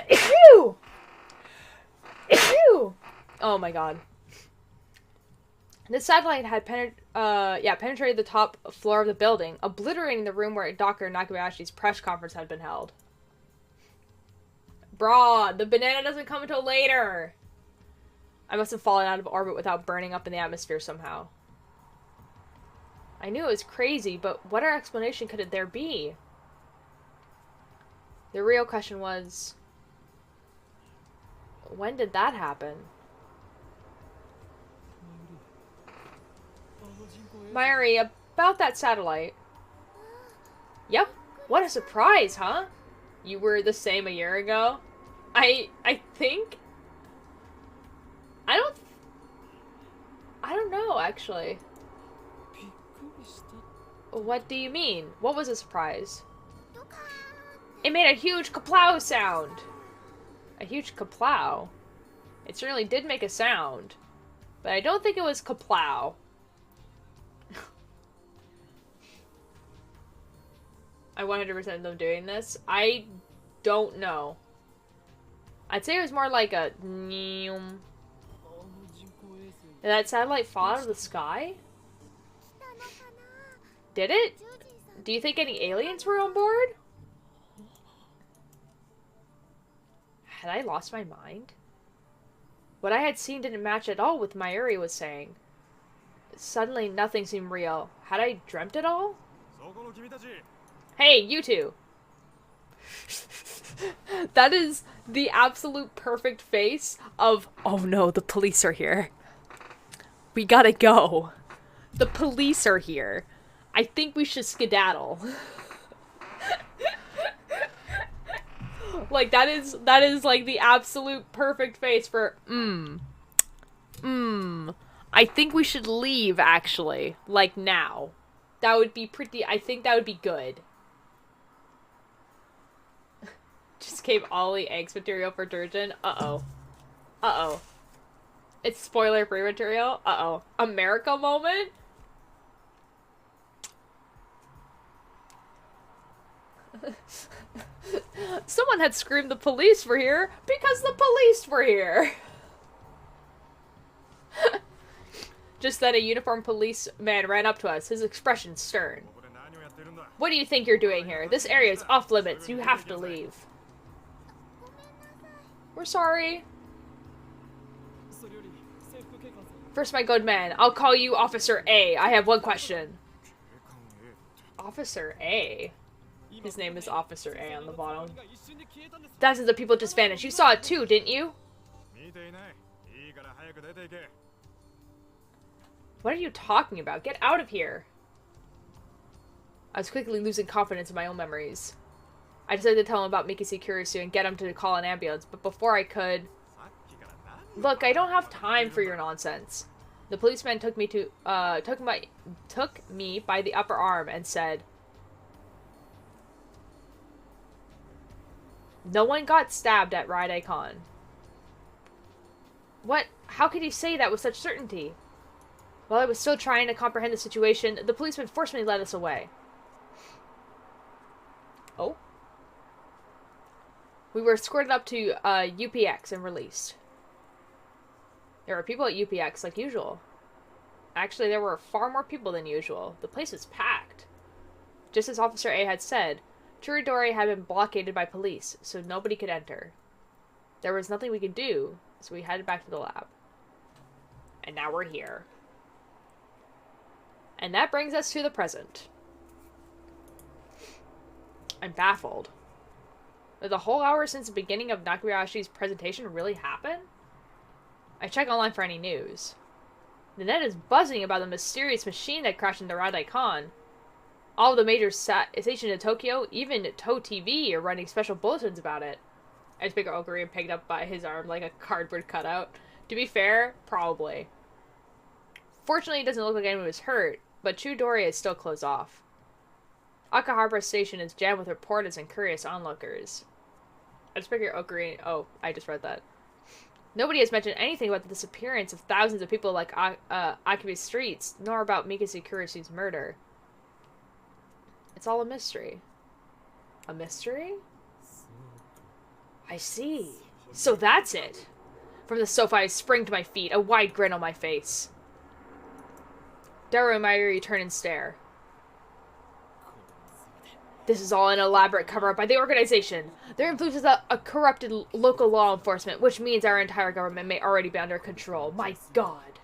Ew! Ew! Oh my god. The satellite had penetrated the top floor of the building, obliterating the room where Dr. Nakabayashi's press conference had been held. Brah, the banana doesn't come until later! I must have fallen out of orbit without burning up in the atmosphere somehow. I knew it was crazy, but what other explanation could there be? The real question was... when did that happen? Mayuri, about that satellite. Yep. What a surprise, huh? You were the same a year ago? I think... I don't know, actually. What do you mean? What was a surprise? It made a huge kaplow sound. A huge kaplow. It certainly did make a sound. But I don't think it was kaplow. I 100% them doing this. I don't know. I'd say it was more like a... Did that satellite fall out of the sky? Did it? Do you think any aliens were on board? Had I lost my mind? What I had seen didn't match at all with Mayuri was saying. Suddenly, nothing seemed real. Had I dreamt it all? Hey, you two! That is the absolute perfect face of, oh no, the police are here. We gotta go. The police are here. I think we should skedaddle. Like, that is like the absolute perfect face for, I think we should leave, actually. Like, now. That would be pretty, I think that would be good. Just gave Ollie eggs material for Durgeon. Uh-oh. Uh-oh. It's spoiler-free material? Uh-oh. America moment? Someone had screamed the police were here because the police were here. Just then a uniformed policeman ran up to us, his expression stern. What do you think you're doing here? This area is off limits. You have to leave. We're sorry. First, my good man, I'll call you Officer A. I have one question. Officer A? His name is Officer A on the bottom. Dozens of people just vanished. You saw it too, didn't you? What are you talking about? Get out of here. I was quickly losing confidence in my own memories. I decided to tell him about Mikasa Kurisu and get him to call an ambulance, but before I could... Look, I don't have time for your nonsense. The policeman took me by the upper arm and said, no one got stabbed at Ride Icon. What? How could you say that with such certainty? While I was still trying to comprehend the situation, the policeman forcibly led us away. Oh? We were escorted up to UPX and released. There were people at UPX like usual. Actually, there were far more people than usual. The place was packed. Just as Officer A had said, Churidori had been blockaded by police, so nobody could enter. There was nothing we could do, so we headed back to the lab. And now we're here. And that brings us to the present. I'm baffled. Did the whole hour since the beginning of Nakabayashi's presentation really happen? I check online for any news. The net is buzzing about the mysterious machine that crashed into Rad Icon. All of the major stations in Tokyo, even To TV, are running special bulletins about it. I just figure Oguri pegged up by his arm like a cardboard cutout. To be fair, probably. Fortunately, it doesn't look like anyone was hurt, but Chudori is still closed off. Akihabara Station is jammed with reporters and curious onlookers. I just figure Oguri... Oh, I just read that. Nobody has mentioned anything about the disappearance of thousands of people like Akiba's streets, nor about Mikasa Kurisu's murder. It's all a mystery. A mystery? I see. So that's it. From the sofa I spring to my feet, a wide grin on my face. Daru and Mayuri turn and stare. This is all an elaborate cover-up by the organization. Their influence is a corrupted local law enforcement, which means our entire government may already be under control. My God.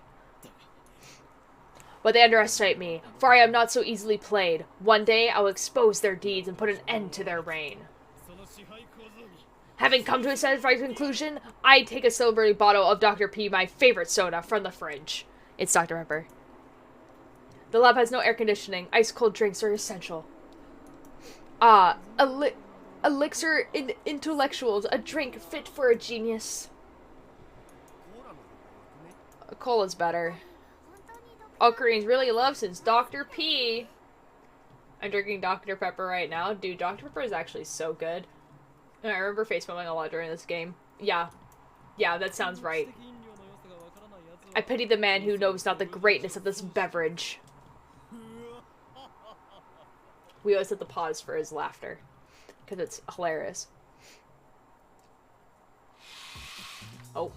But they underestimate me, for I am not so easily played. One day, I will expose their deeds and put an end to their reign. Having come to a satisfying conclusion, I take a silvery bottle of Dr. P, my favorite soda, from the fridge. It's Dr. Pepper. The lab has no air conditioning. Ice-cold drinks are essential. Ah, elixir intellectuals. A drink fit for a genius. A cola's better. All Koreans really love since Dr. P. I'm drinking Dr. Pepper right now. Dude, Dr. Pepper is actually so good. I remember facepalming a lot during this game. Yeah. Yeah, that sounds right. I pity the man who knows not the greatness of this beverage. We always have to pause for his laughter. Because it's hilarious. Oh.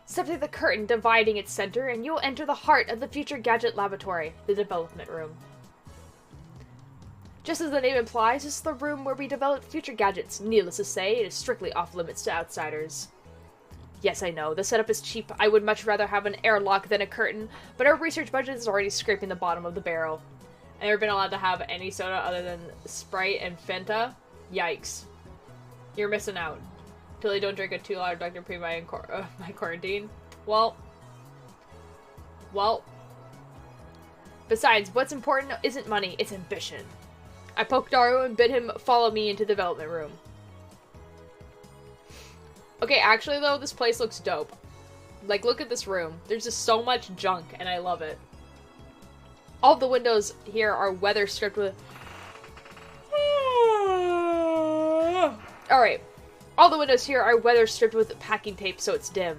Step through the curtain dividing its center, and you'll enter the heart of the Future Gadget Laboratory, the development room. Just as the name implies, this is the room where we develop future gadgets. Needless to say, it is strictly off-limits to outsiders. Yes, I know, the setup is cheap. I would much rather have an airlock than a curtain, but our research budget is already scraping the bottom of the barrel. I've never been allowed to have any soda other than Sprite and Fanta? Yikes. You're missing out. Till I don't drink a 2-liter Dr. P my quarantine. Well. Besides, what's important isn't money, it's ambition. I poked Daru and bid him follow me into the development room. Okay, actually though, this place looks dope. Like, look at this room. There's just so much junk, and I love it. All the windows here are weather stripped with... Alright. All the windows here are weather stripped with packing tape so it's dim.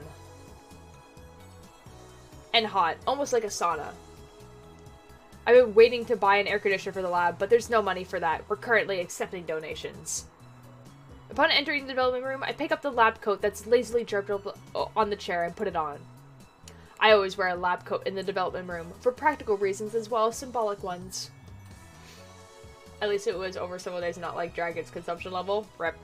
And hot. Almost like a sauna. I've been waiting to buy an air conditioner for the lab, but there's no money for that. We're currently accepting donations. Upon entering the development room, I pick up the lab coat that's lazily draped on the chair and put it on. I always wear a lab coat in the development room, for practical reasons as well as symbolic ones. At least it was over several days, not like Dragon's consumption level. Rep.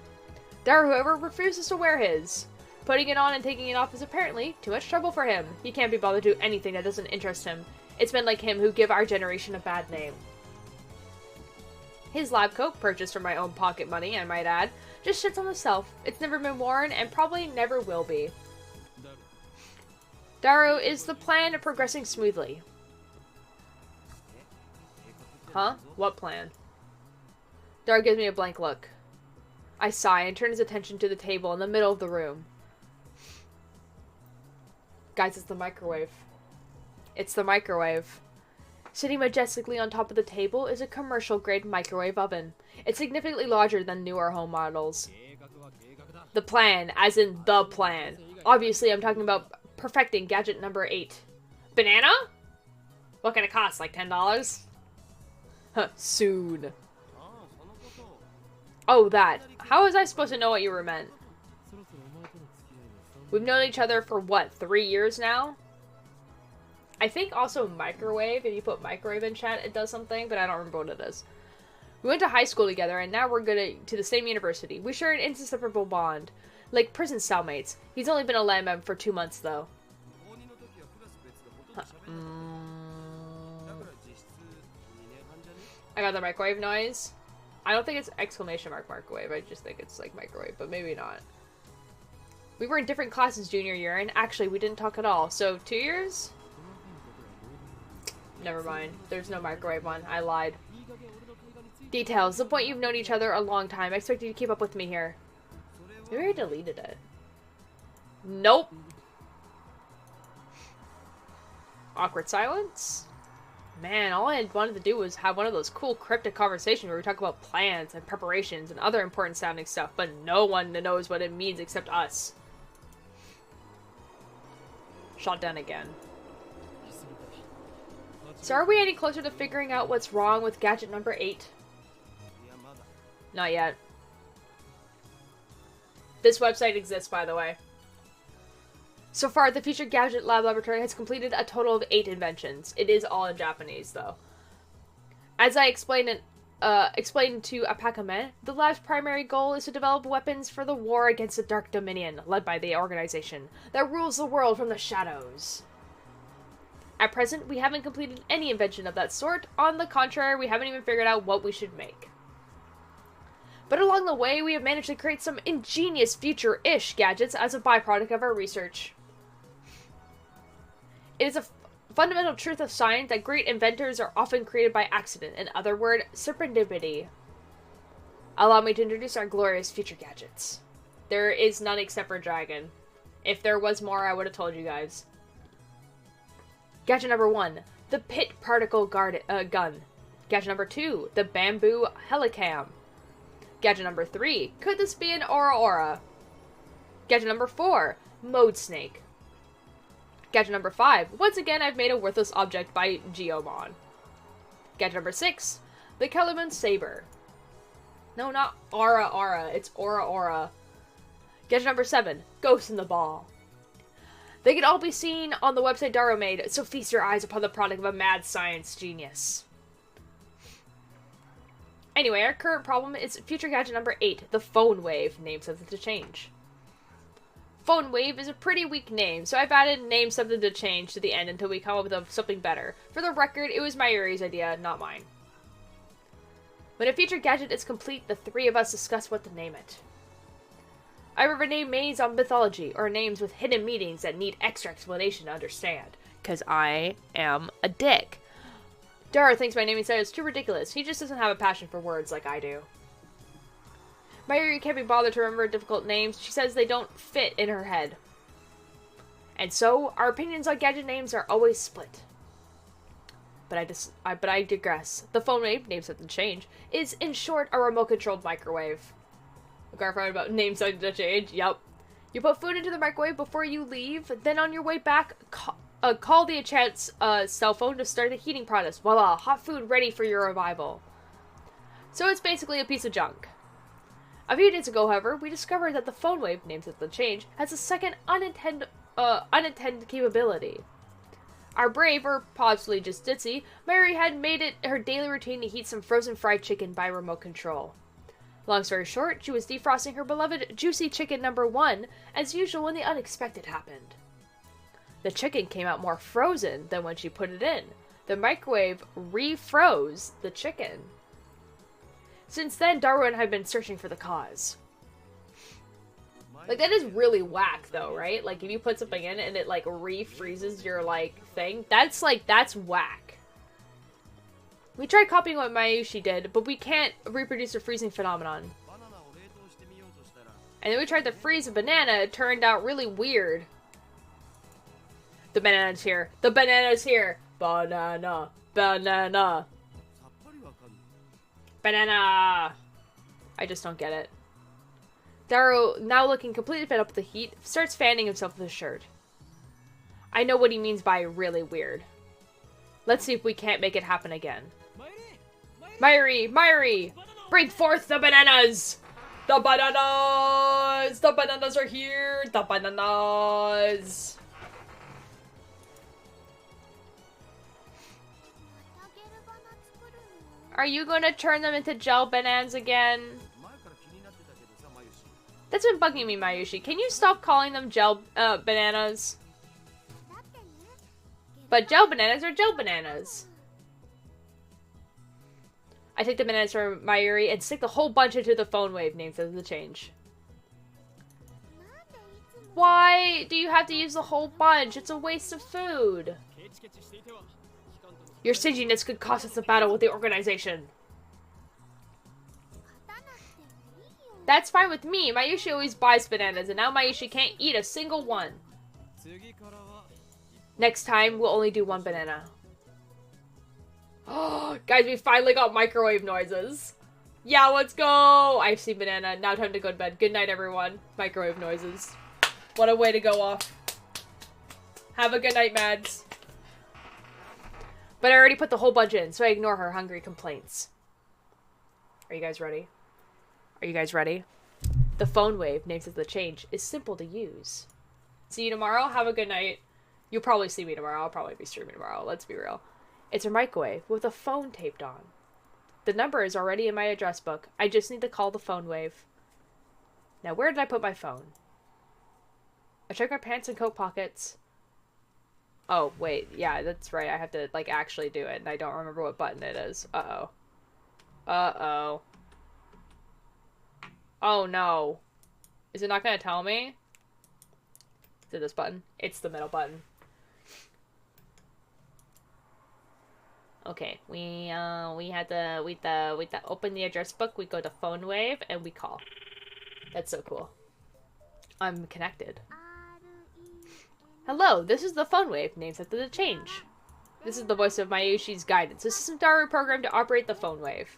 Daru, however, refuses to wear his. Putting it on and taking it off is apparently too much trouble for him. He can't be bothered to do anything that doesn't interest him. It's men like him who give our generation a bad name. His lab coat, purchased from my own pocket money, I might add, just sits on the shelf. It's never been worn and probably never will be. Daru, is the plan progressing smoothly? Huh? What plan? Daru gives me a blank look. I sigh and turn his attention to the table in the middle of the room. Guys, it's the microwave. It's the microwave. Sitting majestically on top of the table is a commercial-grade microwave oven. It's significantly larger than newer home models. The plan, as in the plan. Obviously, I'm talking about perfecting gadget number 8. Banana? What can it cost, like $10? Huh, soon. Oh, that. How was I supposed to know what you were meant? We've known each other for, what, 3 years now? I think also microwave, if you put microwave in chat, it does something, but I don't remember what it is. We went to high school together, and now we're going to the same university. We share an inseparable bond. Like prison cellmates. He's only been a landman for 2 months, though. Huh. I got the microwave noise. I don't think it's exclamation mark microwave. I just think it's like microwave, but maybe not. We were in different classes junior year, and actually we didn't talk at all. So 2 years? Never mind. There's no microwave one. I lied. Details. The point you've known each other a long time. I expect you to keep up with me here. Maybe I deleted it. Nope. Awkward silence. Man, all I wanted to do was have one of those cool cryptic conversations where we talk about plans and preparations and other important sounding stuff, but no one knows what it means except us. Shot down again. So are we any closer to figuring out what's wrong with gadget number 8? Not yet. This website exists, by the way. So far, the Future Gadget Lab Laboratory has completed a total of 8 inventions. It is all in Japanese, though. As I explained to Apakame, the lab's primary goal is to develop weapons for the war against the Dark Dominion, led by the organization that rules the world from the shadows. At present, we haven't completed any invention of that sort. On the contrary, we haven't even figured out what we should make. But along the way, we have managed to create some ingenious future-ish gadgets as a byproduct of our research. It is a fundamental truth of science that great inventors are often created by accident. In other words, serendipity. Allow me to introduce our glorious future gadgets. There is none except for Dragon. If there was more, I would have told you guys. Gadget number 1, the pit particle gun. Gadget number 2, the bamboo helicam. Gadget number 3, could this be an aura? Gadget number 4, mode snake. Gadget number 5, once again I've made a worthless object by Geomon. Gadget number 6, the Kellerman saber. No, not aura, it's aura. Gadget number 7, ghost in the ball. They can all be seen on the website Daro made, so feast your eyes upon the product of a mad science genius. Anyway, our current problem is future gadget number 8, the phone wave, name something to change. Phone wave is a pretty weak name, so I've added name something to change to the end until we come up with something better. For the record, it was Mayuri's idea, not mine. When a future gadget is complete, the three of us discuss what to name it. I ever name names on mythology, or names with hidden meanings that need extra explanation to understand. Cause I am a dick. Dara thinks my naming style is too ridiculous. He just doesn't have a passion for words like I do. Mayuri can't be bothered to remember difficult names. She says they don't fit in her head. And so, our opinions on gadget names are always split. But I digress. The phone wave, name something to change, is in short a remote-controlled microwave. Garfield about name something to change. Yup. You put food into the microwave before you leave, then on your way back, call the Enchant's cell phone to start the heating process. Voila, hot food ready for your arrival. So it's basically a piece of junk. A few days ago, however, we discovered that the phone wave, name something to change, has a second unintended capability. Our brave, or possibly just ditzy, Mary had made it her daily routine to heat some frozen fried chicken by remote control. Long story short, she was defrosting her beloved juicy chicken number 1, as usual when the unexpected happened. The chicken came out more frozen than when she put it in. The microwave refroze the chicken. Since then, Darwin had been searching for the cause. Like, that is really whack, though, right? Like, if you put something in and it, like, refreezes your, like, thing, that's whack. We tried copying what Mayushi did, but we can't reproduce the freezing phenomenon. And then we tried to freeze a banana, it turned out really weird. The banana's here. The banana's here! Banana! Banana! Banana! I just don't get it. Daro, now looking completely fed up with the heat, starts fanning himself with his shirt. I know what he means by really weird. Let's see if we can't make it happen again. Mayuri! Bring forth the bananas! The bananas! The bananas are here! The bananas! Are you gonna turn them into gel bananas again? That's been bugging me, Mayushi. Can you stop calling them gel bananas? But gel bananas are gel bananas. I take the bananas from Mayuri and stick the whole bunch into the phone wave, name for the change. Why do you have to use the whole bunch? It's a waste of food. Your stinginess could cost us a battle with the organization. That's fine with me. Mayushi always buys bananas, and now Mayushi can't eat a single one. Next time, we'll only do one banana. Oh, guys, we finally got microwave noises. Yeah, let's go! I've seen banana. Now time to go to bed. Good night, everyone. Microwave noises. What a way to go off. Have a good night, Mads. But I already put the whole bunch in, so I ignore her hungry complaints. Are you guys ready? Are you guys ready? The phone wave, names of the change, is simple to use. See you tomorrow. Have a good night. You'll probably see me tomorrow. I'll probably be streaming tomorrow. Let's be real. It's a microwave with a phone taped on. The number is already in my address book. I just need to call the phone wave. Now, where did I put my phone? I checked my pants and coat pockets. Oh, wait. Yeah, that's right. I have to, like, actually do it, and I don't remember what button it is. Uh-oh. Uh-oh. Oh no. Is it not gonna tell me? Is it this button? It's the middle button. Okay, we had to open the address book, we go to phone wave, and we call. That's so cool. I'm connected. Hello, this is the phone wave. Name set to the change. This is the voice of Mayushi's guidance. This is Daru programmed to operate the phone wave.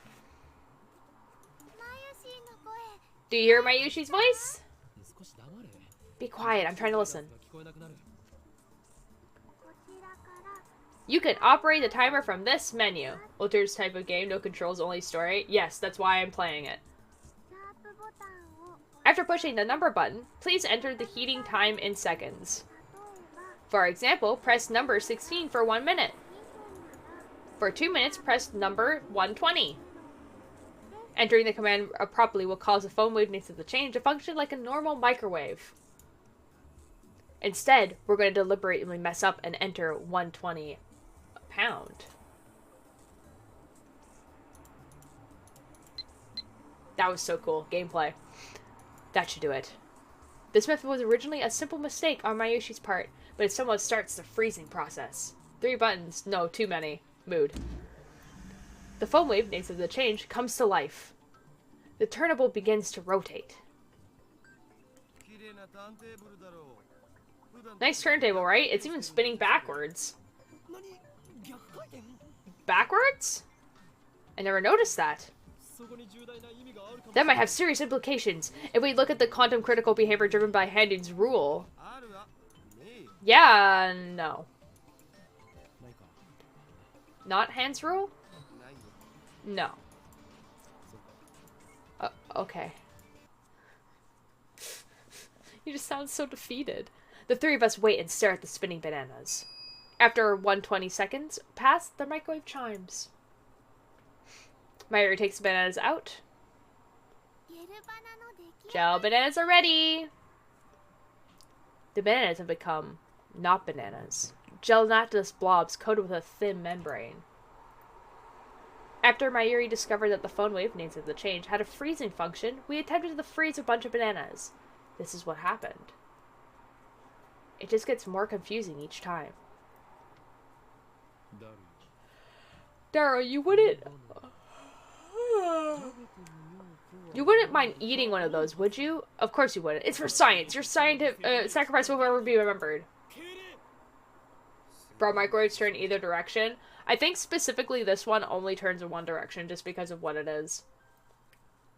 Do you hear Mayushi's voice? Be quiet, I'm trying to listen. You can operate the timer from this menu. Alter's type of game, no controls, only story. Yes, that's why I'm playing it. After pushing the number button, please enter the heating time in seconds. For example, press number 16 for 1 minute. For 2 minutes, press number 120. Entering the command properly will cause the phone wave needs to change to function like a normal microwave. Instead, we're going to deliberately mess up and enter 120 pound. That was so cool. Gameplay. That should do it. This method was originally a simple mistake on Mayushi's part, but it somewhat starts the freezing process. 3 buttons. No, too many. Mood. The phone wave, next of the change, comes to life. The turntable begins to rotate. Nice turntable, right? It's even spinning backwards. Backwards? I never noticed that. That might have serious implications if we look at the quantum critical behavior driven by Handin's rule. Yeah, no. Not Hand's rule? No. Okay. You just sound so defeated. The 3 of us wait and stare at the spinning bananas. After 120 seconds pass, the microwave chimes. Mayuri takes the bananas out. Gel bananas are ready! The bananas have become not bananas. Gelatinous blobs coated with a thin membrane. After Mayuri discovered that the phone wave, names of the change, had a freezing function, we attempted to freeze a bunch of bananas. This is what happened. It just gets more confusing each time. Daru, you wouldn't... You wouldn't mind eating one of those, would you? Of course you wouldn't. It's for science. Your scientific sacrifice will forever be remembered. Broad microwaves turn either direction. I think specifically this one only turns in one direction just because of what it is.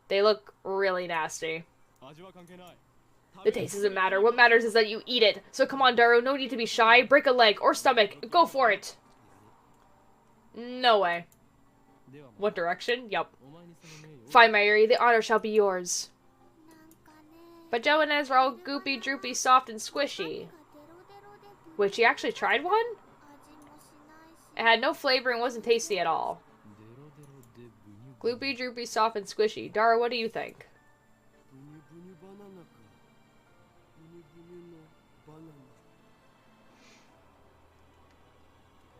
They look really nasty. The taste doesn't matter. What matters is that you eat it. So come on, Daru. No need to be shy. Break a leg or stomach. Go for it. No way. What direction? Yup. Fine, Mayuri. The honor shall be yours. But Joe and Ezra are all goopy, droopy, soft, and squishy. Wait, she actually tried one? It had no flavor and wasn't tasty at all. Gloopy, droopy, soft, and squishy. Dara, what do you think?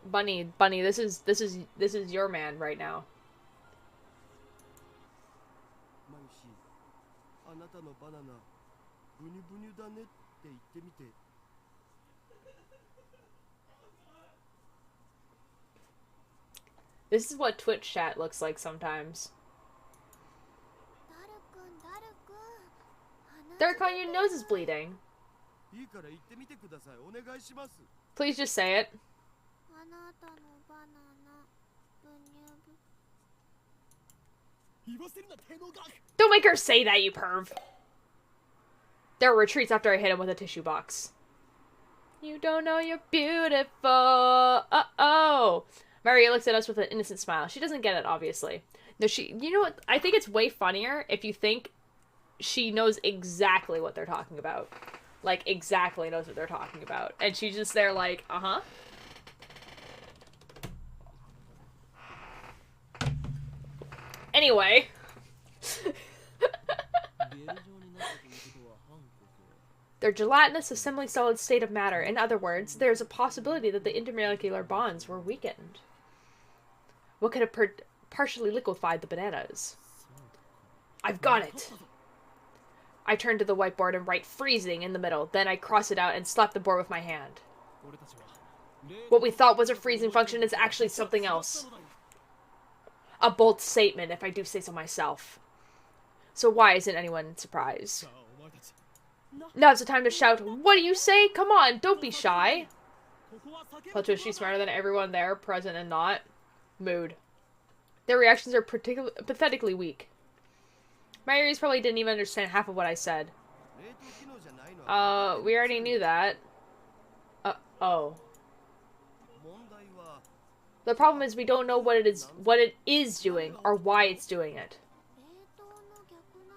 Bunny, this is your man right now. This is what Twitch chat looks like sometimes. Darkon, your nose is bleeding. Please just say it. Don't make her say that, you perv. There retreats after I hit him with a tissue box. You don't know you're beautiful. Uh-oh. Maria looks at us with an innocent smile. She doesn't get it, obviously. No, you know what? I think it's way funnier if you think she knows exactly what they're talking about. Like, exactly knows what they're talking about. And she's just there like, uh-huh. Anyway. Their gelatinous assembly solid state of matter. In other words, there's a possibility that the intermolecular bonds were weakened. What could have partially liquefied the bananas? I've got it! I turn to the whiteboard and write freezing in the middle. Then I cross it out and slap the board with my hand. What we thought was a freezing function is actually something else. A bold statement, if I do say so myself. So why isn't anyone surprised? Now's the time to shout, what do you say? Come on, don't be shy. Plot twist, she's smarter than everyone there, present and not. Mood. Their reactions are pathetically weak. My ears probably didn't even understand half of what I said. We already knew that. Oh. The problem is we don't know what it is doing, or why it's doing it.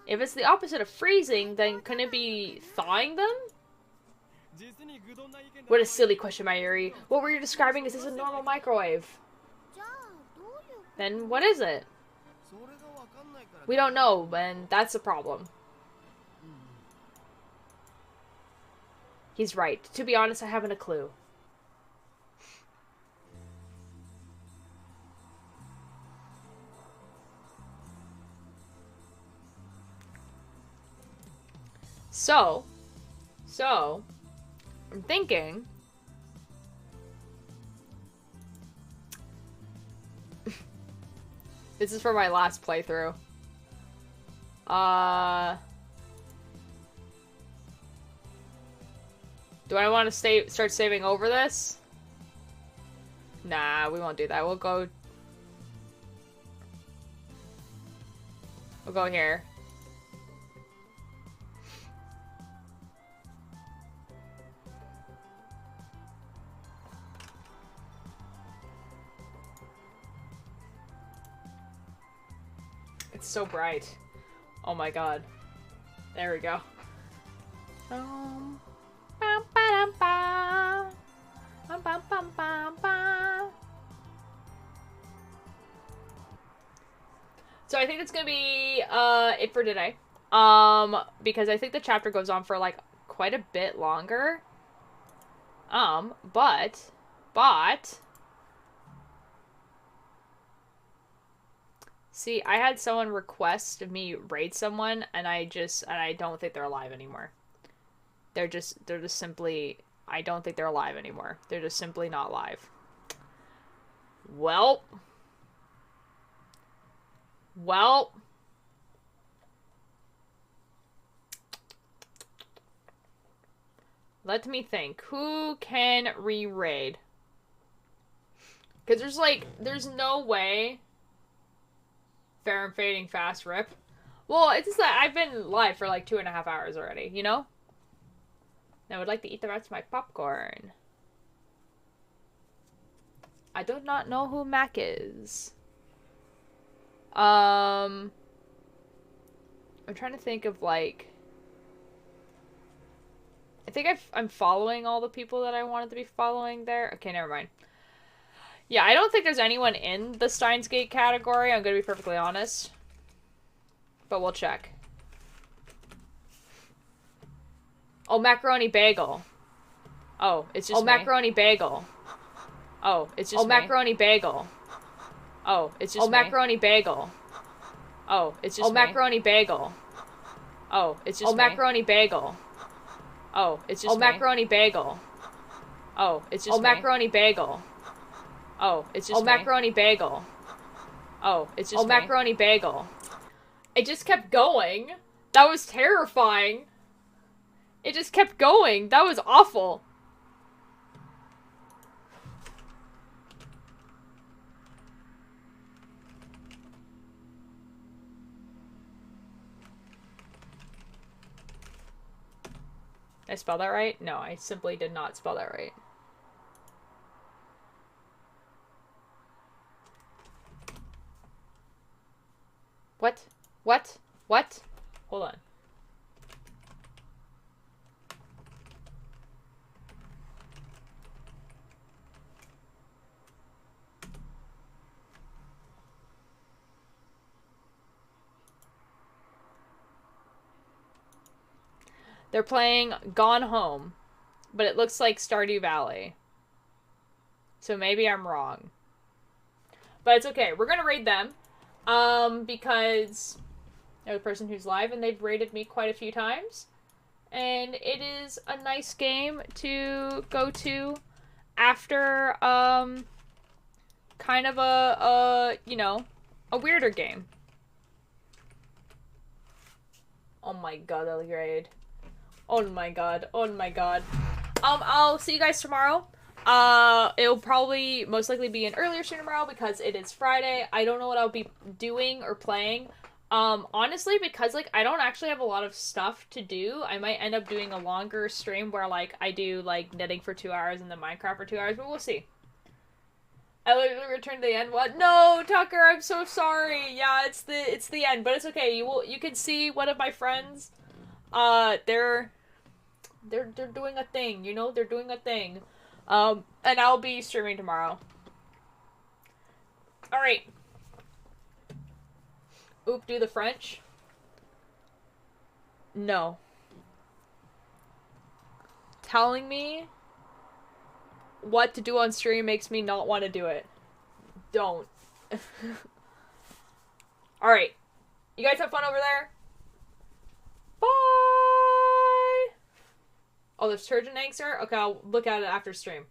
If it's the opposite of freezing, then couldn't it be thawing them? What a silly question, Mayuri. What were you describing? Is this a normal microwave? Then what is it? We don't know, and that's the problem. He's right. To be honest, I haven't a clue. So, I'm thinking... This is for my last playthrough. Do I want to start saving over this? Nah, we won't do that. We'll go here. It's so bright. Oh my god. There we go. So I think it's gonna be it for today. Because I think the chapter goes on for like quite a bit longer. But see, I had someone request me raid someone, and I don't think they're alive anymore. They're just simply, I don't think they're alive anymore. They're just simply not alive. Well. Let me think. Who can re-raid? Because there's no way. Fair and fading fast, rip. Well, it's just that I've been live for like 2.5 hours already, you know? I would like to eat the rest of my popcorn. I do not know who Mac is. I'm trying to think of like... I think I'm following all the people that I wanted to be following there. Okay, never mind. Yeah, I don't think there's anyone in the Steins Gate category, I'm gonna be perfectly honest. But we'll check. Oh, macaroni bagel. Oh, it's just me. Macaroni bagel. Oh, it's just me. Macaroni bagel. Oh, it's just me. Macaroni bagel. Oh, it's just me. Macaroni bagel. Oh, it's just me. Macaroni bagel. Oh, it's just me. Macaroni bagel. Oh, it's just me. Macaroni bagel. Oh, it's just macaroni bagel. Oh, it's just macaroni bagel. It just kept going. That was terrifying. It just kept going. That was awful. Did I spell that right? No, I simply did not spell that right. What? What? What? Hold on. They're playing Gone Home, but it looks like Stardew Valley. So maybe I'm wrong. But it's okay. We're gonna raid them. Because They're the person who's live, and they've raided me quite a few times. And it is a nice game to go to after, kind of you know, a weirder game. Oh my god, that raid. Oh my god, oh my god. I'll see you guys tomorrow. It'll probably most likely be an earlier stream tomorrow because it is Friday. I don't know what I'll be doing or playing. Honestly, because, like, I don't actually have a lot of stuff to do, I might end up doing a longer stream where, like, I do, like, knitting for 2 hours and then Minecraft for 2 hours, but we'll see. I literally returned to the end. What? No, Tucker, I'm so sorry. Yeah, it's the end, but it's okay. You can see one of my friends. They're doing a thing, you know? They're doing a thing. And I'll be streaming tomorrow. Alright. Oop, do the French? No. Telling me what to do on stream makes me not want to do it. Don't. Alright. You guys have fun over there? Bye! Oh, there's turgid eggs there? Okay, I'll look at it after stream.